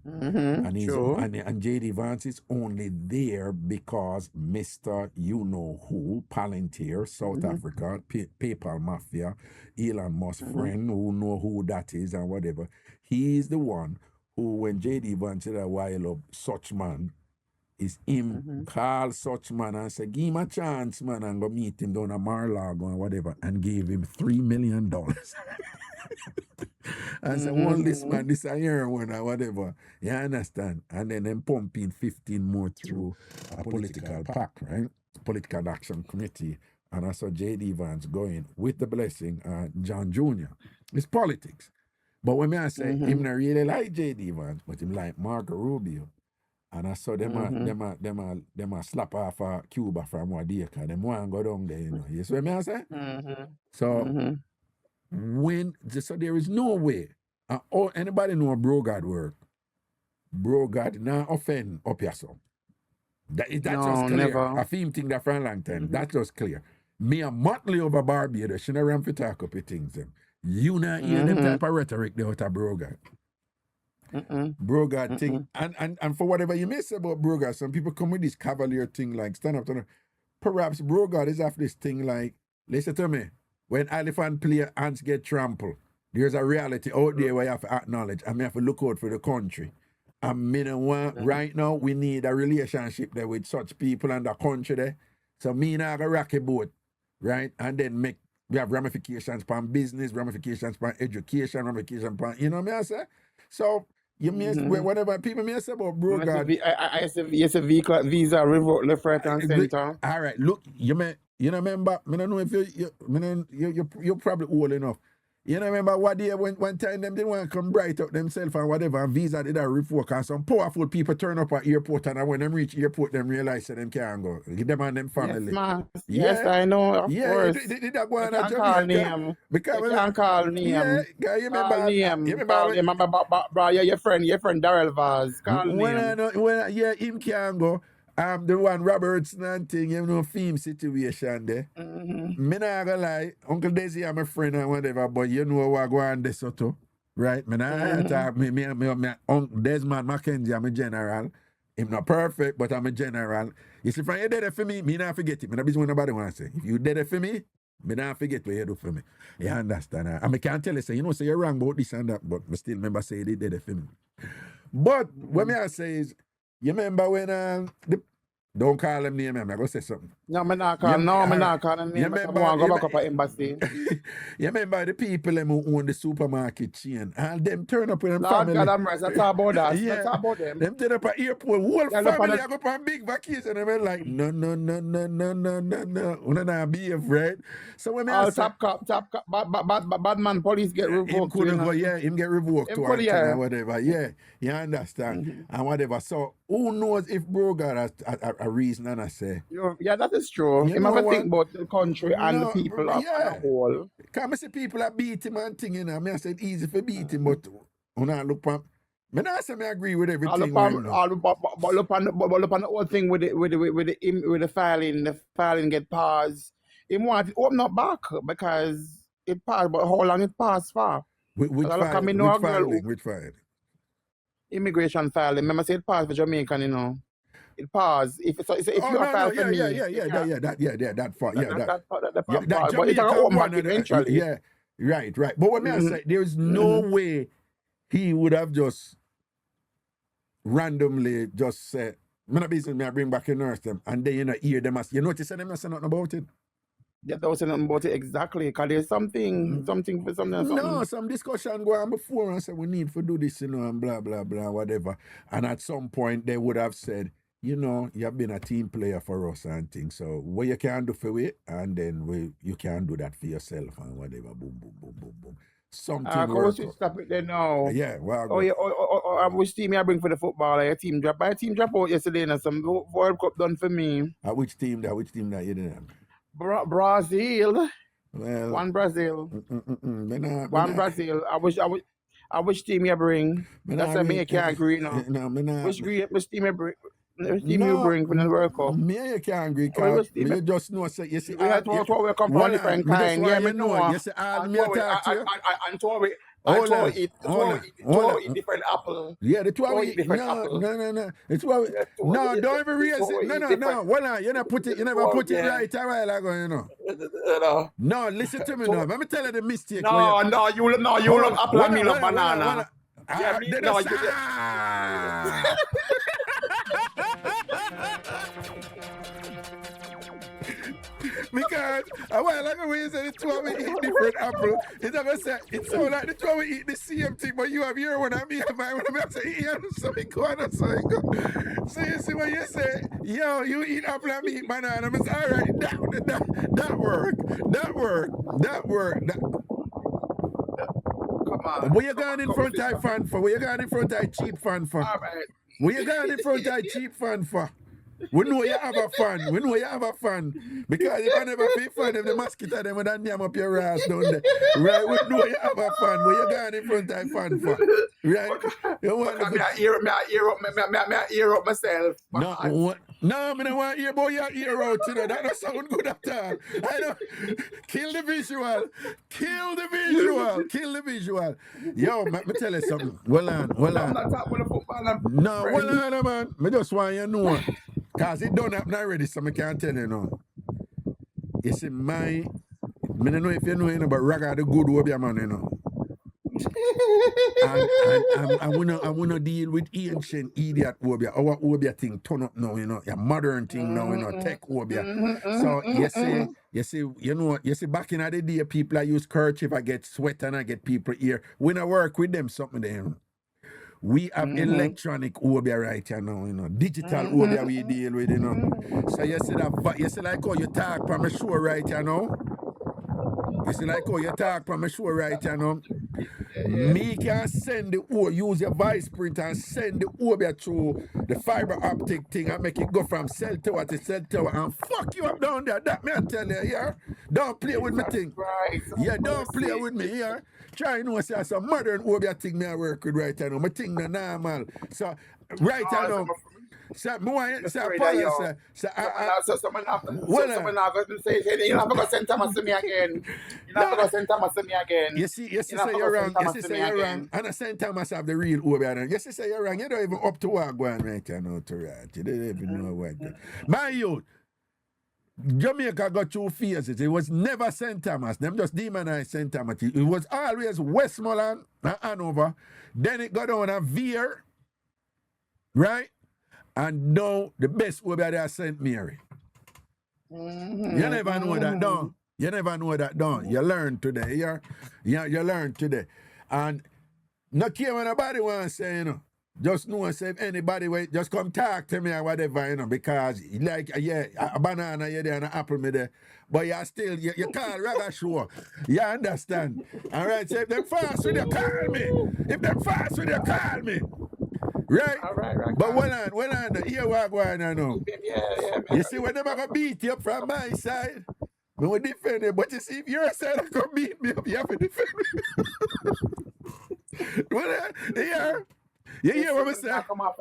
And J.D. Vance is only there because Mr. You-know-who, Palantir, South Africa, PayPal Mafia, Elon Musk friend, who know who that is and whatever. He's the one who, when J.D. Vance said a while up, such man, is him call such man and say, give him a chance, man, and go meet him down at Mar-a-Lago and whatever, and gave him $3 million. And say, well, this man, this a heroin or whatever. You understand? And then them pumping 15 more through a political PAC, right? Political Action Committee. And I saw J.D. Vance going with the blessing, John Jr. It's politics. But when I say, him not really like J.D. Vance, but him like Marco Rubio. And I saw them a slap off Cuba from Wadika. Them want to go down there, You see what I say? So, so there is no way. Anybody know Brogard work? Brogard not offend up your son. That's just clear. Never. I feel think that for a long time. That's just clear. Me a Motley over Barbados, she not ram for talk up things. Them. You not hear them type of rhetoric there out of Brogard. Broga thing. And for whatever you may say about Broga, some people come with this cavalier thing like stand up. Perhaps Broga is after this thing like, listen to me, when elephant play, ants get trampled. There's a reality out there where you have to acknowledge and we have to look out for the country. And me don't want, right now, we need a relationship there with such people and the country there. So me and I have a rocky boat, right? And then we have ramifications upon business, ramifications upon education, ramifications upon, you know what I say? So, you may whatever people may say about Broga. I say visa revoke left, right, and center. All right, look, you remember, I don't know if you're probably old enough. You know, remember what day one time them didn't want to come bright up themselves and whatever, and visa did a revoke, and some powerful people turn up at airport, and when them reach airport, them realize that them can't go. Give them and them family. Yes, man. Yes, I know, of course. Did that go on a Jamaica? Because you can't call name. Yeah, you remember, bro, your friend Darrell Vaz. Call name. Him can't go. The one Robertson and thing, you know, theme situation there. Me not gonna lie, Uncle Desi I'm a friend and whatever, but you know what go on there so too. Right? Me not talk me Uncle Desmond Mackenzie, I'm a general. I'm not perfect, but I'm a general. You see, if you did it for me not forget it. Me not be what nobody want to say. If you did it for me not forget what you do for me. You understand? And I can't tell you, say, you know, say you're wrong about this and that, but I still remember say they did it for me. But what me I say is, you remember when don't call him name, I'm going to say something. No, I'm not calling him name. I want to go back up at embassy. You remember the people who own the supermarket chain, and them turn up with them Lord family. God, I'm right. That's about that. Yeah. That's about them. Them turn up at airport, whole family go on big vacation, and they're like, no. We're not behave, right? So when all top cop, bad man, police get revoked. Him couldn't go, him get revoked to or whatever. Yeah, you understand? And whatever. So who knows if Broga has a reason, and I say. Yeah, that is true. You never think about the country and the people as a whole. Can I say people that beat him and thing, you know? I said easy for beat him, but when I look at me not say I agree with everything. But look on the whole thing with the filing get paused. He want it open up back because it passed, but how long it passed for? Which filing? Immigration filing. Remember, say it passed for Jamaican, you know. It paused. If you file for me, that part. But it's gonna open back eventually. Yeah, right. But what I say, there's no way he would have just randomly just said, "I'm not busy. I bring back a nurse them," and then hear them as you notice them not say nothing about it. Yeah, they was saying nothing about it exactly because there's something for something. No, some discussion go on before and say we need to do this, you know, and blah blah blah, whatever. And at some point they would have said, you know, you have been a team player for us and things. So what you can do for it, and then you can do that for yourself and whatever. Boom. Something work. Coach, stop it there now. Yeah, well. Which team I bring for the football? Your team drop. My team drop out yesterday and some World Cup done for me. Which team that you didn't have? Brazil. Well, one Brazil. One Brazil. I wish team you bring. That's why me can't agree now. Which team you bring? You bring for the World Cup. Me you can't agree because you just know say you see. We come from different kind. Yeah, me know. You see, me attack you. And to eat different apple. Yeah, the 12 eat different apple. No. It's what no, don't even raise it. No. Well, you never put it right a while ago, you know. No, listen to me now. Let me tell you the mistake. No, you love apple and me love banana. Because a while ago when you said the two of we eat different apple, it's never said it's so like the two of we eat the same thing, but you have your one and me have mine. When I say yeah, so it go on, so it go. So you see when you say, yo, you eat apple and me eat banana, I say, all right, that work. Come on. What you going in front of fan for? What you going in front of cheap fan for? All right. What you going in front of cheap fan for? We know you have a fan. Because if I never feel fun, if the mosquito them would have name up your ass down there. Right? We know you have a fan. What you going in front of fan for? Right? You want to ear up myself. No, No, I don't want to hear about your ear out, you know. That don't sound good at all. I don't. Kill the visual. Kill the visual. Kill the visual. Yo, let me tell you something. Well on. I'm not talking about football. No, well on, man. I just want you to know. Because it don't happen already, so I can't tell you now. You see, I don't know if you know anything about Raga, the good Obia man, you know. And I wanna deal with ancient idiot Obia. Our Obia thing turn up now, you know. Your modern thing now, you know, tech Obia. So you see, back in the day, people I use kerchief, I get sweat and I get people here. When I work with them, something there. We have electronic Obia right here now, you know. Digital Obia we deal with, you know. So you see like how you talk from a show right here now. You see like how you talk from a show right here now. Me can send use your voice print and send the Obia through the fiber optic thing and make it go from cell tower to cell tower and fuck you up down there. That me I tell you, yeah. Don't play with me thing. Right. Yeah, don't play with me, yeah. Try to say some modern Obia thing me I work with right now. My thing not normal. So right now. So, someone have to say, you have to go send Thomas to me again. You have to go send Thomas to me again. You see, say you're wrong. You see, say you're wrong. And I send Thomas have the real Obia. You see, say you're wrong. You don't even up to what going right now to right. You don't even know what. My youth, Jamaica got two phases. It was never St. Thomas. Them just demonized St. Thomas. It was always Westmoreland and Hanover. Then it got on a Veer, right? And now the best Obia there is St. Mary. You never know that, don't. You never know that, don't. You learn today. You learn today. And not care what nobody wants to say, you know. Just know, say if anybody wait, just come talk to me or whatever, you know, because like, yeah, a banana you there and an apple me there. But you still, you call Raga show. You understand? All right, so if them fast with you, call me. If them fast with you, call me. Right? All right. But when on, here what going on now. Yeah. You see, when them are going to beat you up from my side, we will defend it. But you see, if your side are going to beat me up, you have to defend me. You hear what I say? I come up.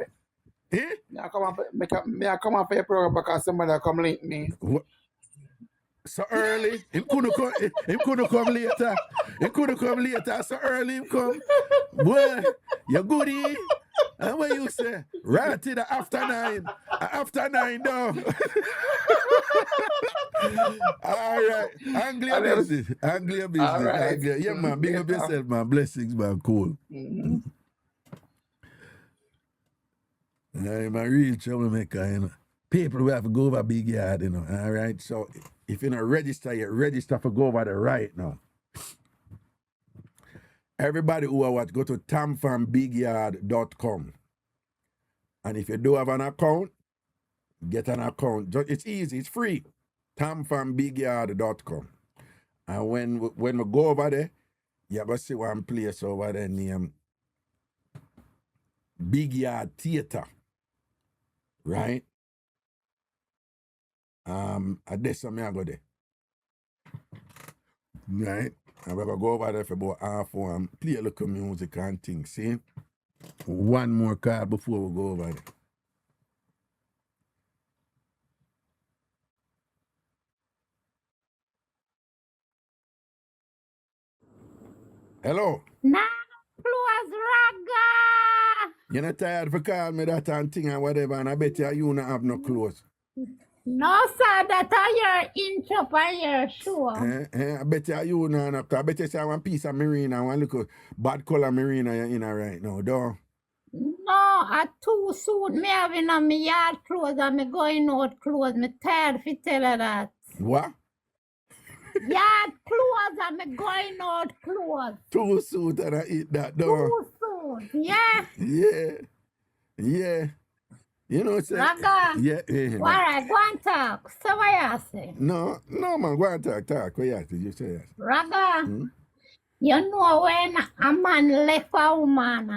Eh? I come up for your program because somebody come link me. What? So early, him couldn't come later. He couldn't come later. So early him come. Boy, you goodie. And what you say? Right to the after 9. After 9 down. All right. Anglia business. All right. Anglia. Yeah, man. Big up yourself, man. Blessings, man. Cool. I'm a real troublemaker, you know. People who have to go over big yard, you know. All right. So if you don't register, you register for go over there right now. Everybody who are what, go to tamfambigyard.com. And if you do have an account, get an account. It's easy, it's free. tamfambigyard.com. And when we go over there, you're going to see one place over there named Big Yard Theater. Right? I guess I'm going to go there. Right? And we're going to go over there for about half hour and play a little music and things. See? One more card before we go over there. Hello? Now, plus Raga. You're not tired for calling me that and thing and whatever, and I bet you don't have no clothes. No, sir, that are your intro for your show. I bet you know enough. I bet you say one piece of merino, one little bad color merino you're in right now, though. No, a 2 suit me having on my yard clothes and me going out clothes. Me tired if you tell her that. What? Yard clothes and me going out clothes. 2 suit and I eat that, though. 2 suits, yeah. Yeah. You know what's that? Raga. Yeah. All right, go and talk. So what you say? No, man, go and talk. What you say? Yes. Raga, you know when a man left a woman,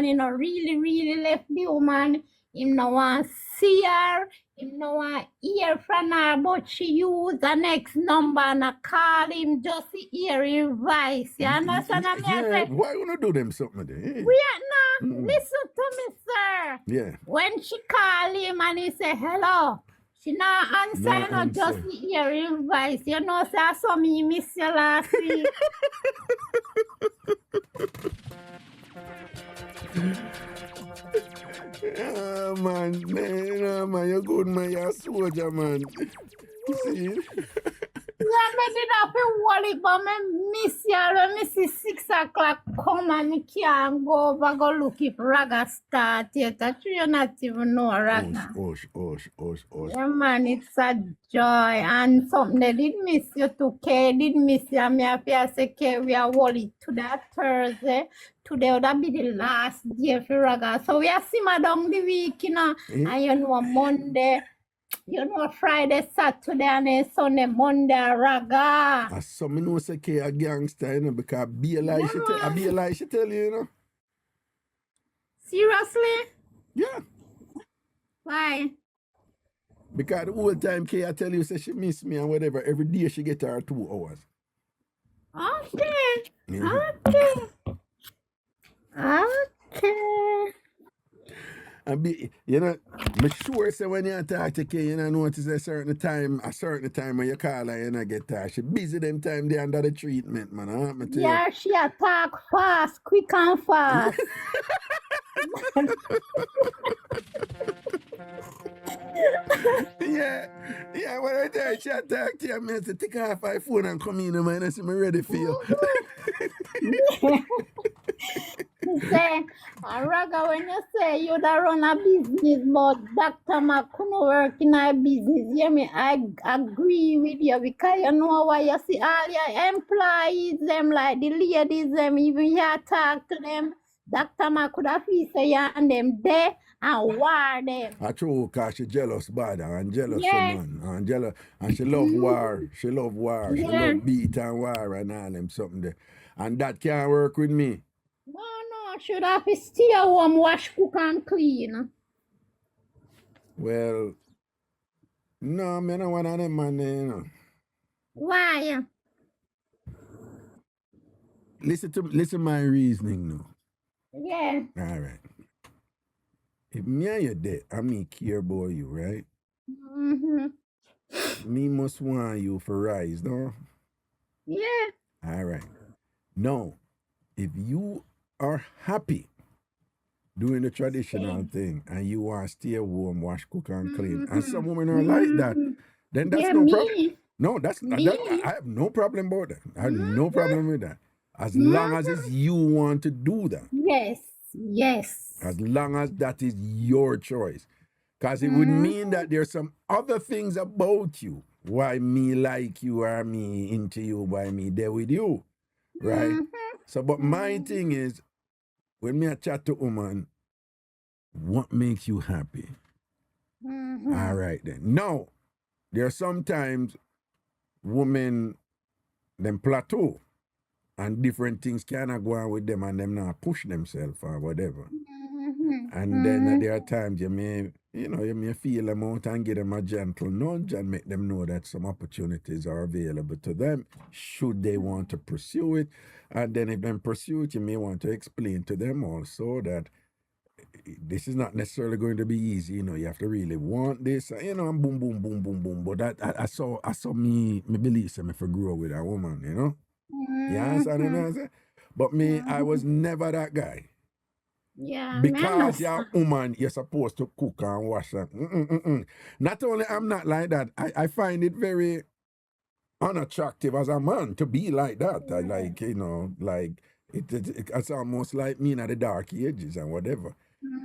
you know, really left the woman, him no want see her, him no want hear from her, but she use the next number and I call him just to hear his voice. You understand what I Yeah, say? why you not do them something there? We are not. Mm. Listen to me, sir. Yeah. When she call him and he say hello, she not answer, No you know, just answer. to hear his voice. You know, say I saw me miss you last week. Yeah, man, man, you're good, man. You're a soldier, man. See? Yeah, me did have to worry, but me miss you. When me see 6 o'clock come and me can't go over go look if Raga start yet. Actually, you not even know Raga. Osh. Yeah, man, it's a joy. And something they did miss you too, Kay. Did miss you. And me have to say, Kay, we are worried to that Thursday. Today would be the last day for Raga. So we are simmer down the week, you know. And you know, Monday, you know, Friday, Saturday, and then Sunday, Monday, Raga. I saw me know say K a gangster, you know, because I lie she tell you, you know. Seriously? Yeah. Why? Because the whole time K I tell you say she miss me and whatever, every day she get her 2 hours. Okay. Yeah. Okay. And be, you know, me sure say when you talk to Kay, you know, notice a certain time when you call her, you know, get her. She busy them time they under the treatment, man. I want me to Yeah, she attack fast, quick and fast. yeah, when I tell you, she attack to you, man, to take off my phone and come in, man, and say, me ready for you. Say, Raga, when you say you da run a business, but Dr. Mac couldn't work in a business, yeah, me, I agree with you because you know why you see all your employees, them like the ladies, them even you talk to them. Dr. Mac could have say you and them there and war them. I true, cause she jealous bad and jealous, Yeah. man. And jealous, and she love war. She love war. She Yeah. love beat and war and all them something there. And that can't work with me. No, should have to stay home, wash, cook, and clean. Well, no, me no one of them man, you know. Why? Listen my reasoning now. Yeah. All right. If me and you dead, I me care about you, right? Mm-hmm. Me must want you for rise, no? Yeah. All right. Now, if you are happy doing the traditional thing and you want to stay home, wash, cook, and clean, and some women are like that, then that's Yeah, no me. problem. No, that's Me. that, I have no problem about that. I have no problem with that. As long as it's you want to do that. Yes. As long as that is your choice. Because it would mean that there's some other things about you. Why me like you or me into you, why me there with you. Right? So, but my thing is, when me I chat to woman, what makes you happy? All right then. Now, there are sometimes women, them plateau, and different things cannot go on with them and them not push themselves or whatever. And then there are times you may feel them out and give them a gentle nudge and make them know that some opportunities are available to them should they want to pursue it. And then if they pursue it, you may want to explain to them also that this is not necessarily going to be easy. You know, you have to really want this. You know, and boom, boom, boom, boom, boom. But that I saw me believe some if I grow with a woman, you know. You understand what I'm saying? But me, I was never that guy. Yeah. Because you're a woman, you're supposed to cook and wash. Not only I'm not like that, I find it very unattractive as a man to be like that. I like, you know, like it's almost like me in the dark ages and whatever.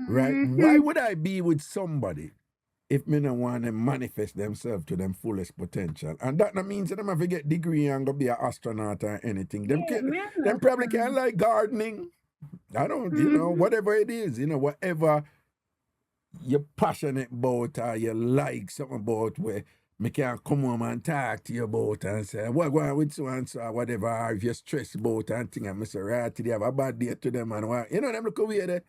Right? Why would I be with somebody if me don't want them manifest themselves to them fullest potential? And that means that them have to get degree and go be an astronaut or anything. Them probably can't like gardening. I don't, you know, whatever it is, you know, whatever you're passionate about or you like something about where me can come home and talk to you about and say, what going on with so and so or whatever, or if you're stressed about and thing, and I say, right, today have a bad day to them and what, you know, them look away there.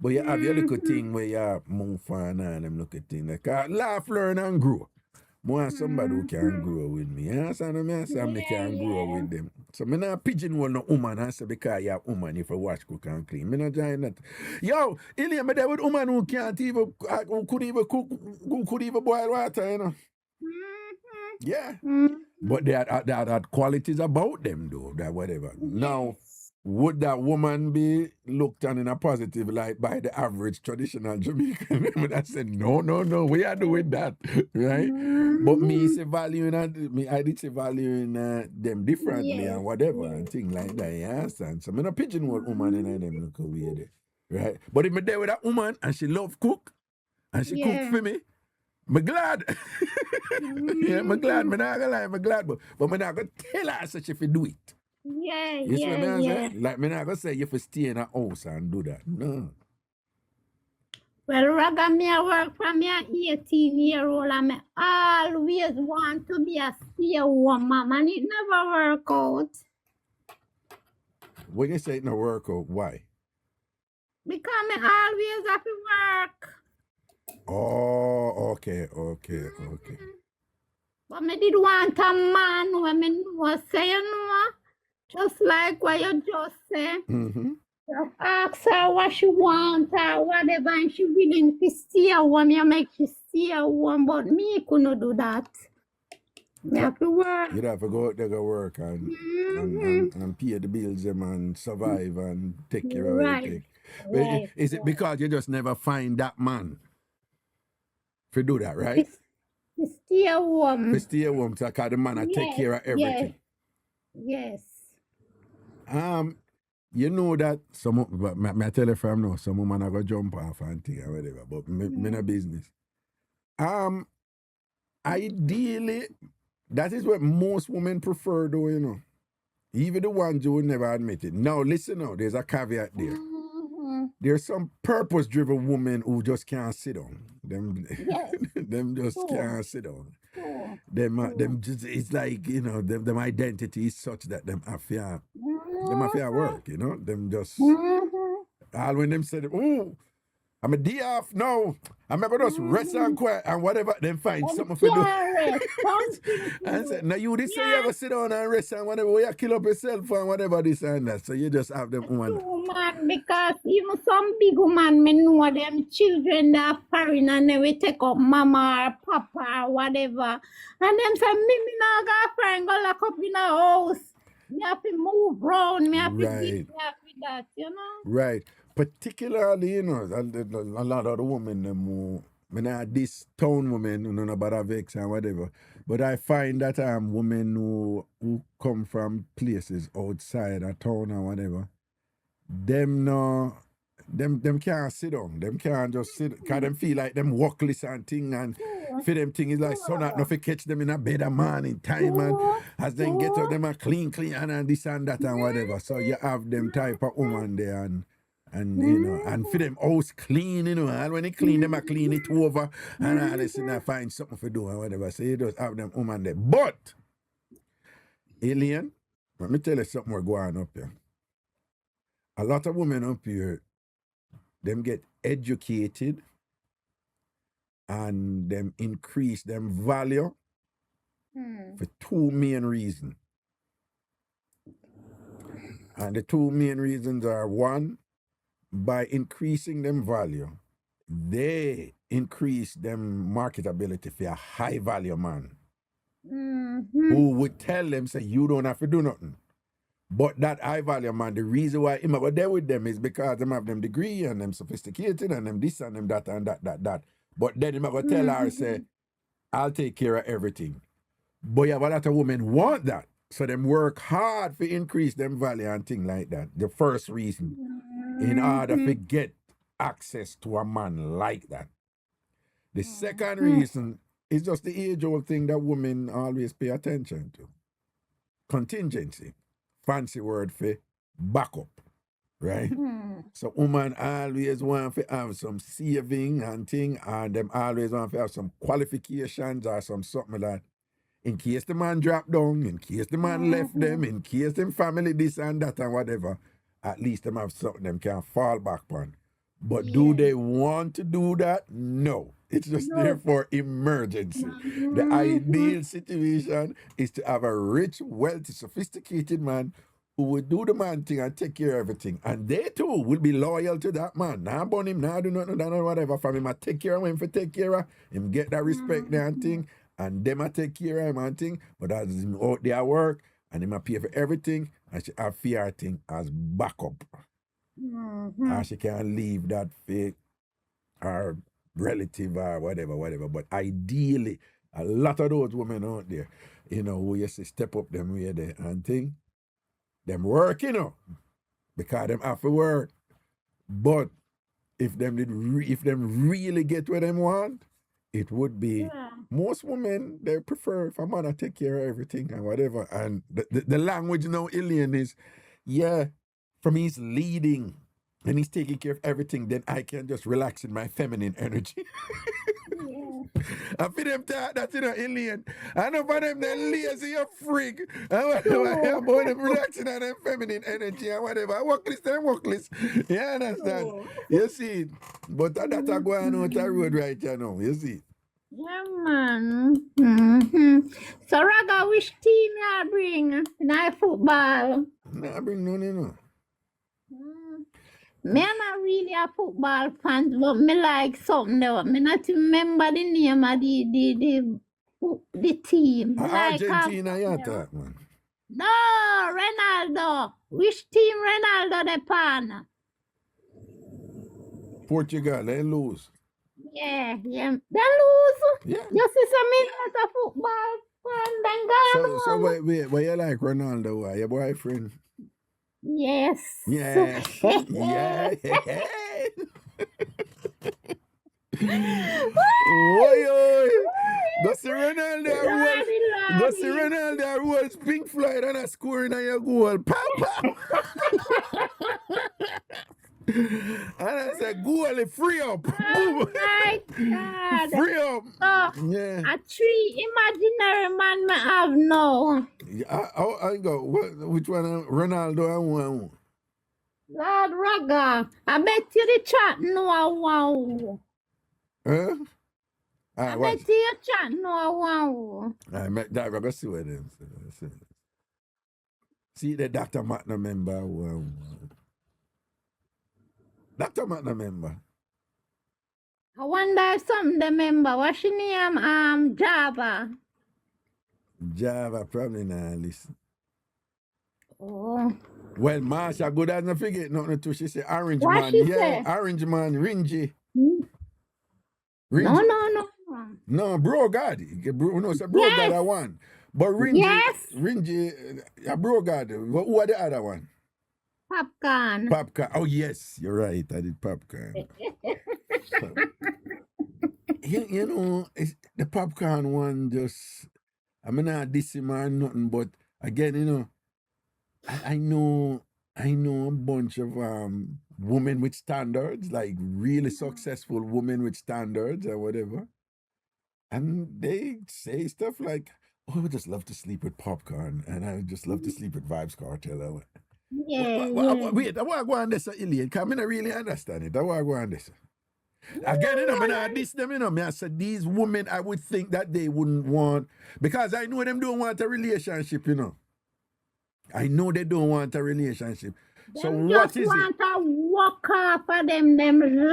But you have your little thing where you move on and them little thing. Like, laugh, learn, and grow. More somebody who can grow with me. You understand me? I say me can grow with them. So me not pigeonhole no woman and say because you're a woman if you wash, cook, and clean. Me not join that. Yo, Ilya, me there with woman who can't even, who could even cook, who could even boil water, you know. Yeah. But they had qualities about them though, that whatever. Now, would that woman be looked on in a positive light by the average traditional Jamaican woman? I said, no, we are doing that, right? But me say valuing I did say valuing them differently and whatever and things like that, you understand? So I'm not pigeonhole woman in them look weird, right? But if me there with that woman and she love cook and she cook for me, me glad. Yeah, me glad. Me not gonna lie, me glad, but me not gonna tell her so she fi do it. You see what I'm saying? Like, me not gonna say you fi stay in a house and do that. No. Well, Raga, me I work from me 18-year-old and me always want to be a stay-at-home mom and it never work out. When you say it no work out, why? Because me always have to work. Oh, okay. But me did want a man when me know say, you know, just like what you just said. Mm-hmm. Just ask her what she want or whatever and she willing to stay at home, you make she stay at home, but me couldn't do that. Me have to work. You'd have to go out there go work and pay the bills them and survive and take care of what you take. But is it because you just never find that man to do that, right? To stay at home. To stay at home, so the man and take care of everything. Yes. You know that some, but I tell you from now, some woman are gonna jump off and thing or whatever, but me no business. Ideally, that is what most women prefer, though, you know. Even the ones who never admit it. Now, listen now, there's a caveat there. There's some purpose-driven women who just can't sit down. Them just can't sit down. Them just, it's like, you know, them identity is such that them have to work, you know. Them just, all when them say, oh, I'm a day off now. I'm going to just rest and quiet and whatever, then find something to do. And say, now you this say you ever sit down and rest and whatever, you kill up yourself and whatever this and that. So you just have them woman. Because even some big woman, me know them children that are foreign and they will take up mama or papa or whatever. And them say, me not go foreign, go lock up in a house. Me have to move round, me have to this, me have to that, you know? Right. Particularly, you know, a lot of the women, them not this town women, you know, about a vex and whatever. But I find that women who come from places outside a town or whatever, them can't sit down. Them can't just sit, because them feel like them workless and thing, and for them thing is like sun not nothing catch them in a bed of morning time, and as them get up them a clean and this and that and whatever. So you have them type of woman there and you know, and for them house clean, you know, and when they clean them, I clean it over, and all this, and I find something to do and whatever. So you just have them woman there. But, Alien, let me tell you something we're going up here. A lot of women up here, them get educated and them increase them value for two main reasons. And the two main reasons are, one, by increasing them value, they increase them marketability for a high value man who would tell them, say, you don't have to do nothing. But that high value man, the reason why I'm over there with them is because them have them degree and them sophisticated and them this and them that and that. But then I'm going to tell her, say, I'll take care of everything. But yeah, but a lot of women want that. So them work hard to increase them value and things like that. The first reason, in order to get access to a man like that. The second reason is just the age-old thing that women always pay attention to. Contingency. Fancy word for backup, right? So women always want to have some saving and thing, and them always want to have some qualifications or something like that. In case the man drop down, in case the man left them, in case them family this and that and whatever, at least them have something them can fall back on. But do Yeah. they want to do that? No. It's just there No. for emergency. The ideal situation is to have a rich, wealthy, sophisticated man who would do the man thing and take care of everything. And they too will be loyal to that man. Now burn him, now do nothing, no whatever from him. I take care of him for take care of him, get that respect there and thing. And them I take care of him and thing. But as him out there work and him I pay for everything, and she have fear thing as backup. And she can leave that fake or relative or whatever. But ideally, a lot of those women out there, who used to step up them way there and thing, them work, because them have to work. But if them really get what them want, it would be most women, they prefer if a man take care of everything and whatever. And the language now, Ilian, is, from his leading and he's taking care of everything, then I can just relax in my feminine energy. And for them that's alien. I know for them they're lazy, a freak. And whatever, about them relaxing on them feminine energy and whatever. Workless. You understand? You see it? But that's going out the road right now. You see it? Yeah, man. So, Raga, which team you bring in our football? I bring none, Me I'm not really a football fan, but me like something though. Me not remember the name of the team. Me like Argentina, you talk, man. No, Ronaldo. Which team Ronaldo they pan? Portugal, they lose. Yeah. They lose. Yeah. You see some minutes of football fan, then go So home. wait, you like Ronaldo? Why? Your boyfriend? Yes. Yeah. Oi. That's the Ronaldo rolls Pink Floyd and a scoring on your goal. Papa. And I said, goal, free up. Oh my God. Free up. So, Yeah. a three imaginary man me have now. I go, which one? Ronaldo and one. Lord Raga, I bet you the chat know wow. Huh? I bet you the chat know wow. I met that. I see what them say. See the Dr. Matna member. Dr. Matna member. I wonder if some remember what's your name? Java. Java probably not listen. Oh. Well, Marsha good as not forget nothing to she say orange What man. she Yeah, say? orange man, Ringy. No. No, bro God. No, it's a bro God I one. But Ringy, Yes. Ringy, a bro God. Who are the other one? Popcorn. Popcorn. Oh yes, you're right. I did popcorn. you know, the popcorn one just I mean not diss him or nothing, but again, you know, I know a bunch of women with standards, like really successful women with standards or whatever. And they say stuff like, oh, I just love to sleep with popcorn and I just love to sleep with Vibes Cartel. Yeah. Wait, I want to go on this, Ilian, because I don't really understand it. I want to go on this. Again, you know, I diss them, you know, I said these women, I would think that they wouldn't want, because I know them don't want a relationship, you know. I know they don't want a relationship. So Them what just is it? want to walk off of them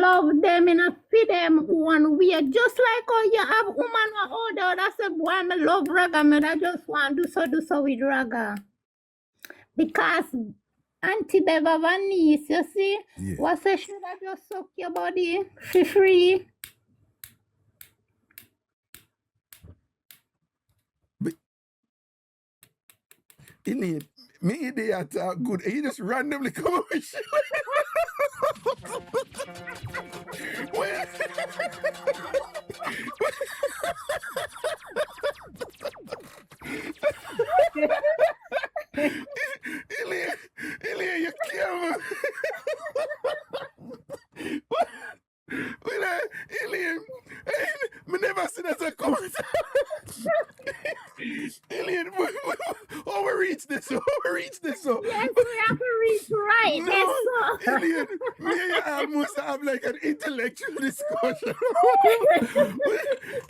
love them and feed them one way. Just like how you have woman who older that say, boy, I love Raga, I just want to do so with Raga. Because Auntie Bev have a niece, you see? Yeah. What say should I just suck your body for free? Ilian, me idiot are good. He just randomly come up with shit. Well, Ilian, you kill me. Ilian, I never seen us a comment. Ilian, oh, we're reach this? How we reach this? So Yes, we have to reach right. no, Yes, sir. Alien, me and you almost have like an intellectual discussion.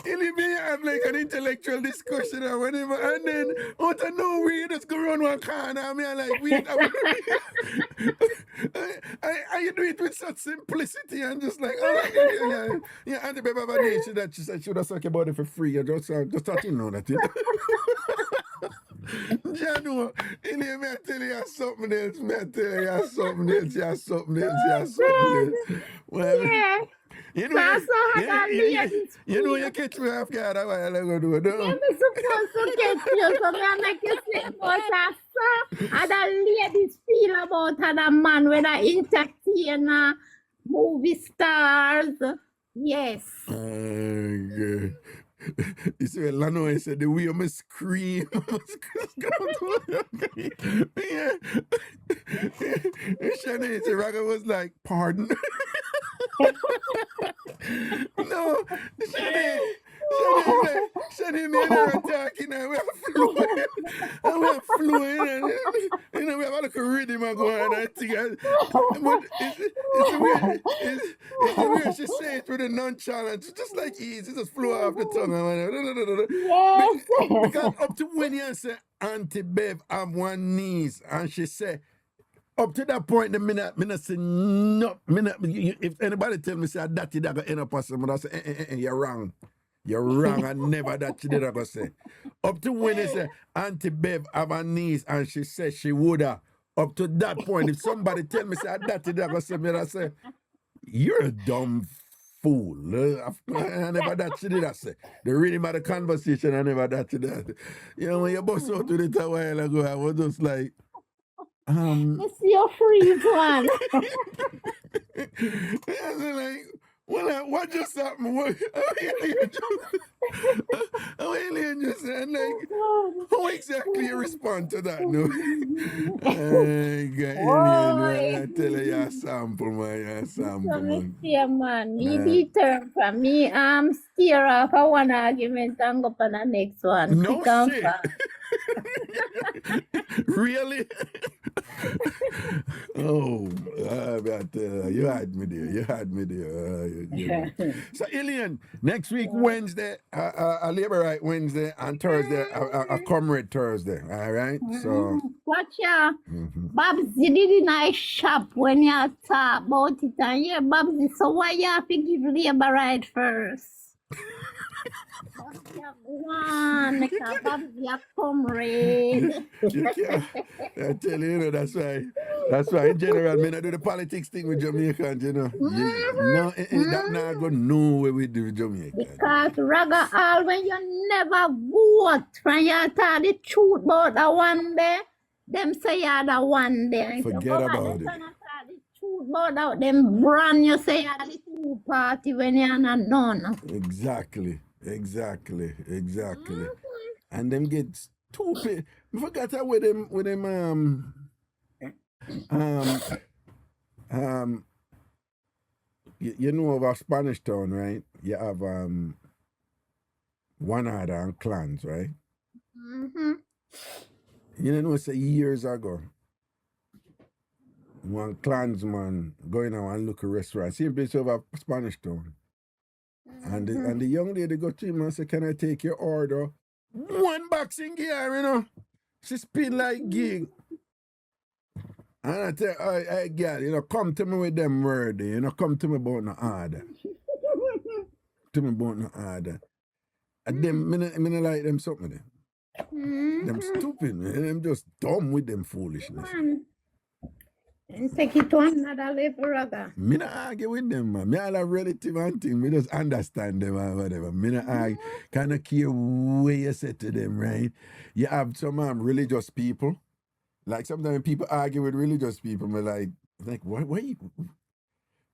Alien, me and you have like an intellectual discussion or whatever, and then out of nowhere you just go around one corner and me I'm like, wait, I you do it with such simplicity and just like, oh, yeah, Auntie Babe have a nature that she said she would have suck your body for free. I just thought you know that. Janu, Alien, me I tell you something else. Me I tell you something else. Well, Yeah. you know, That's how you know, you catch me off guard a while ago, do Yeah, me supposed to get you, so me I make you say about that, sir. And the ladies feel about other man, whether entertainer, movie stars. Yes. God. You see, Lano, I said the way I must scream. Yeah. Shanae, Raga was like, pardon. No, Shanae, me and her attacking and we are flowing. And we are flowing and you know, we have a little rhythm going and I think but it's the way she say it with a nonchalance, just like easy, just flow off the tongue. Yes. Because up to when you say Auntie Bev have one knees and she say up to that point, the minute say no, if anybody tell me say that that gonna end up as someone, I say you're wrong. You're wrong, and never that she did I go say. Up to when they say Auntie Bev have a niece and she said she woulda. Up to that point, if somebody tell me say that did I go say me, I say you're a dumb fool. I never that she did I say. The reading about the conversation, I never that she did. You know when you bust out with it a while ago, I was just like. It's your freeze one. Like, what just happened? Alien just said, like, how exactly you respond to that? No, Alien, I tell you, you're a sample, man, you're a sample, So man. Mr. Man, me be term from me. Steer off a one argument and go on the next one. No Quick and shit. fast. Really? Oh, but you had me there. So, Alien, next week, Wednesday, a Labor Right Wednesday, and Thursday, a Comrade Thursday. All right? So, Watch ya. Babsy did nice shop when you talk about it. And yeah, Babsy, so why you have to give labor right first? Babsy, go on, make a Babsy a comrade. you can't. I tell you, that's why in general, me not do the politics thing with Jamaicans, you know. No, that not go nowhere with the Jamaican. Because Raga all when you never vote when you tell the truth about the one day, them say you're the one there. If you Forget go back about there it. and tell the truth about that, them brand you say you're the two party when you're not none. Exactly. And them get stupid. I forgot how with them you know about Spanish Town, right? You have one order and clans, right? You know, say years ago, one clansman going out and look at a restaurant, same place over Spanish Town. And the young lady go to him and say, can I take your order? One boxing gear, you know. She spin like gig. And I tell her, hey, girl, you know, come to me with them word, you know, come to me about no order. And them, me no like them something there. Them stupid, man. Them just dumb with them foolishness. And take it to another level, Raga. Me not argue with them, man. Me all a relative and thing. Me just understand them or whatever. Me not argue. Kind of care what you say to them, right? You have some religious people. Like sometimes people argue with religious people, me like why you?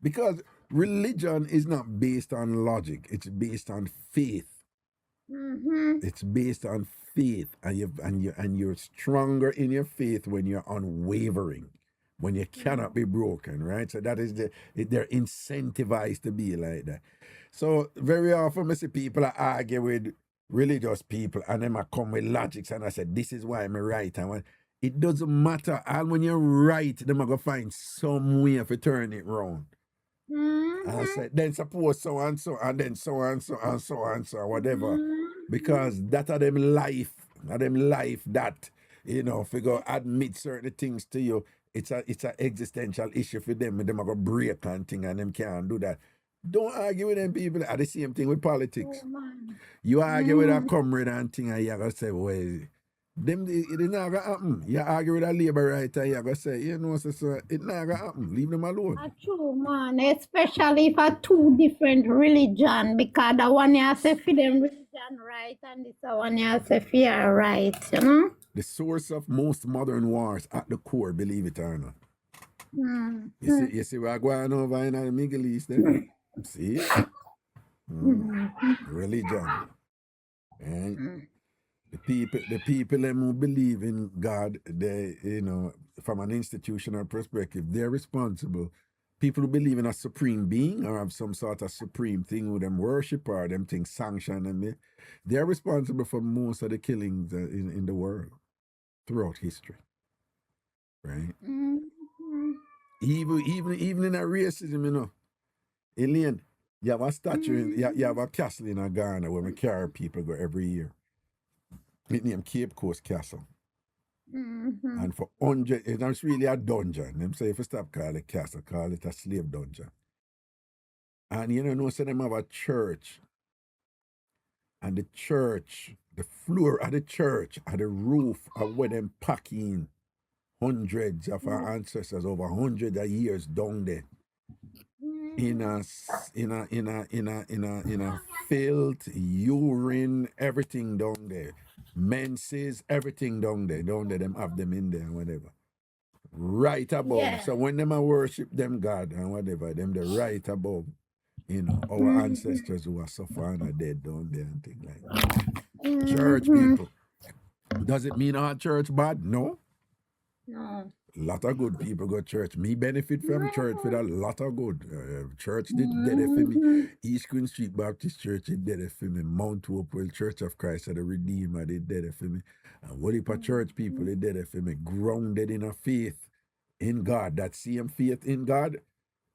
Because religion is not based on logic. It's based on faith. It's based on faith, and you're stronger in your faith when you're unwavering, when you cannot be broken, right? So that is they're incentivized to be like that. So very often I see people argue with religious people, and them I come with logics, and I said, this is why I'm right. And it doesn't matter. All when you're right, them are going to find some way to turn it round. And I said, then suppose so and so, and then so and so and so and so, whatever. Because that are them life that, you know, if you go admit certain things to you, it's a existential issue for them, and them are going to break and thing, and them can't do that. Don't argue with them people. Are the same thing with politics. You argue with a comrade and thing, and you're going to say, well, them, it not going to happen. You argue with a labor writer, you're going to say, you know, so it not going to happen. Leave them alone. That's true, man. Especially for two different religion, because the one you say for them religion right, and this one you say for your right, you know? The source of most modern wars at the core, believe it or not. You see what going over in the Middle East there? See? Religion. And the people them who believe in God, they, you know, from an institutional perspective, they're responsible. People who believe in a supreme being or have some sort of supreme thing who them worship or them things sanction, and they're responsible for most of the killings in the world throughout history. Right? Even in a racism, you know. Elaine, you have a statue, you have a castle in Ghana where we carry people go every year. It named Cape Coast Castle. And for 100, it's not really a dungeon. Them say if you stop call it castle, call it a slave dungeon. And you know, so them have a church. And the church, the floor of the church, and the roof of where them packing hundreds of our ancestors over hundreds of years down there. In a filth, urine, everything down there. Menses, everything down there. Them have them in there and whatever. Right above. Yeah. So when them worship them God and whatever, them the right above, you know, our ancestors who are suffering are dead down there and things like that. Church people. Does it mean our church bad? No. No. A lot of good people go to church. Me benefit from church with a lot of good. Church did it for me. East Queen Street Baptist Church did it for me. Mount Hopewell Church of Christ of the Redeemer did it for me. And what if a church people they did it for me? Grounded in a faith in God. That same faith in God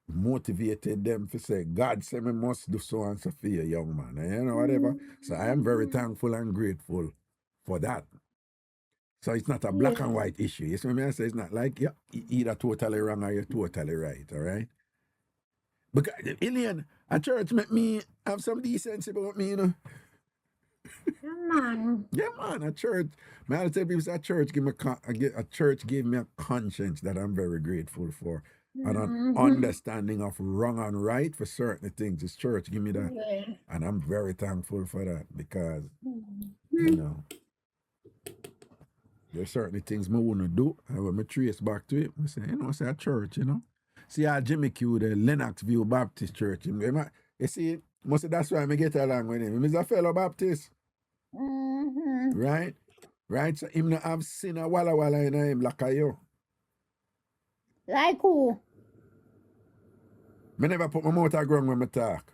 motivated them to say, God said me must do so and so for you, young man. And you know, whatever. So I am very thankful and grateful for that. So it's not a black and white issue. You see what I say? It's not like you're either totally wrong or you're totally right, all right? Because, Ilian, a church make me have some decency about me, you know? Yeah, man, a church. Man, I tell people, a church gave me a conscience that I'm very grateful for. And an understanding of wrong and right for certain things. This church give me that. Yeah. And I'm very thankful for that because, you know, there's certainly things I wouldn't do. And when I trace back to it, I say, you know, say a church, you know. See how Jimmy Q, the Lennox View Baptist Church. You see, must say that's why I get along with him. He's a fellow Baptist. Right? Right? So him not have sin a walla walla in him like a yo. Like who? Me never put my mouth on ground when I talk.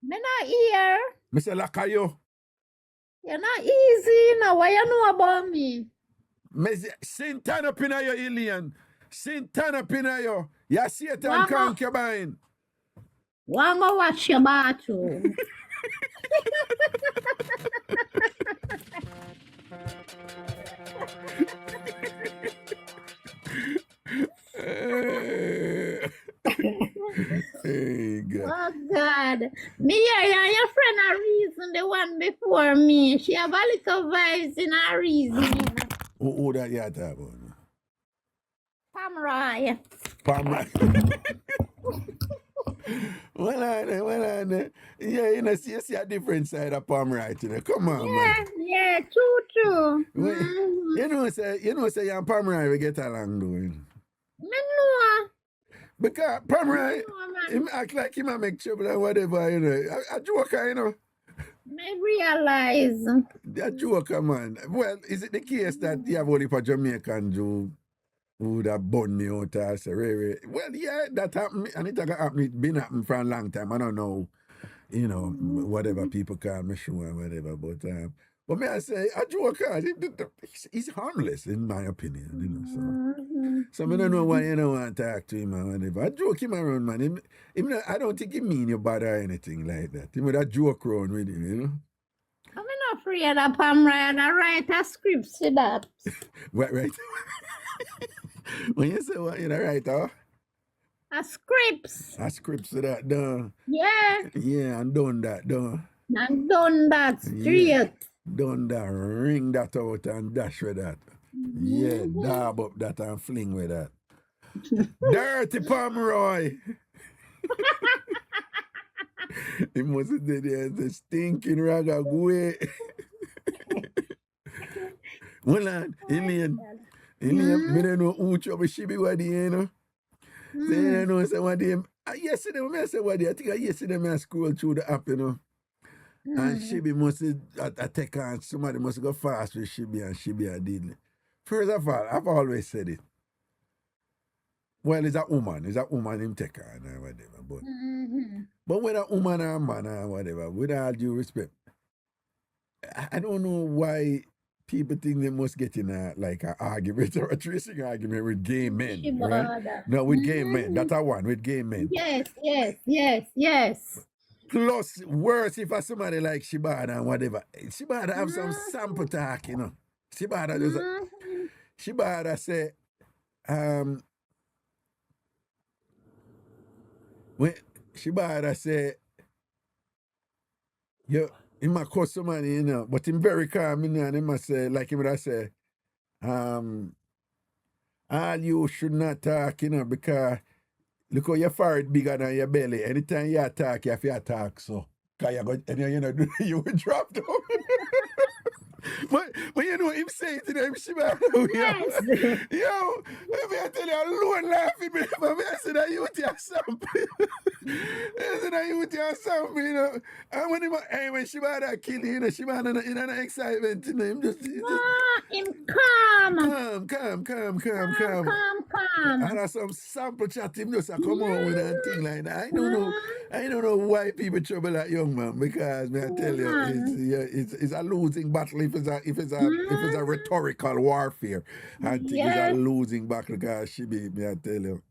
Me not here. Me say like a yo. You're not easy now. What you know about me? Me say, sin turn up in your alien. Sin turn up in your. You Satan concubine. Wanna watch your bathroom? Hey, God. Oh God. Me and your friend are reason the one before me. She have a little vibes in her reason. Who that you talk about? Pamroy. Well, on. Yeah, you know, you see a different side of Palm right, you know. Come on, man. Yeah, true. Well, you know, say you're Palm right, we get along doing. Me know. Because Palm right, him act like him a make trouble and whatever, you know. A joker, you know. Me realize. A joker, man. Well, is it the case that you have only for Jamaican Jew who would have burned me out or say, well, yeah, that happened, and it happened. It's been happening for a long time. I don't know. you know, whatever people call me show and whatever. But me I say a joker, he's harmless in my opinion, you know. So I don't know why you don't want to talk to him or whatever. I joke him around, man. I don't think he mean you bad or anything like that. He would have joke around with him, you know. I'm not afraid of Pamra. I write a script to that. Right. When you say what, you know, right, huh? A scripts. I scripts to that, done. Yeah. Yeah, and done that, done. And done that straight. Done that, ring that out and dash with that. Yeah, dab up that and fling with that. Dirty Pomeroy. He must have did the stinking ragga go away. Well, Elaine, me don't know who trouble she be what you know. So you know, say what day. Yesterday, when I say what day, I think yesterday I scroll through the app, you know. And Shibi must take on somebody must go fast with Shibi and Shibi a did. First of all, I've always said it. Well, it's a woman him take on or whatever. But whether a woman or a man or whatever, with all due respect, I don't know why people think they must get in a argument or a tracing argument with gay men. Right? No, with gay men. That's a one, with gay men. Yes. Plus, worse if somebody like Shibada and whatever. Shibada have some sample talk, you know. Shibada say, when Shibada say, he might call somebody, you know, but him very calm, you know, and he must say, like he would say, all you should not talk, you know, because look how your forehead bigger than your belly. Anytime you attack, you have to attack, so. Because you will drop down. But you know, him say it to them, Shibada. Yes. Yo, let me tell you, alone laughing, man. But I said, that you with something. I said, that you with something, you know. And when Shibada kill you, you know, Shibada in an excitement, you know, him just him calm. Calm. And that's some sample chat him just come out with a thing like that. I don't know why people trouble that young man, because may I tell you, it's a losing battle if it's a rhetorical warfare. I think it's a losing battle because may I tell you.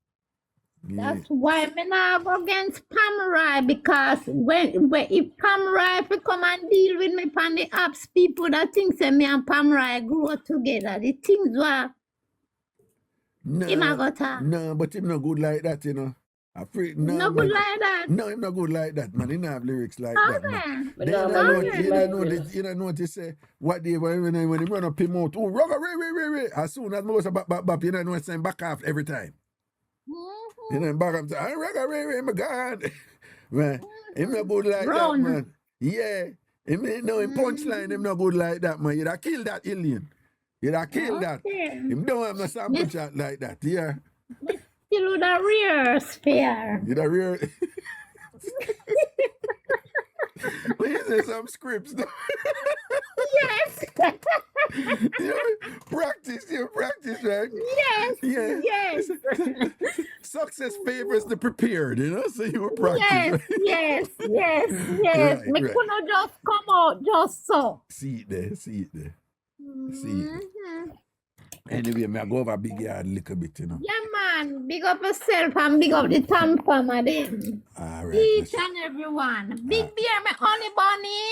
Yeah. That's why me not go against Pamurai, because when if Pamurai if come and deal with me on the apps, people that think say me and Pamurai grew up together. The things were No, but him not good like that, you know. Good like that. No, him not good like that, man. He don't have lyrics like that, man. You don't know what he say. What they when he run up him out, oh, Raga, as soon as most bap, you don't know what saying back off every time. You know, back up, say, Raga, my God. Man, him not good like that, man. Yeah. Him punchline, him not good like that, man. You'd have killed that alien. You'd have killed that. Him don't have no sample chat like that, yeah. Still with a rear sphere. You'd have rear. When you say some scripts, though. Yes. You practice, right? Yes. Success favors the prepared, you know? So you were practicing. Yes. Right, Me couldn't just come out just so. See it there. See it. Anyway, I go over big yard a little bit, you know. Yeah, man. Big up yourself and big up the TamFam of them. All right. Each and every one. Big beer, my honey bunny.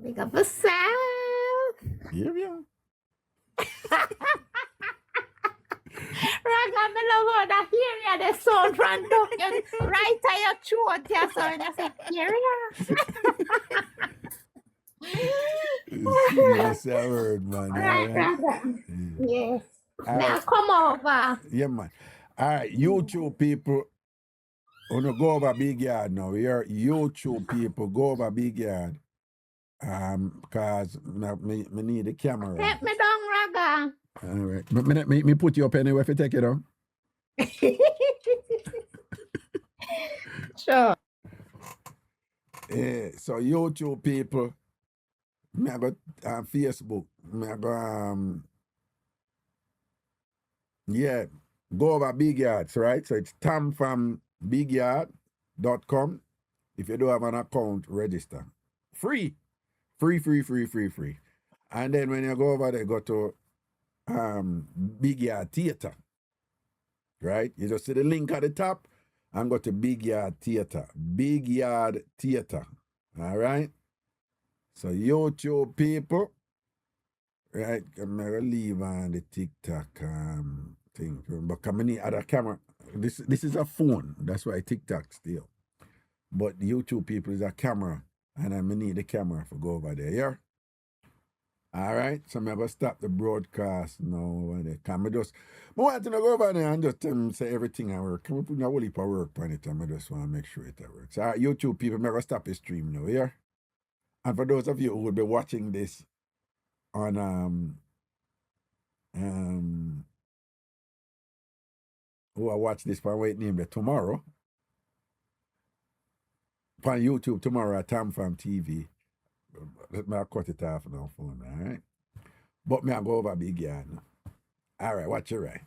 Big up yourself. Here we are. Raga, me love how that here the sound from down right at your throat. Yeah, so I say, here we are. Yes, I heard, man. Right, Raga. Yes. All Now right. come over. Yeah, man. All right, YouTube people, wanna go over big yard now. Here, YouTube people, go over big yard. Because me need the camera. Take me down, Raga. All right. Me put you up anyway if you take it on. Sure. Yeah, so YouTube people, me I got Facebook, me I got go over Big Yards, right? So it's tamfambigyard.com. If you don't have an account, register. Free. Free. And then when you go over there, go to Big Yard Theatre. Right? You just see the link at the top and go to Big Yard Theatre. Big Yard Theatre. All right? So YouTube people, right? I'm gonna leave on the TikTok thing. But come need other camera. This is a phone. That's why TikTok still. But YouTube people is a camera. And I need the camera for go over there, yeah? All right, so I'm going to stop the broadcast now. I want to go over there and just say everything I work. Can we put a whole heap of work on it? I just want to make sure it works. All right, YouTube people, I'm going to stop the stream now, yeah? And for those of you who will be watching this on, who will watch this for wait name tomorrow, on YouTube tomorrow at TamFam TV. Let me cut it off on our phone, all right? But me I go over Big Yard now. All right, watch your right.